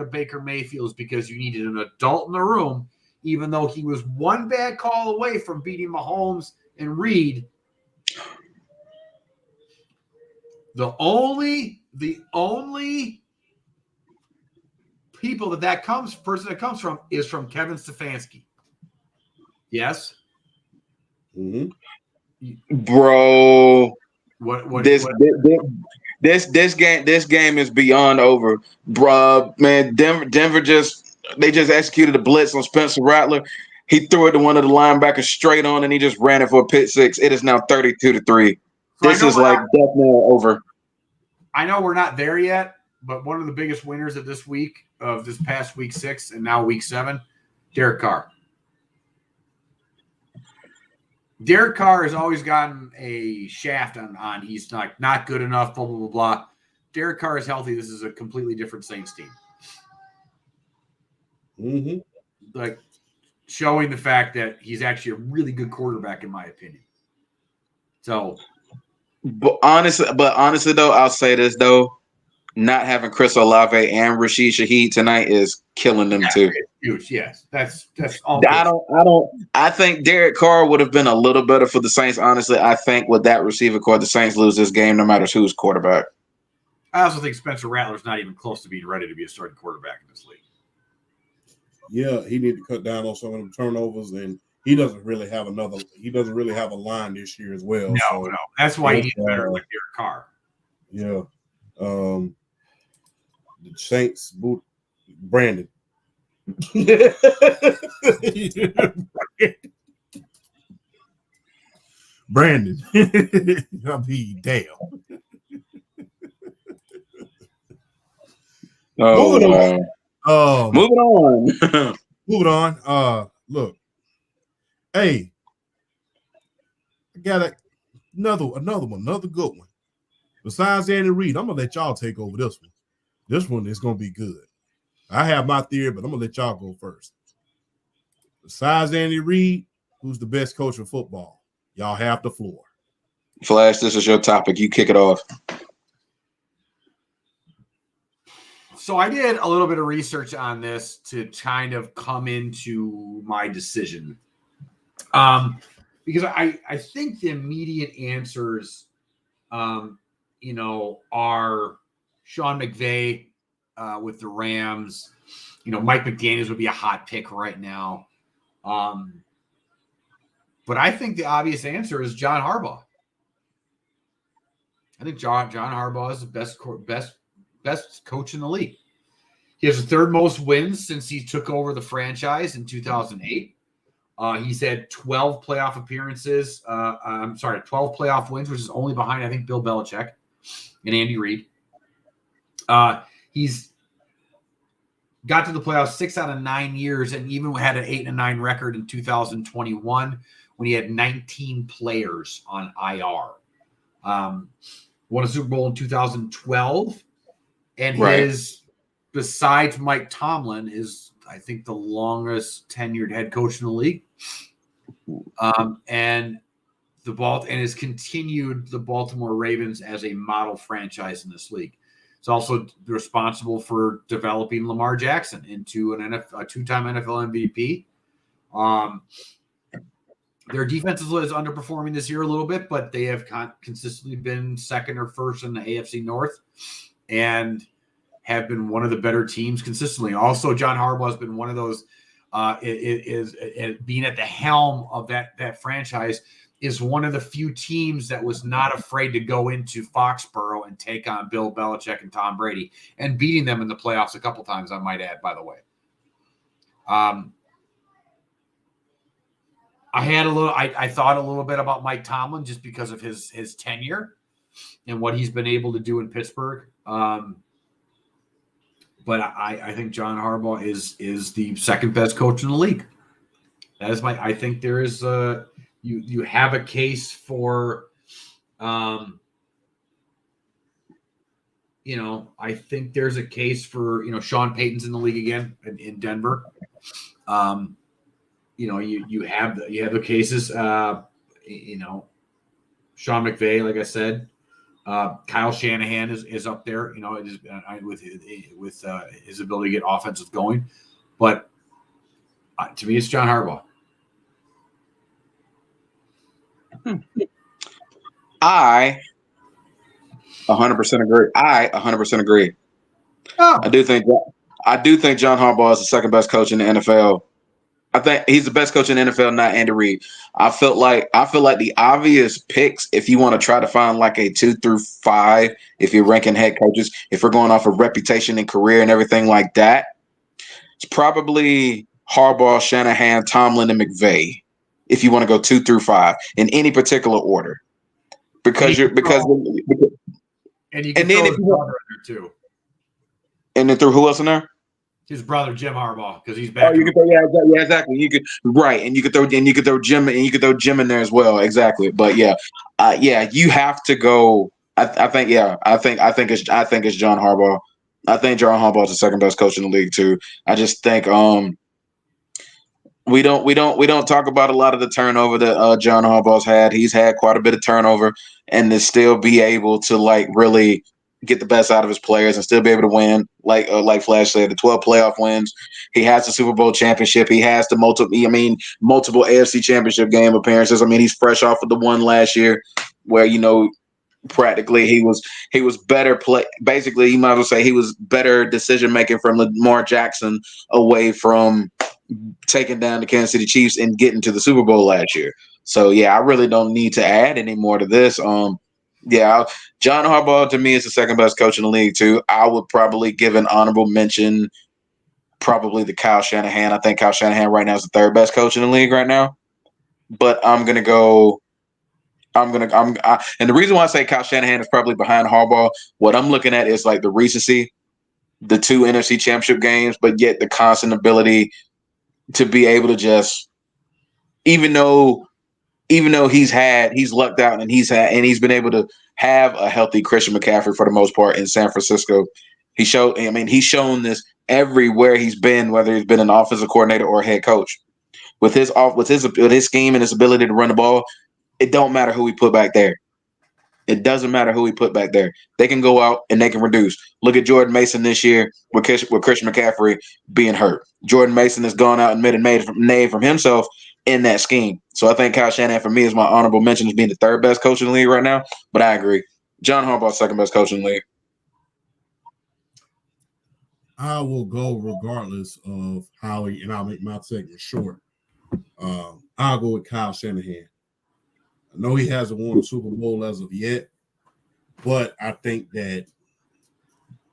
of Baker Mayfield is because you needed an adult in the room, even though he was one bad call away from beating Mahomes and Reed, the only person that comes from is from Kevin Stefanski. Yes.
Mm-hmm.
Bro,
What
this game is beyond over, bro. Man, Denver just executed a blitz on Spencer Rattler. He threw it to one of the linebackers straight on, and he just ran it for a pick six. It is now 32-3. This is like definitely over.
I know we're not there yet, but one of the biggest winners of this past week 6 and now week 7, Derek Carr. Derek Carr has always gotten a shaft on he's not good enough, blah, blah, blah, blah. Derek Carr is healthy. This is a completely different Saints team.
Mm-hmm.
Like, showing the fact that he's actually a really good quarterback, in my opinion. So,
But honestly though, I'll say this though. Not having Chris Olave and Rashid Shaheed tonight is killing them too.
Huge, yes. That's all.
I think Derek Carr would have been a little better for the Saints. Honestly, I think with that receiver core, the Saints lose this game no matter who's quarterback.
I also think Spencer Rattler's not even close to being ready to be a starting quarterback in this league.
Yeah, he needs to cut down on some of them turnovers, and he doesn't really have a line this year as well.
No. That's why he's better like Derek Carr.
Yeah. The Saints boot Brandon. Brandon. I'll be damn.
Oh, wow. Moving on.
Moving on. Look. Hey. I got another good one. Besides Andy Reid, I'm gonna let y'all take over this one. This one is gonna be good. I have my theory, but I'm gonna let y'all go first. Besides Andy Reid, who's the best coach in football? Y'all have the floor.
Flash, this is your topic. You kick it off.
So I did a little bit of research on this to kind of come into my decision. Because I think the immediate answers are Sean McVay with the Rams. Mike McDaniels would be a hot pick right now. But I think the obvious answer is John Harbaugh. I think John Harbaugh is the best coach in the league. He has the third most wins since he took over the franchise in 2008. He's had 12 playoff appearances. 12 playoff wins, which is only behind, I think, Bill Belichick and Andy Reid. He's got to the playoffs 6 out of 9 years, and even had an 8-9 record in 2021 when he had 19 players on IR. Won a Super Bowl in 2012, and his, besides Mike Tomlin, is, I think, the longest tenured head coach in the league. And has continued the Baltimore Ravens as a model franchise in this league. He's also responsible for developing Lamar Jackson into a two-time NFL MVP. Their defense is underperforming this year a little bit, but they have consistently been second or first in the AFC North and have been one of the better teams consistently. Also, John Harbaugh has been one of those, being at the helm of that franchise, is one of the few teams that was not afraid to go into Foxborough and take on Bill Belichick and Tom Brady, and beating them in the playoffs a couple times, I might add, by the way. I thought a little bit about Mike Tomlin just because of his tenure and what he's been able to do in Pittsburgh. But I think John Harbaugh is the second best coach in the league. That is I think there is you have a case for I think there's a case for Sean Payton's in the league again in Denver. You have the cases. Sean McVay, like I said, Kyle Shanahan is up there. With his ability to get offenses going, but to me, it's John Harbaugh.
I 100% agree. I 100% agree.
Oh.
I do think John Harbaugh is the second best coach in the NFL. I think he's the best coach in the NFL, not Andy Reid. I feel like the obvious picks, if you want to try to find like a 2 through 5, if you're ranking head coaches, if we're going off of reputation and career and everything like that, it's probably Harbaugh, Shanahan, Tomlin, and McVay. If you want to go 2 through 5 in any particular order, and you can throw his brother in there too. And then through who else in there?
His brother Jim Harbaugh, because he's back.
Oh, you could throw, yeah, exactly. You could and you could throw Jim, and you could throw Jim in there as well, exactly. But you have to go. I think it's John Harbaugh. I think John Harbaugh is the second best coach in the league too. I just think we don't talk about a lot of the turnover that John Harbaugh's had. He's had quite a bit of turnover, and to still be able to really get the best out of his players and still be able to win, like Flash said, the 12 playoff wins. He has the Super Bowl championship. He has the multiple AFC championship game appearances. I mean, he's fresh off of the one last year where, practically he was better play. Basically, you might as well say he was better decision making from Lamar Jackson away from taking down the Kansas City Chiefs and getting to the Super Bowl last year. So I really don't need to add any more to this. John Harbaugh to me is the second best coach in the league too. I would probably give an honorable mention probably to Kyle Shanahan. I think Kyle Shanahan right now is the third best coach in the league right now. But and the reason why I say Kyle Shanahan is probably behind Harbaugh, what I'm looking at is like the recency, the 2 NFC championship games, but yet the constant ability to be able to just, even though he's lucked out and he's been able to have a healthy Christian McCaffrey for the most part in San Francisco. He's shown this everywhere he's been, whether he's been an offensive coordinator or a head coach. With his scheme and his ability to run the ball, it don't matter who we put back there. It doesn't matter who we put back there. They can go out and they can reduce. Look at Jordan Mason this year with Christian McCaffrey being hurt. Jordan Mason has gone out and made a name for himself in that scheme. So I think Kyle Shanahan for me is my honorable mention as being the third best coach in the league right now. But I agree. John Harbaugh, second best coach in the league.
I will go regardless of how and I'll make my segment short. I'll go with Kyle Shanahan. I know he hasn't won a Super Bowl as of yet, but I think that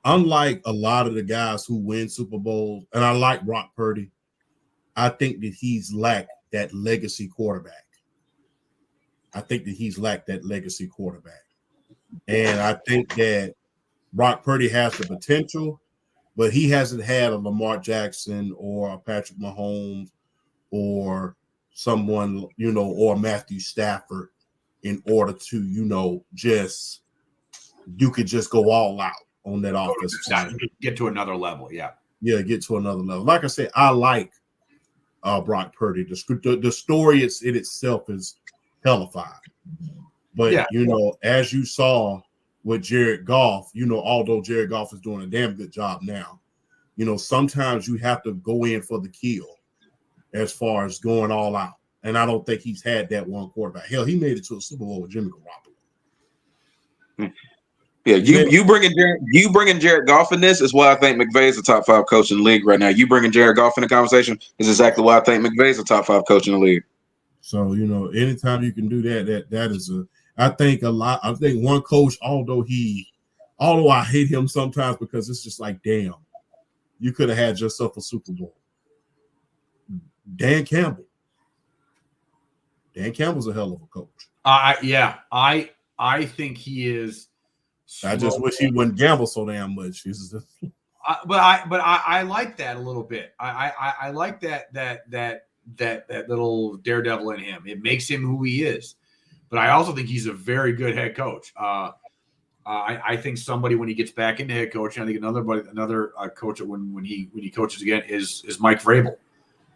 unlike a lot of the guys who win Super Bowls, and I like Brock Purdy, I think that he's lacked that legacy quarterback. I think that he's lacked that legacy quarterback. And I think that Brock Purdy has the potential, but he hasn't had a Lamar Jackson or a Patrick Mahomes or someone, or Matthew Stafford in order to, you could just go all out on that offensive side.
Get to another level, yeah.
Yeah, get to another level. Like I said, I like Brock Purdy. The story in itself is hellified. But, as you saw with Jared Goff, although Jared Goff is doing a damn good job now, sometimes you have to go in for the kill as far as going all out. And I don't think he's had that one quarterback. Hell, he made it to a Super Bowl with Jimmy Garoppolo.
Yeah, you bringing Jared Goff in this is why I think McVay is a top 5 coach in the league right now. You bringing Jared Goff in the conversation is exactly why I think McVay is a top 5 coach in the league.
So anytime you can do that is I think one coach, although I hate him sometimes because it's just like, damn, you could have had yourself a Super Bowl. Dan Campbell. Dan Campbell's a hell of a coach.
I think he is.
I just wish he wouldn't gamble so damn much.
But I like that a little bit. I like that little daredevil in him. It makes him who he is. But I also think he's a very good head coach. I think somebody when he gets back into head coaching, I think another coach when he coaches again is Mike Vrabel.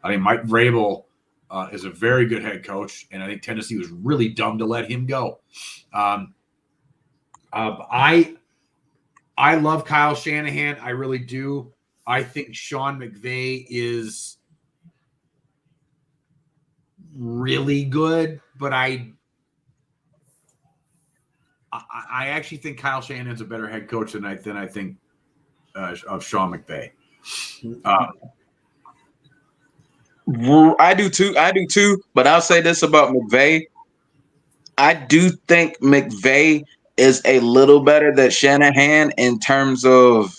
I think Mike Vrabel is a very good head coach, and I think Tennessee was really dumb to let him go. I love Kyle Shanahan. I really do. I think Sean McVay is really good, but I actually think Kyle Shanahan's a better head coach than I think of Sean McVay.
I do too. But I'll say this about McVay. I do think McVay is a little better than Shanahan in terms of,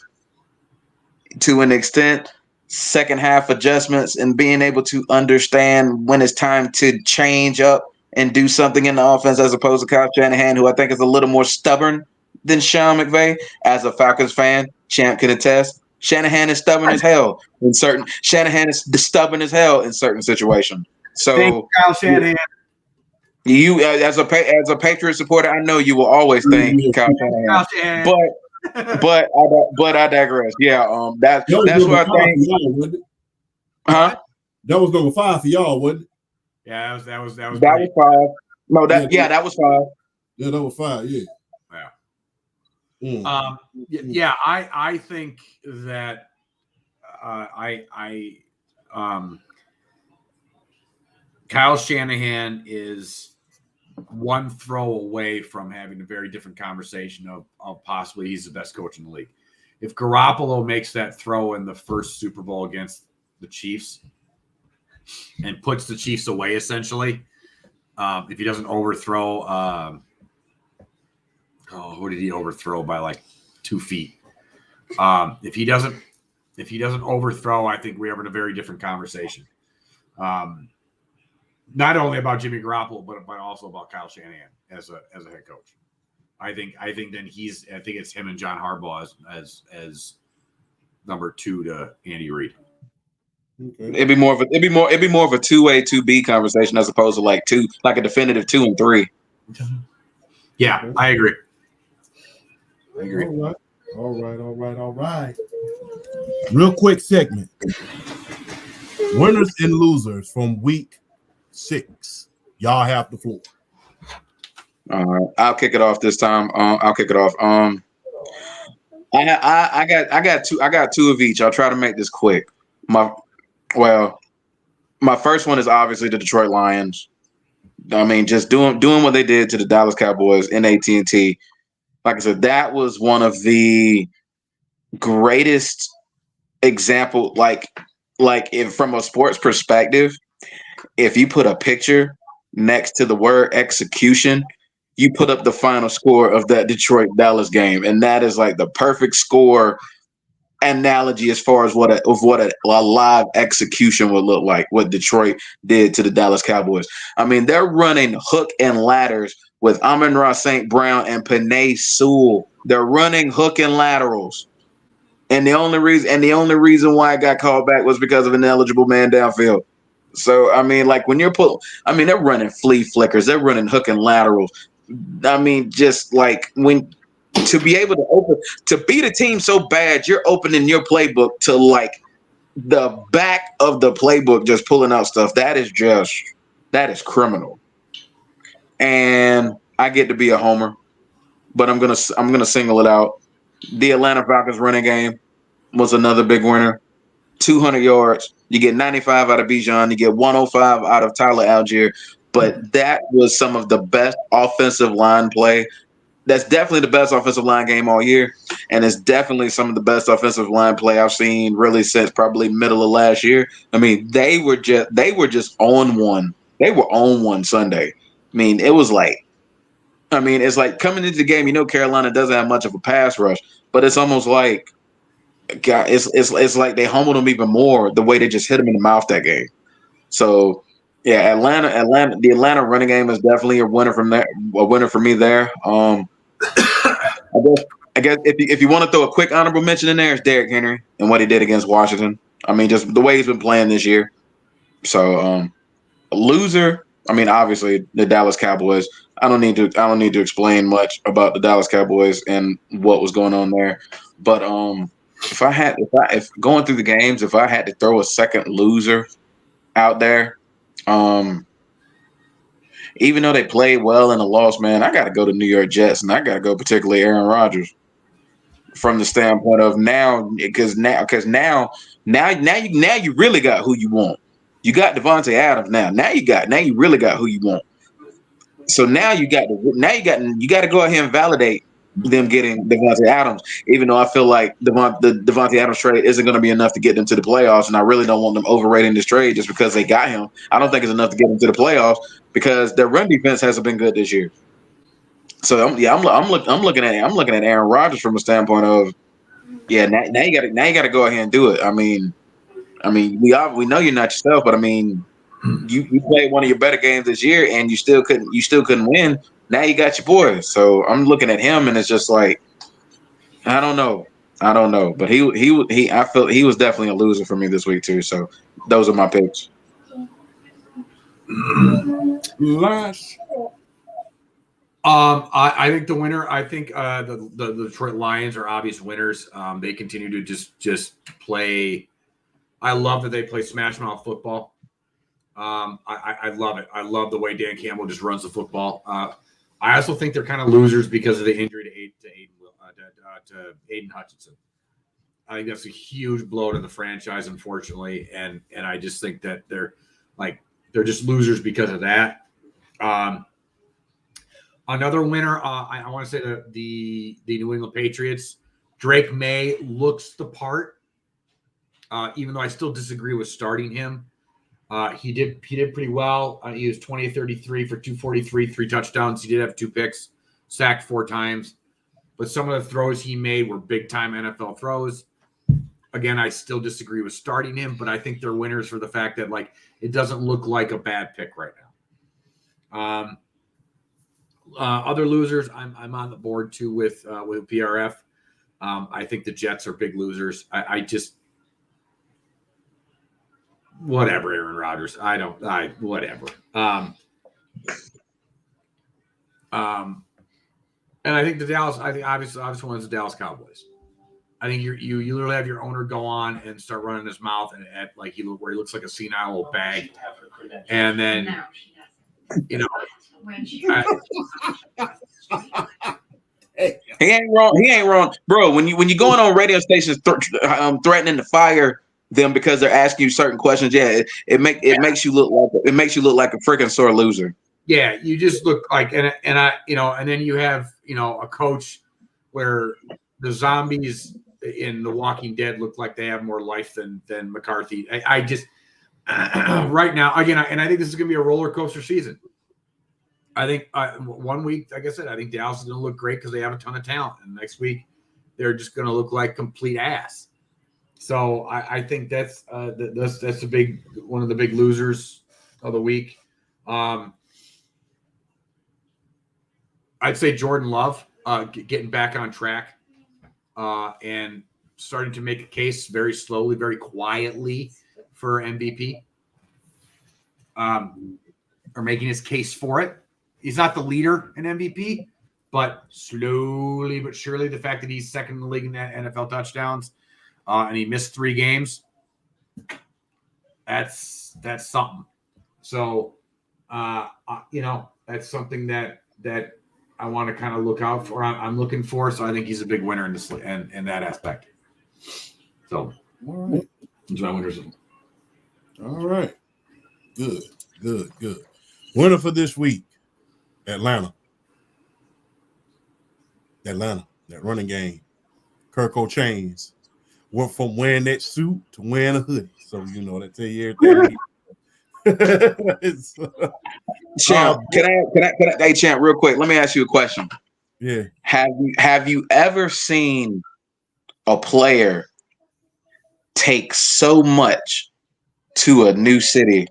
to an extent, second half adjustments and being able to understand when it's time to change up and do something in the offense, as opposed to Kyle Shanahan, who I think is a little more stubborn than Sean McVay. As a Falcons fan, Champ can attest. Shanahan is stubborn as hell in certain. Shanahan is stubborn as hell in certain situations. So
Kyle Shanahan.
You, as a Patriot supporter, I know you will always think Kyle Shanahan. But I digress. Yeah, that's what I think. Huh?
That was number 5 for y'all, wasn't it?
Yeah, that was
5. No, that was 5.
Yeah, that was 5. Yeah.
Yeah. I think that Kyle Shanahan is one throw away from having a very different conversation of possibly he's the best coach in the league. If Garoppolo makes that throw in the first Super Bowl against the Chiefs and puts the Chiefs away, essentially, if he doesn't overthrow, who did he overthrow by like 2 feet? If he doesn't overthrow, I think we're having a very different conversation. Not only about Jimmy Garoppolo, but also about Kyle Shanahan as a head coach. I think it's him and John Harbaugh as number 2 to Andy Reid.
Okay. It'd be more of a 2A 2B conversation as opposed to like a definitive 2 and 3.
Yeah, I agree.
All right. Real quick segment. Winners and losers from week 6. Y'all have the floor.
All right, I'll kick it off this time. I'll kick it off. I got two of each. I'll try to make this quick. My first one is obviously the Detroit Lions. I mean, just doing what they did to the Dallas Cowboys in AT&T. Like I said, that was one of the greatest example. Like if from a sports perspective, if you put a picture next to the word execution, you put up the final score of that Detroit-Dallas game. And that is like the perfect score analogy as far as what a live execution would look like, what Detroit did to the Dallas Cowboys. I mean, they're running hook and ladders with Amon-Ra St. Brown and Penei Sewell. They're running hook and laterals. And the only reason why I got called back was because of an ineligible man downfield. So I mean, like when they're running flea flickers, they're running hook and laterals. I mean, just like when to be able to beat a team so bad, you're opening your playbook to like the back of the playbook, just pulling out stuff. That is criminal. And I get to be a homer, but I'm gonna single it out. The Atlanta Falcons running game was another big winner. 200 yards. You get 95 out of Bijan. You get 105 out of Tyler Algier. But that was some of the best offensive line play. That's definitely the best offensive line game all year. And it's definitely some of the best offensive line play I've seen really since probably middle of last year. I mean, they were just on one. They were on one Sunday. I mean, it's like coming into the game, Carolina doesn't have much of a pass rush, but it's almost like, God, it's like they humbled them even more the way they just hit him in the mouth that game. So yeah, the Atlanta running game is definitely a winner for me there. I guess if you want to throw a quick honorable mention in there, it's Derrick Henry and what he did against Washington. I mean, just the way he's been playing this year. So a loser. I mean, obviously the Dallas Cowboys. I don't need to explain much about the Dallas Cowboys and what was going on there. But if going through the games, if I had to throw a second loser out there, even though they played well in the loss, man, I got to go to New York Jets, and I got to go particularly Aaron Rodgers from the standpoint of now you really got who you want. You got Devontae Adams now. Now you really got who you want. So now you got to go ahead and validate them getting Devontae Adams, even though I feel like the Devontae Adams trade isn't going to be enough to get them to the playoffs, and I really don't want them overrating this trade just because they got him. I don't think it's enough to get them to the playoffs because their run defense hasn't been good this year. So I'm looking at Aaron Rodgers from a standpoint of now you got to go ahead and do it. I mean we know you're not yourself, but I mean you played one of your better games this year and you still couldn't win. Now you got your boy. So I'm looking at him and it's just like I don't know. But I feel he was definitely a loser for me this week too. So those are my picks.
I think the winner. I think the Detroit Lions are obvious winners. They continue to just play. I love that they play smash mouth football. I love it. I love the way Dan Campbell just runs the football. I also think they're kind of losers because of the injury to Aiden Hutchinson. I think that's a huge blow to the franchise, unfortunately, and I just think that they're just losers because of that. Another winner, I want to say the New England Patriots. Drake May looks the part, even though I still disagree with starting him. He did pretty well. He was 20-33 for 243, 3 touchdowns. He did have 2 picks, sacked 4 times. But some of the throws he made were big-time NFL throws. Again, I still disagree with starting him, but I think they're winners for the fact that it doesn't look like a bad pick right now. Other losers, I'm on the board too with PRF. I think the Jets are big losers. I just whatever, Aaron Rodgers. Whatever. And I think obviously one is the Dallas Cowboys. I think you literally have your owner go on and start running his mouth and at where he looks like a senile old bag, and then he
ain't wrong, bro. When you going on radio stations threatening to fire them because they're asking you certain questions, it makes you look like a freaking sore loser.
Yeah, you just look like and then you have a coach where the zombies in The Walking Dead look like they have more life than McCarthy. I just right now again, and I think this is going to be a roller coaster season. I think 1 week, like I said, I think Dallas is going to look great because they have a ton of talent, and next week they're just going to look like complete ass. So I think that's a big one of the big losers of the week. I'd say Jordan Love getting back on track and starting to make a case very slowly, very quietly for MVP, or making his case for it. He's not the leader in MVP, but slowly but surely, the fact that he's second in the league in NFL touchdowns and he missed 3 games, that's something. So, that's something that I want to kind of look out for. I'm looking for. So I think he's a big winner in this in that aspect. So,
all right.
That's my winners.
All right. Good. Winner for this week, Atlanta. That running game. Kirko Chains went from wearing that suit to wearing a hoodie. So, that tell you everything.
Champ, can I, hey, Champ, real quick, let me ask you a question.
Yeah.
Have you ever seen a player take so much to a new city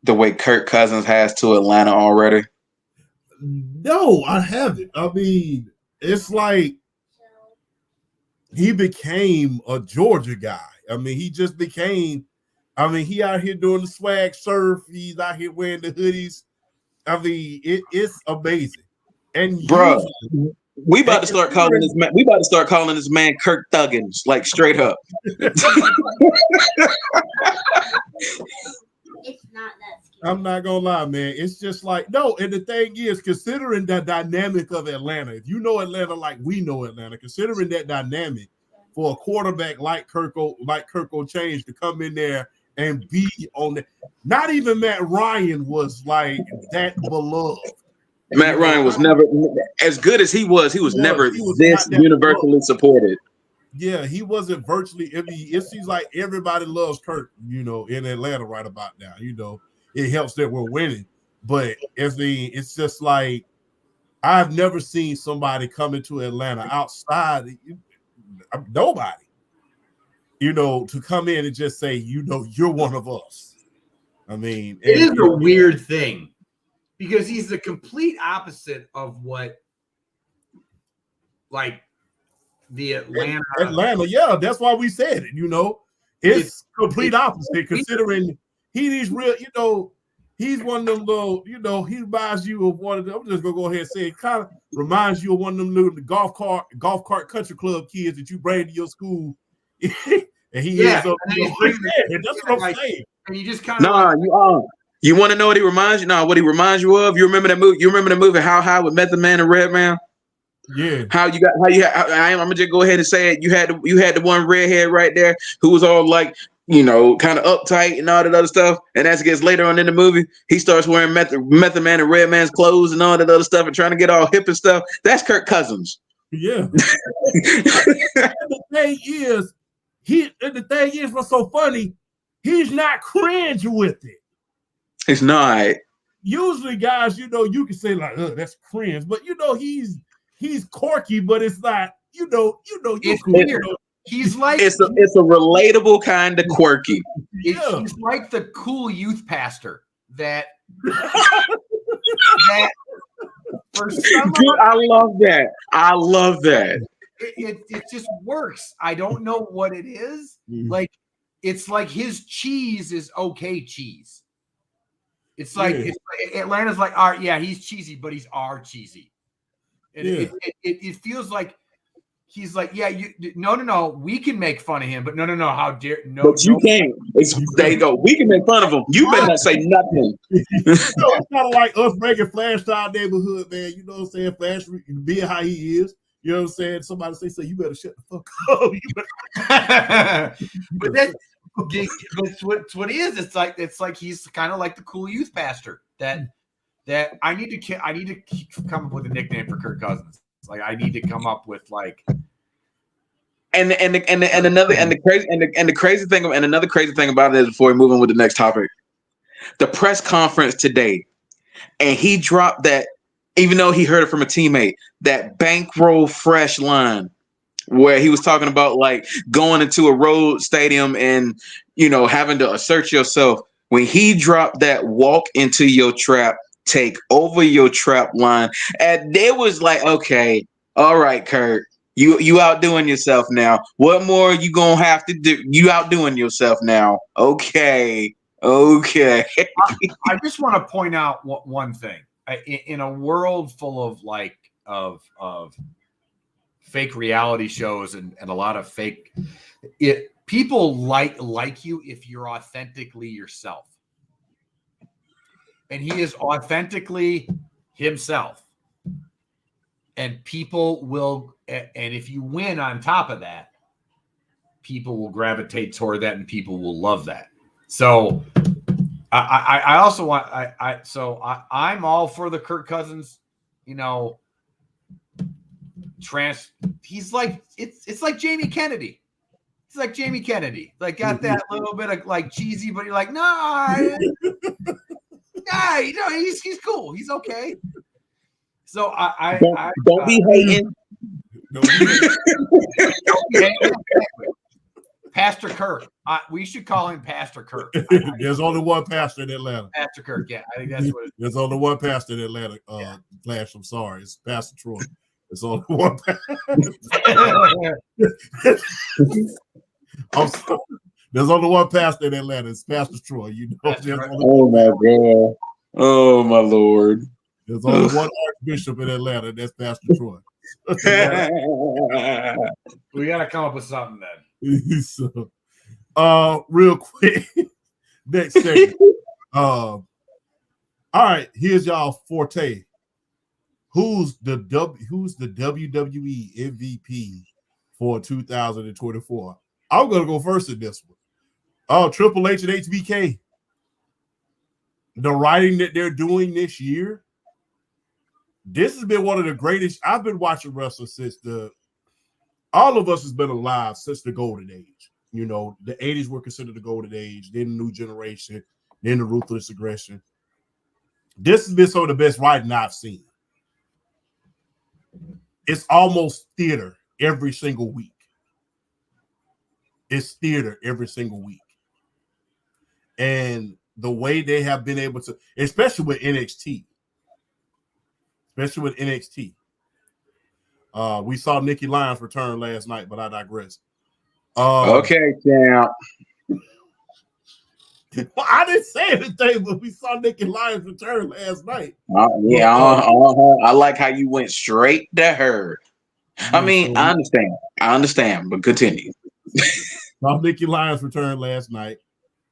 the way Kirk Cousins has to Atlanta already?
No, I haven't. I mean, it's like he became a Georgia guy. I mean, he just became. I mean, he out here doing the swag surf. He's out here wearing the hoodies. I mean, it's amazing. And
bro, we about to start calling this man. We about to start calling this man Kirk Thuggins, like straight up.
It's not that scary.
I'm not gonna lie, man. It's just like no. And the thing is, considering the dynamic of Atlanta, if you know Atlanta like we know Atlanta, considering that dynamic for a quarterback like Kirko Change to come in there and be on the, not even Matt Ryan was like that beloved.
Matt Ryan was never as good as he was. He was never this universally supported.
Yeah, he wasn't virtually. I mean, it seems like everybody loves Kirk, in Atlanta right about now. It helps that we're winning, but it's just like I've never seen somebody come into Atlanta outside nobody. To come in and just say, you're one of us. I mean,
it is a weird thing because he's the complete opposite of what, like, the
Atlanta, yeah, that's why we said it. It's complete opposite considering he's real. He's one of them little. He reminds you of one of them. I'm just gonna go ahead and say it kind of reminds you of one of them little golf cart country club kids that you bring to your school. And he is up. That's what I'm saying.
And you just kind of
you want to know what he reminds you? No, what he reminds you of? You remember that movie? You remember the movie How High with Method Man and Redman?
Yeah.
I'm gonna just go ahead and say it. You had the one redhead right there who was all like, kind of uptight and all that other stuff. And as it gets later on in the movie, he starts wearing Method Man and Redman's clothes and all that other stuff and trying to get all hip and stuff. That's Kirk Cousins.
Yeah. The thing is, what's so funny, he's not cringe with it.
It's not.
Usually, guys, you can say like, that's cringe, but he's quirky, but it's not,
it's weird. He's like
it's a relatable kind of quirky.
He's like the cool youth pastor that for some
I love that.
It just works. I don't know what it is.
Mm-hmm.
Like it's like his cheese is okay cheese. It's like Atlanta's like, all right, yeah, he's cheesy, but he's our cheesy. And it feels like he's like, yeah, no, we can make fun of him, but no, how dare no?
But you can't. There you go. We can make fun of him. You better not say nothing.
It's kind of like us bringing Flash to our neighborhood, man. You know what I'm saying? Flash being how he is. You know what I'm saying? Somebody say you better shut the fuck up.
But that's what he is. It's like he's kind of like the cool youth pastor that I need to come up with a nickname for Kirk Cousins. Like I need to come up with like
another crazy thing about it is before we move on with the next topic, the press conference today, and he dropped that, even though he heard it from a teammate, that bankroll fresh line where he was talking about like going into a road stadium and having to assert yourself. When he dropped that walk into your trap, take over your trap line, and they was like, okay, all right, Kurt, you outdoing yourself now. What more are you gonna have to do? You outdoing yourself now. Okay. I
just want to point out one thing. In a world full of of fake reality shows and a lot of fake, people like you if you're authentically yourself. And he is authentically himself. And people will, and if you win on top of that, people will gravitate toward that and people will love that. So I also want, I'm all for the Kirk Cousins, he's like, it's like Jamie Kennedy. He's like Jamie Kennedy, like got that little bit of like cheesy, but you're like, no, he's cool. He's okay. So
don't be hating.
Pastor Kirk. We should call him Pastor Kirk.
There's only one pastor in Atlanta.
Pastor Kirk. Yeah, I think that's what.
There's only one pastor in Atlanta. Flash. I'm sorry. It's Pastor Troy. It's only one pastor. I'm sorry. There's only one pastor in Atlanta. It's Pastor Troy.
Oh my God. Oh my Lord.
There's only one archbishop in Atlanta. That's Pastor Troy.
We got to come up with something then.
So, real quick, next segment. All right, here's y'all forte. Who's the WWE MVP for 2024? I'm gonna go first in this one. Triple H and HBK. The writing that they're doing this year. This has been one of the greatest. I've been watching wrestling since all of us has been alive since the golden age. The 80s were considered the golden age, then the new generation, then the ruthless aggression. This has been some of the best writing I've seen. It's almost theater every single week. It's theater every single week. And the way they have been able to, especially with NXT. We saw Nikki Lyons return last night, but I digress.
Okay, champ.
Well, I didn't say anything, but we saw Nikki Lyons return last night.
I like how you went straight to her. I mean, I understand, but continue.
Saw Nikki Lyons return last night,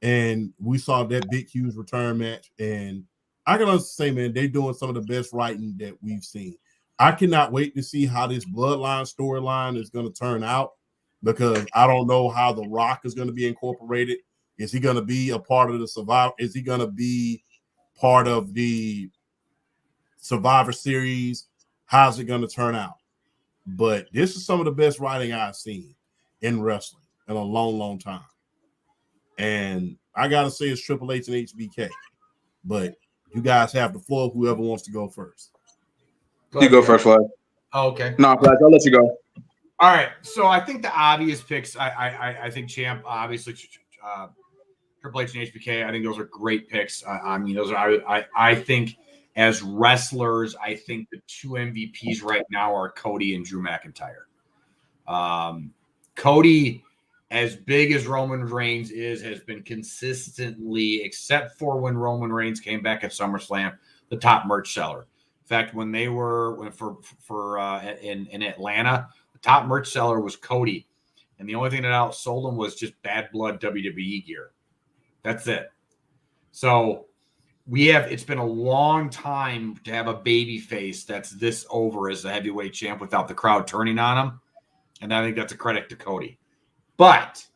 and we saw that big, huge return match. And I can say, man, they're doing some of the best writing that we've seen. I cannot wait to see how this bloodline storyline is going to turn out, because I don't know how The Rock is going to be incorporated. Is he going to be a part of the Survivor? Is he going to be part of the Survivor Series? How's it going to turn out? But this is some of the best writing I've seen in wrestling in a long, long time. And I got to say it's Triple H and HBK. But you guys have the floor, whoever wants to go first.
You go first, Flash.
Oh, okay.
No, Flash, I'll let you go.
All right. So I think the obvious picks, I think Champ, obviously, Triple H and HBK, I think those are great picks. Those are, I think as wrestlers, I think the two MVPs right now are Cody and Drew McIntyre. Cody, as big as Roman Reigns has been consistently, except for when Roman Reigns came back at SummerSlam, the top merch seller. In fact, when they were in Atlanta, the top merch seller was Cody, and the only thing that outsold him was just Bad Blood WWE gear. That's it. So it's been a long time to have a baby face that's this over as a heavyweight champ without the crowd turning on him. And I think that's a credit to Cody. But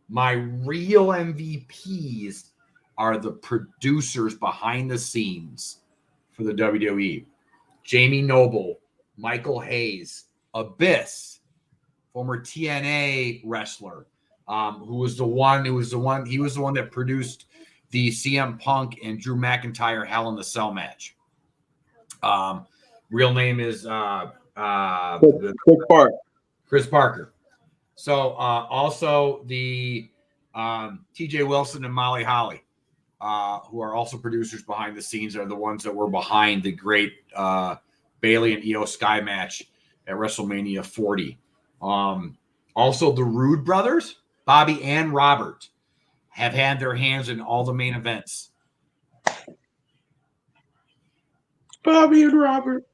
my real MVPs are the producers behind the scenes for the WWE. Jamie Noble, Michael Hayes, Abyss, former TNA wrestler, he was the one that produced the CM Punk and Drew McIntyre Hell in the Cell match. Real name is
Chris Park.
Chris Parker. So also the TJ Wilson and Molly Holly, who are also producers behind the scenes, are the ones that were behind the great Bayley and Io Sky match at WrestleMania 40. Also, the Rude brothers, Bobby and Robert, have had their hands in all the main events.
Bobby and Robert.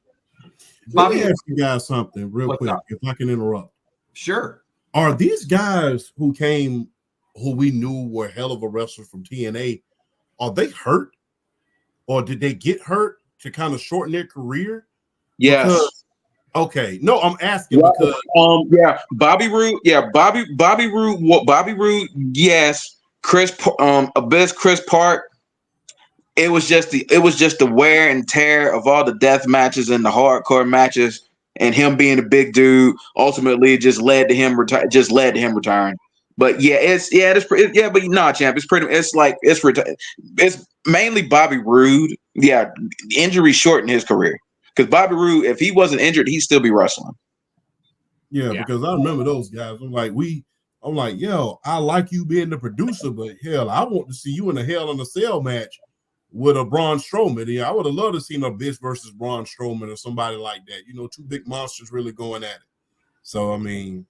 Let me ask you guys something real
What's
quick,
up?
if I can interrupt.
Sure.
Are these guys who we knew were hell of a wrestlers from TNA, are they hurt? Or did they get hurt to kind of shorten their career?
Yes.
Because, okay. No, I'm asking because
Bobby Roode, Bobby Roode, yes. Abyss Chris Park. It was just the wear and tear of all the death matches and the hardcore matches, and him being a big dude ultimately just led to him retiring. But champ. It's mainly Bobby Roode. Yeah, injury shortened his career because Bobby Roode, if he wasn't injured, he'd still be wrestling.
Yeah, because I remember those guys. I'm like, yo, I like you being the producer, but hell, I want to see you in a Hell in a Cell match with a Braun Strowman. Yeah, I would have loved to see Abyss versus Braun Strowman or somebody like that. You know, two big monsters really going at it. So I mean,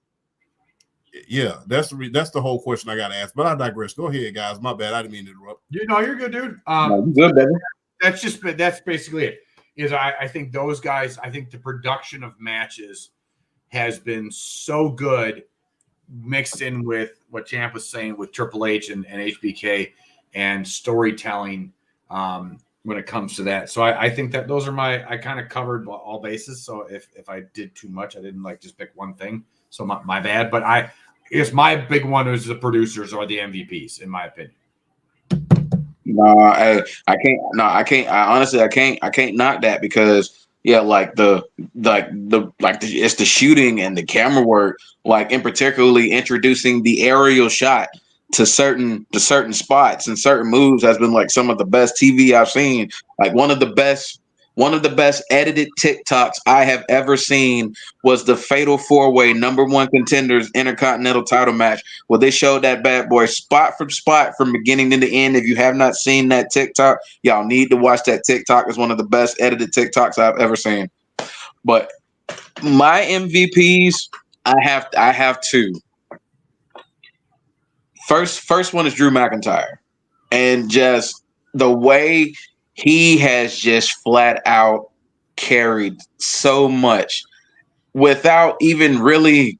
yeah, that's the whole question I got to ask. But I digress. Go ahead, guys. My bad. I didn't mean to interrupt.
You're good, dude.
No, you good, baby.
That's basically it. I think those guys. I think the production of matches has been so good, mixed in with what Champ was saying with Triple H and HBK and storytelling when it comes to that. So I think that those are I kind of covered all bases. So if I did too much, I didn't just pick one thing. So my bad. But I guess my big one is the producers or the MVPs, in my opinion.
I can't. I can't knock that because it's the shooting and the camera work, in particularly introducing the aerial shot to certain spots and certain moves has been some of the best TV I've seen. One of the best edited TikToks I have ever seen was the Fatal 4-Way #1 Contenders Intercontinental title match, where they showed that bad boy spot from beginning to the end. If you have not seen that TikTok, y'all need to watch that TikTok. It's one of the best edited TikToks I've ever seen. But my MVPs, I have two. First one is Drew McIntyre, and just the way he has just flat out carried so much without even really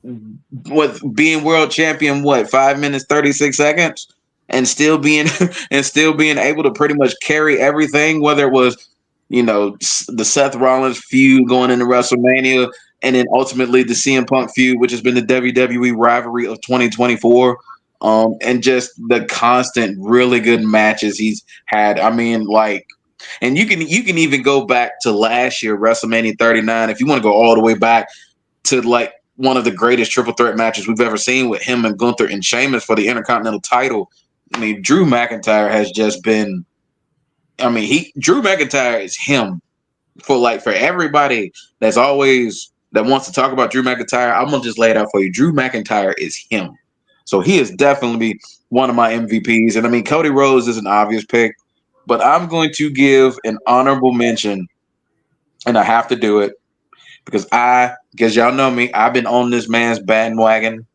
with being world champion, 5 minutes 36 seconds, and still being able to pretty much carry everything, whether it was the Seth Rollins feud going into WrestleMania, and then ultimately the CM Punk feud, which has been the WWE rivalry of 2024. And just the constant really good matches he's had. I mean, and you can even go back to last year, WrestleMania 39, if you want to go all the way back to one of the greatest triple threat matches we've ever seen with him and Gunther and Sheamus for the Intercontinental title. I mean, Drew McIntyre has just been. I mean, Drew McIntyre is him. For everybody that wants to talk about Drew McIntyre, I'm gonna just lay it out for you. Drew McIntyre is him. So he is definitely one of my MVPs. And I mean, Cody Rhodes is an obvious pick, but I'm going to give an honorable mention, and I have to do it because y'all know me, I've been on this man's bandwagon.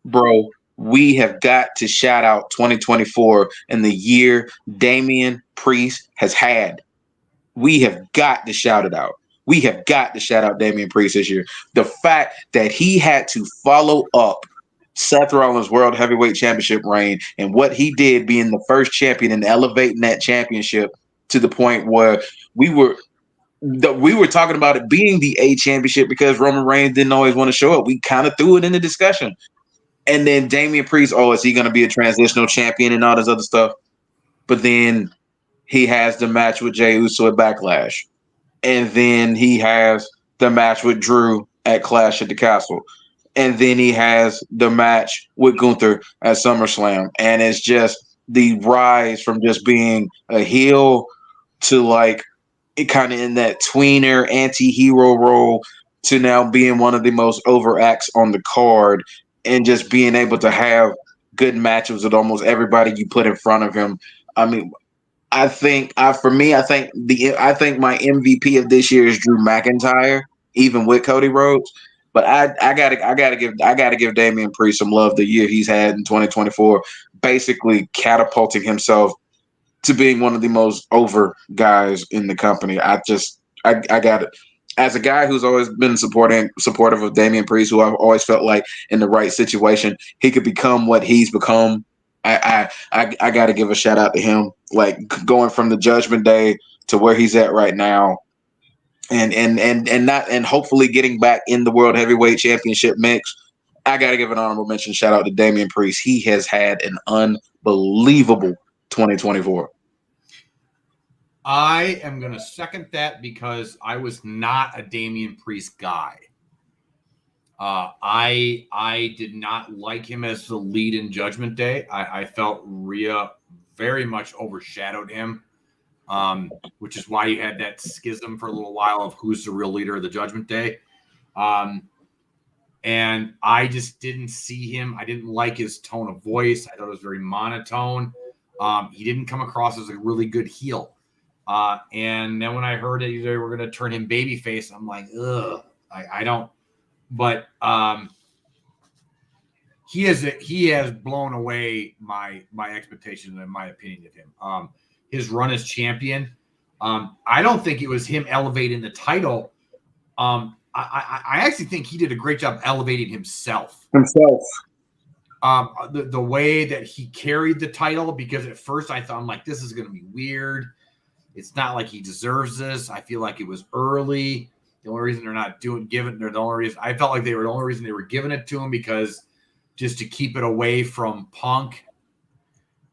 Bro, we have got to shout out 2024 and the year Damian Priest has had. We have got to shout it out. We have got to shout out Damian Priest this year. The fact that he had to follow up Seth Rollins' World Heavyweight Championship reign and what he did being the first champion and elevating that championship to the point where we were talking about it being the A championship because Roman Reigns didn't always want to show up. We kind of threw it in the discussion. And then Damian Priest, is he going to be a transitional champion and all this other stuff? But then he has the match with Jey Uso at Backlash. And then he has the match with Drew at Clash at the Castle. And then he has the match with Gunther at SummerSlam. And it's just the rise from just being a heel to it kind of in that tweener anti-hero role to now being one of the most over acts on the card and just being able to have good matches with almost everybody you put in front of him. I mean, I think my MVP of this year is Drew McIntyre, even with Cody Rhodes. But I gotta give Damian Priest some love the year he's had in 2024, basically catapulting himself to being one of the most over guys in the company. I got it. As a guy who's always been supportive of Damian Priest, who I've always felt like in the right situation, he could become what he's become. I got to give a shout out to him, like going from the Judgment Day to where he's at right now, and hopefully getting back in the World Heavyweight Championship mix. I got to give an honorable mention, shout out to Damian Priest. He has had an unbelievable 2024.
I am going to second that because I was not a Damian Priest guy. I did not like him as the lead in Judgment Day. I felt Rhea very much overshadowed him, which is why you had that schism for a little while of who's the real leader of the Judgment Day. And I just didn't see him. I didn't like his tone of voice. I thought it was very monotone. He didn't come across as a really good heel. And then when I heard that they were going to turn him babyface, I'm like, ugh, I don't. But he has blown away my expectations and my opinion of him. His run as champion, I don't think it was him elevating the title. I actually think he did a great job elevating himself. The way that he carried the title, because at first I thought, I'm like, this is going to be weird. It's not like he deserves this. I feel like it was early. The only reason they're not I felt like the only reason they were giving it to him because just to keep it away from Punk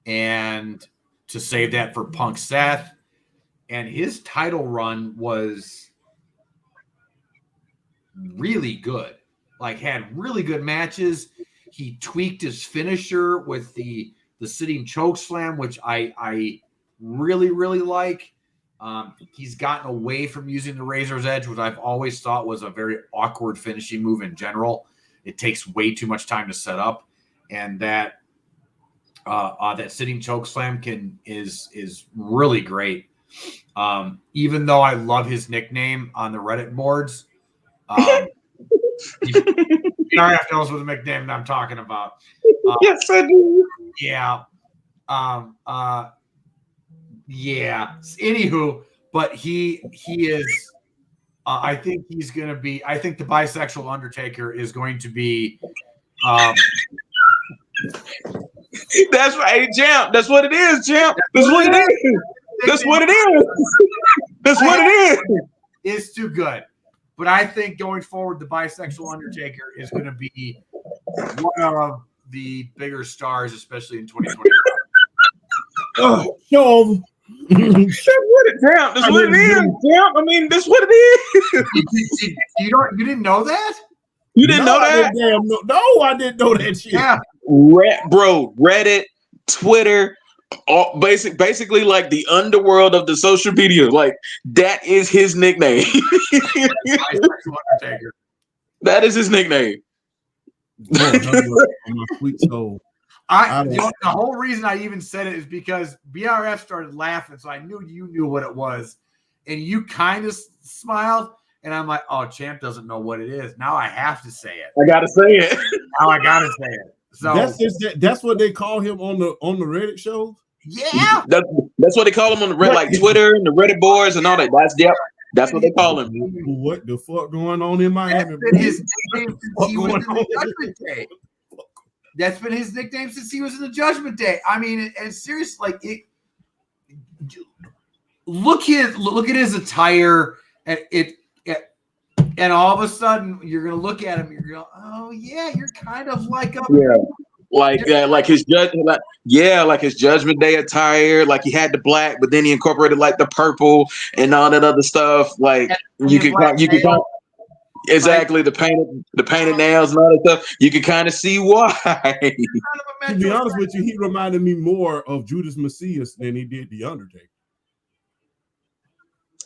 and to save that for Punk Seth. And his title run was really good. Like, had really good matches. He tweaked his finisher with the sitting choke slam, which I really, really like. He's gotten away from using the Razor's Edge, which I've always thought was a very awkward finishing move in general. It takes way too much time to set up, and that sitting choke slam is really great. Even though I love his nickname on the Reddit boards, RF knows what the nickname that I'm talking about.
Yes, I do.
Yeah. Yeah. Anywho, but he is. I think he's going to be. I think the bisexual Undertaker is going to be.
That's right, Champ. That's what it is, Champ. That's what it is. That's what it is. That's what it is.
It's too good. But I think going forward, the bisexual Undertaker is going to be one of the bigger stars, especially in 2020.
Show.
That's what it is, Champ. I mean, that's what it is.
You didn't know that?
You didn't know that?
No, I didn't know that shit.
Yeah.
Bro, Reddit, Twitter, all basically like the underworld of the social media. Like, that is his nickname. That is his nickname.
Sweet soul.
The whole reason I even said it is because BRF started laughing, so I knew you knew what it was, and you kind of smiled, and I'm like, "Oh, Champ doesn't know what it is." Now I have to say it.
I gotta say it.
Now I gotta say it. So
that's what they call him on the Reddit show.
Yeah,
that's what they call him on the Reddit, like Twitter and the Reddit boards and all that. That's what they call him.
What the fuck going on in Miami?
That's been his nickname since he was in the Judgment Day. I mean, and seriously, like look at his attire, and all of a sudden you're gonna look at him, you're going, oh yeah, you're kind of like a
like his Judgment Day attire, like he had the black, but then he incorporated like the purple and all that other stuff. Like you could exactly the painted nails and all that stuff. You can kind of see why.
To be honest with you, he reminded me more of Judas Messias than he did the Undertaker.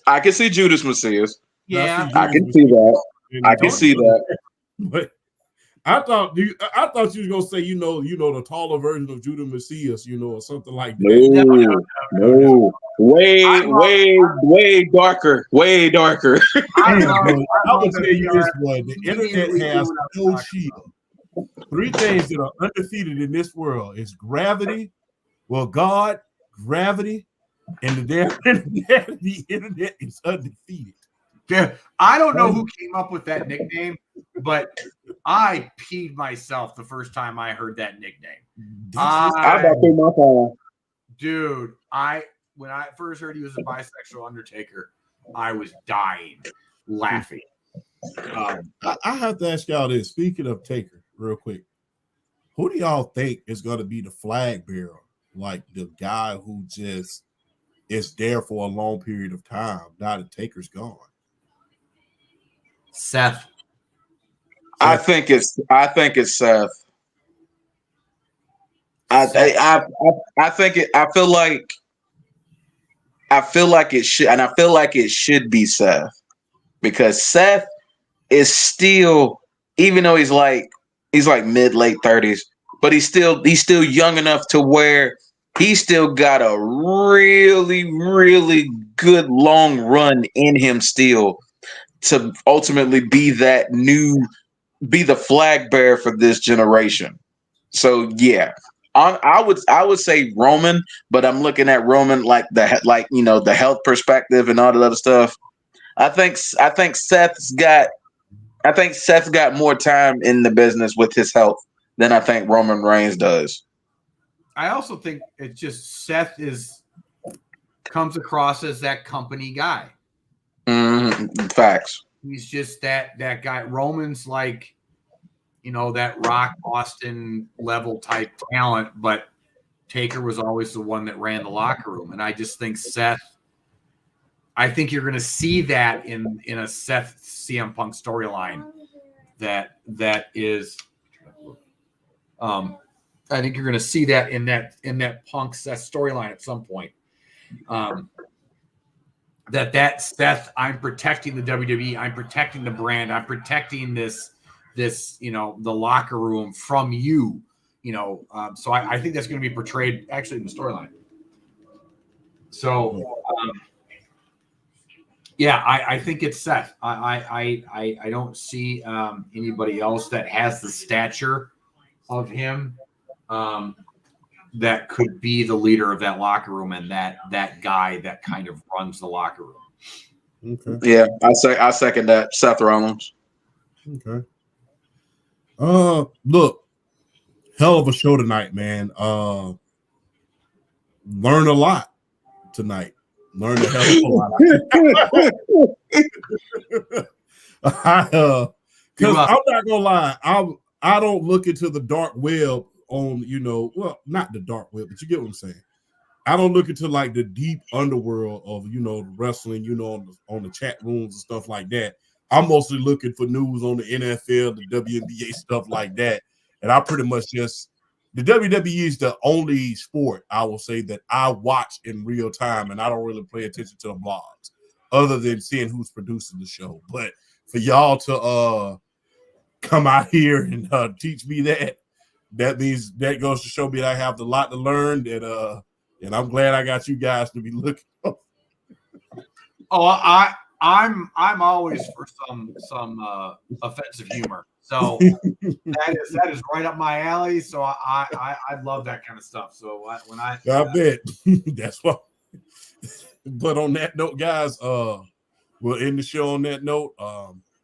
I can see Judas Messias.
Yeah,
I can see that. I can see that.
But I thought you was gonna say, the taller version of Judah Messias, or something like that.
No. Way darker. Way darker.
I will tell you this one: the internet has no shield. 3 things that are undefeated in this world is gravity, God, gravity, and the damn internet. The internet is undefeated.
Yeah, I don't know who came up with that nickname, but I peed myself the first time I heard that nickname. Dude, when I first heard he was a bisexual Undertaker, I was dying laughing.
I have to ask y'all this. Speaking of Taker, real quick, who do y'all think is going to be the flag bearer? Like the guy who just is there for a long period of time now that Taker's gone.
Seth.
I think it's Seth. I think it. I feel like it should, and I feel like it should be Seth, because Seth is still, even though he's like mid-late 30s, but he's still young enough to where he's still got a really, really good long run in him still to ultimately be the flag bearer for this generation. So yeah. I would say Roman, but I'm looking at Roman like the health perspective and all that other stuff. I think Seth's got more time in the business with his health than I think Roman Reigns does.
I also think it's just Seth comes across as that company guy.
Facts.
He's just that guy. Roman's like, that Rock Austin level type talent, but Taker was always the one that ran the locker room. And I just think I think you're going to see that in a Seth CM Punk storyline that is, I think you're going to see that in that Punk Seth storyline at some point. That Seth, I'm protecting the WWE, I'm protecting the brand, I'm protecting this, the locker room from you, so I think that's going to be portrayed actually in the storyline. So, yeah, I think it's Seth. I don't see anybody else that has the stature of him that could be the leader of that locker room and that guy that kind of runs the locker room.
Okay.
Yeah, I second that. Seth Rollins.
Okay. Look, hell of a show tonight, man. Learn a lot tonight. Learn a hell of a lot. Because I'm not gonna lie, I don't look into the dark web on, well, not the dark web, but you get what I'm saying. I don't look into like the deep underworld of, wrestling, on the chat rooms and stuff like that. I'm mostly looking for news on the NFL, the WNBA, stuff like that. And I pretty much the WWE is the only sport I will say that I watch in real time, and I don't really pay attention to the blogs other than seeing who's producing the show. But for y'all to come out here and teach me that means that goes to show me that I have a lot to learn, and I'm glad I got you guys to be looking.
I'm always for some offensive humor. So that is right up my alley. So I love that kind of stuff. So I
bet that's what. But on that note, guys, we'll end the show on that note.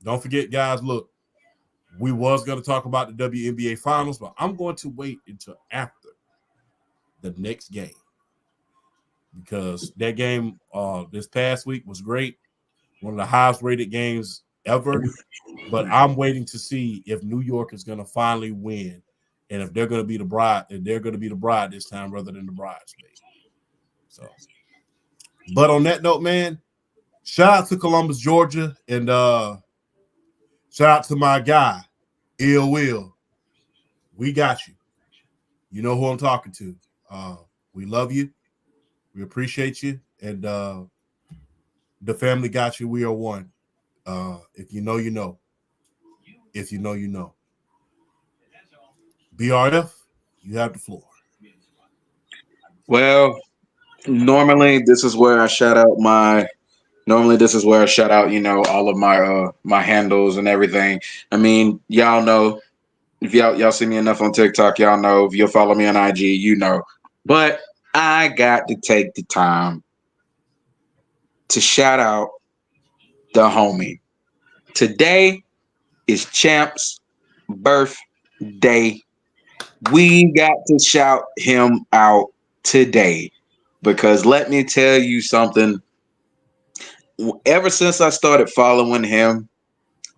Don't forget, guys. Look, we was going to talk about the WNBA finals, but I'm going to wait until after the next game because that game this past week was great. One of the highest rated games ever, but I'm waiting to see if New York is going to finally win, and if they're going to be the bride. If they're going to be the bride this time rather than the bridesmaid. So, but on that note, man, shout out to Columbus, Georgia, and shout out to my guy, Ill Will. We got you. You know who I'm talking to. We love you. We appreciate you, and the family got you. We are one. If you know, you know. If you know, you know. BRF, you have the floor.
Well, normally this is where I shout out all of my handles and everything. I mean, y'all know if y'all see me enough on TikTok, y'all know. If you'll follow me on IG, you know. But I got to take the time to shout out the homie. Today is Champ's birthday. We got to shout him out today because let me tell you something. Ever since I started following him,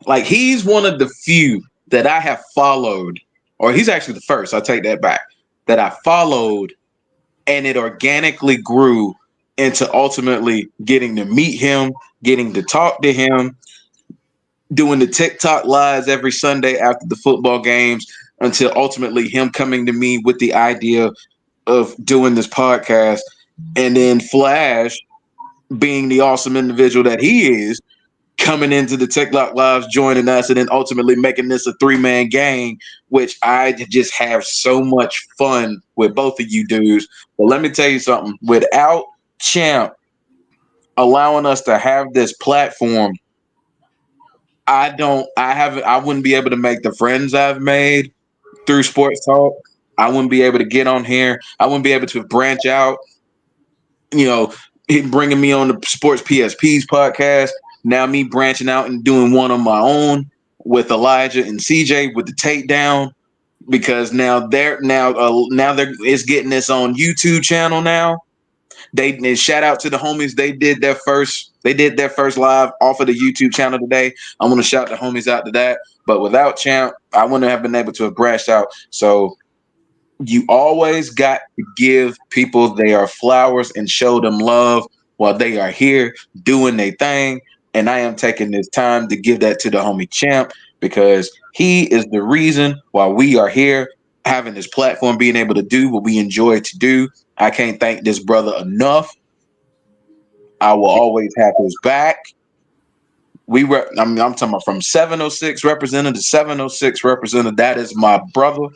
like he's one of the few that I have followed, or he's actually the first, I'll take that back, that I followed and it organically grew into ultimately getting to meet him, getting to talk to him, doing the TikTok lives every Sunday after the football games until ultimately him coming to me with the idea of doing this podcast. And then Flash, being the awesome individual that he is, coming into the TikTok lives, joining us, and then ultimately making this a 3-man gang, which I just have so much fun with both of you dudes. But let me tell you something. Without Champ allowing us to have this platform, I wouldn't be able to make the friends I've made through Sports Talk. I wouldn't be able to get on here. I wouldn't be able to branch out. You know, him bringing me on the Sports PSPs podcast. Now me branching out and doing one on my own with Elijah and CJ with the takedown, because now it's getting this on YouTube channel now. They shout out to the homies. They did their first live off of the YouTube channel today. I want to shout the homies out to that. But without Champ, I wouldn't have been able to have branched out. So you always got to give people their flowers and show them love while they are here doing their thing. And I am taking this time to give that to the homie Champ because he is the reason why we are here having this platform, being able to do what we enjoy to do. I can't thank this brother enough. I will always have his back. I'm talking about from 706 representative to 706 representative. That is my brother.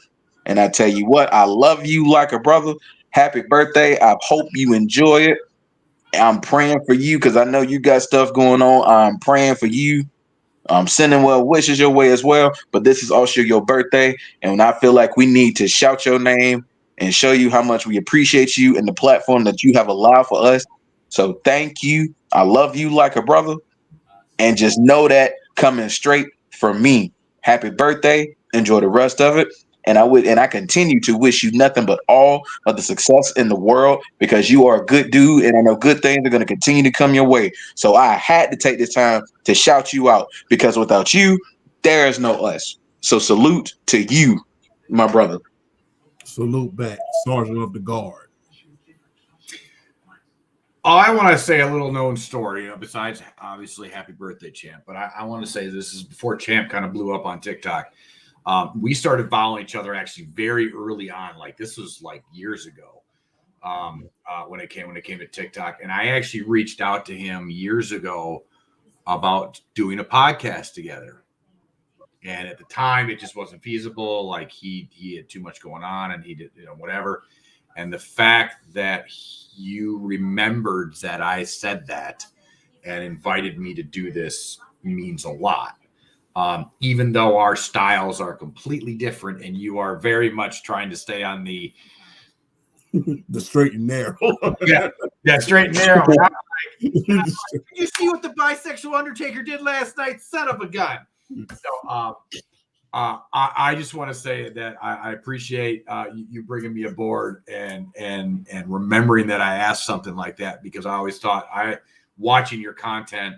And I tell you what, I love you like a brother. Happy birthday. I hope you enjoy it. I'm praying for you because I know you got stuff going on. I'm praying for you. I'm sending well wishes your way as well. But this is also your birthday. And I feel like we need to shout your name and show you how much we appreciate you and the platform that you have allowed for us. So thank you. I love you like a brother. And just know that coming straight from me. Happy birthday. Enjoy the rest of it. And I continue to wish you nothing but all of the success in the world because you are a good dude. And I know good things are going to continue to come your way. So I had to take this time to shout you out because without you, there is no us. So salute to you, my brother.
Salute back, Sergeant of the Guard.
Oh, I want to say a little known story, besides obviously happy birthday, Champ. But I want to say this is before Champ kind of blew up on TikTok. We started following each other actually very early on. Like this was like years ago when it came to TikTok. And I actually reached out to him years ago about doing a podcast together. And at the time, it just wasn't feasible. Like he had too much going on and he did, whatever. And the fact that you remembered that I said that and invited me to do this means a lot. Even though our styles are completely different and you are very much trying to stay on the
straight and narrow.
yeah, straight and narrow. Like, did you see what the bisexual Undertaker did last night? Son of a gun. So I just want to say that I appreciate you bringing me aboard and remembering that I asked something like that because I always thought watching your content,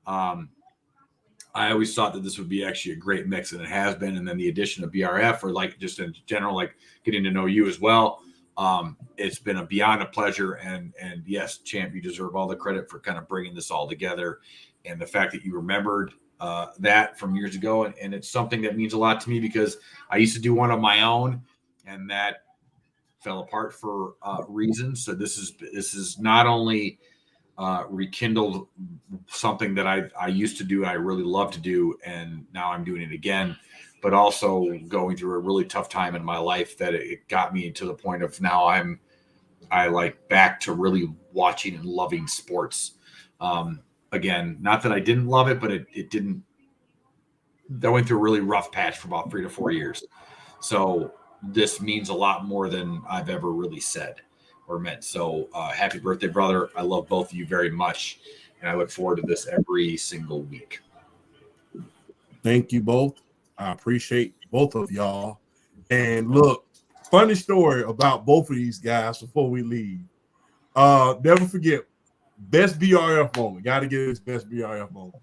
I always thought that this would be actually a great mix, and it has been. And then the addition of BRF, or like just in general, like getting to know you as well, it's been beyond a pleasure. And yes, Champ, you deserve all the credit for kind of bringing this all together, and the fact that you remembered that from years ago, and it's something that means a lot to me because I used to do one of my own, and that fell apart for reasons. So this is not only rekindled something that I used to do and I really love to do, and now I'm doing it again. But also going through a really tough time in my life that it got me to the point of now I like back to really watching and loving sports. Again, not that I didn't love it, but it didn't. I went through a really rough patch for about 3 to 4 years. So this means a lot more than I've ever really said or meant. So happy birthday, brother. I love both of you very much. And I look forward to this every single week.
Thank you both. I appreciate both of y'all. And look, funny story about both of these guys before we leave. Never forget, best BRF moment. Got to get this best BRF moment.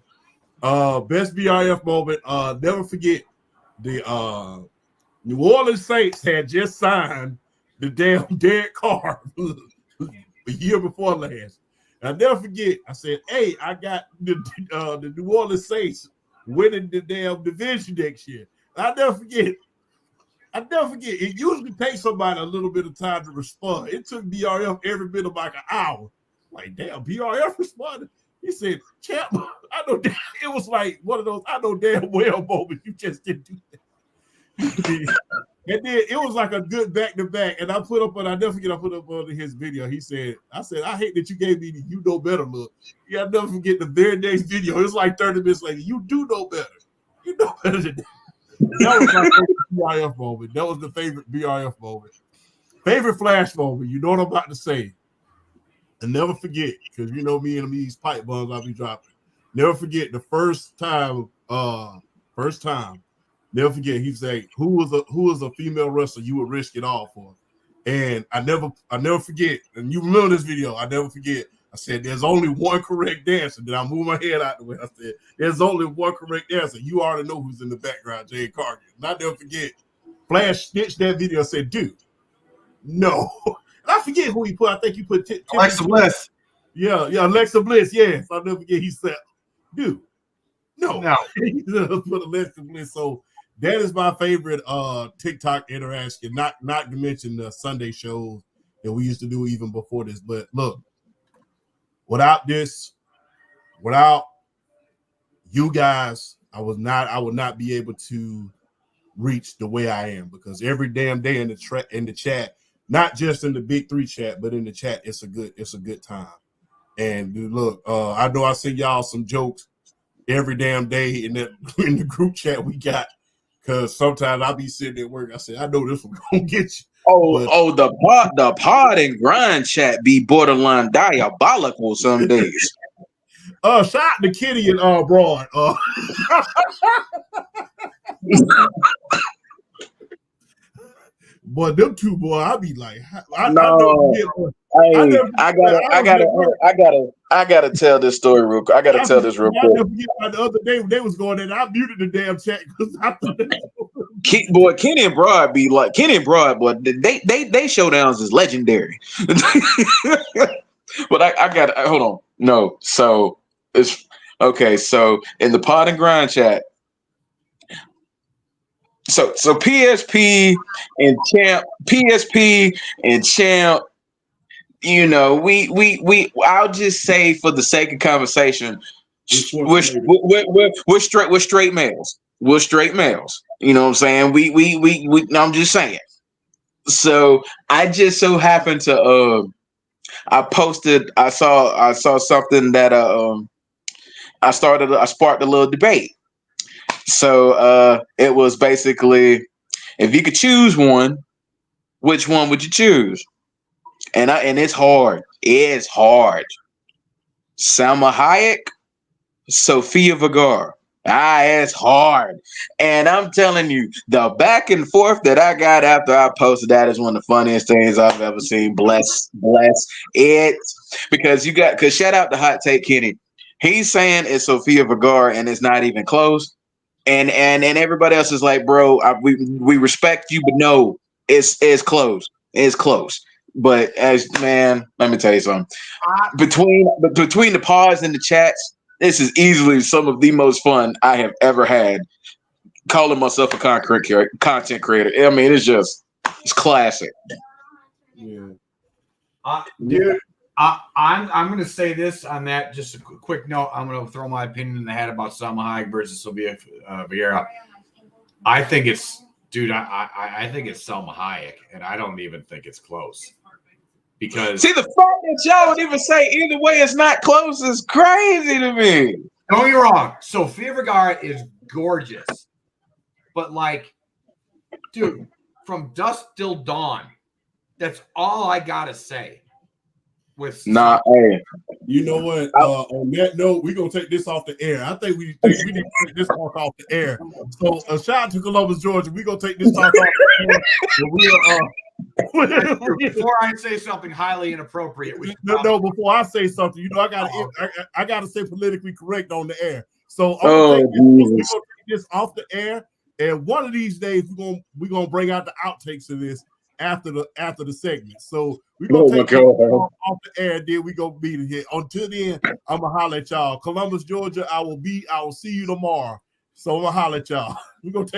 Best BRF moment. Never forget the New Orleans Saints had just signed the damn Derek Carr a year before last. And I never forget, I said, hey, I got the New Orleans Saints winning the damn division next year. I never forget. It usually takes somebody a little bit of time to respond. It took BRF every bit of like an hour. Like, damn, BRF responded. He said, champ, I know damn. It was like one of those, I know damn well moments. You just didn't do that. And then it was like a good back-to-back. And I put up on his video. He said, I hate that you gave me the you know better look. Yeah, I'll never forget the very next video. It was like 30 minutes later. You do know better. You know better than that. That was my favorite BRF moment. That was the favorite BRF moment. Favorite flash moment. You know what I'm about to say. And never forget, because you know me and these pipe bombs I'll be dropping. Never forget the first time. Never forget, he said, who was a female wrestler you would risk it all for? And I never forget, and you remember this video, I never forget. I said, there's only one correct answer. Then I moved my head out the way. I said, there's only one correct answer. You already know who's in the background, Jay Cargill. And I never forget, Flash snitched that video and said, dude, no. And I forget who he put. I think he put
Alexa Bliss.
Yeah, Alexa Bliss, yes. I'll never forget, he said, dude, no. He put Alexa Bliss. So that is my favorite TikTok interaction, not to mention the Sunday shows that we used to do even before this. But look, without you guys, I would not be able to reach the way I am, because every damn day in the chat, not just in the Big Three chat, but in the chat, it's a good time. And dude, look, I know I send y'all some jokes every damn day in the group chat we got. Because sometimes I'll be sitting at work. I say, I know this one gonna get you.
The pod and grind chat be borderline diabolical some days.
Shout out to Kitty and Broad. Boy, them two, boy, I be like, I
gotta tell this story real quick. I gotta tell this real quick.
The other day when they was going in, I muted the damn chat because I thought
Kenny and Broad, boy, they showdowns is legendary. But I got hold on. No, so it's okay. So in the pod and grind chat. So PSP and Champ, you know, we I'll just say for the sake of conversation, we're straight males. We're straight males. You know what I'm saying? We I'm just saying. So I just so happened to I saw something that I sparked a little debate. So it was basically, if you could choose one, which one would you choose? And it's hard. It's hard. Salma Hayek, Sofia Vergara. It's hard. And I'm telling you, the back and forth that I got after I posted that is one of the funniest things I've ever seen. Bless it. Because shout out to Hot Take Kenny. He's saying it's Sofia Vergara and it's not even close. And everybody else is like, bro, we respect you, but no, it's close. It's close. But let me tell you something. Between the pods and the chats, this is easily some of the most fun I have ever had. Calling myself a content creator. I mean, it's classic.
Yeah.
Dude, I'm going to say this on that. Just a quick note. I'm going to throw my opinion in the hat about Salma Hayek versus Sylvia Vieira. I think it's, dude. I think it's Salma Hayek, and I don't even think it's close. Because
see, the fact that y'all would even say either way it's not close is crazy to me.
Don't get me wrong. Sofia Vergara is gorgeous, but like, dude, from dusk till dawn, that's all I gotta say. With
Hey,
you know what? On that note, we're gonna take this off the air. I think we need to take this talk off the air. So a shout out to Columbus, Georgia. We're gonna take this talk off the air.
Before I say something highly inappropriate,
no, before I say something, you know, I gotta say politically correct on the air. So we're gonna take this off the air, and one of these days we're gonna bring out the outtakes of this after the segment. So we're gonna take it off the air, then we gonna beat it here. Until then, I'm gonna holler at y'all. Columbus, Georgia, I will see you tomorrow. So I'm gonna holler at y'all. We're gonna take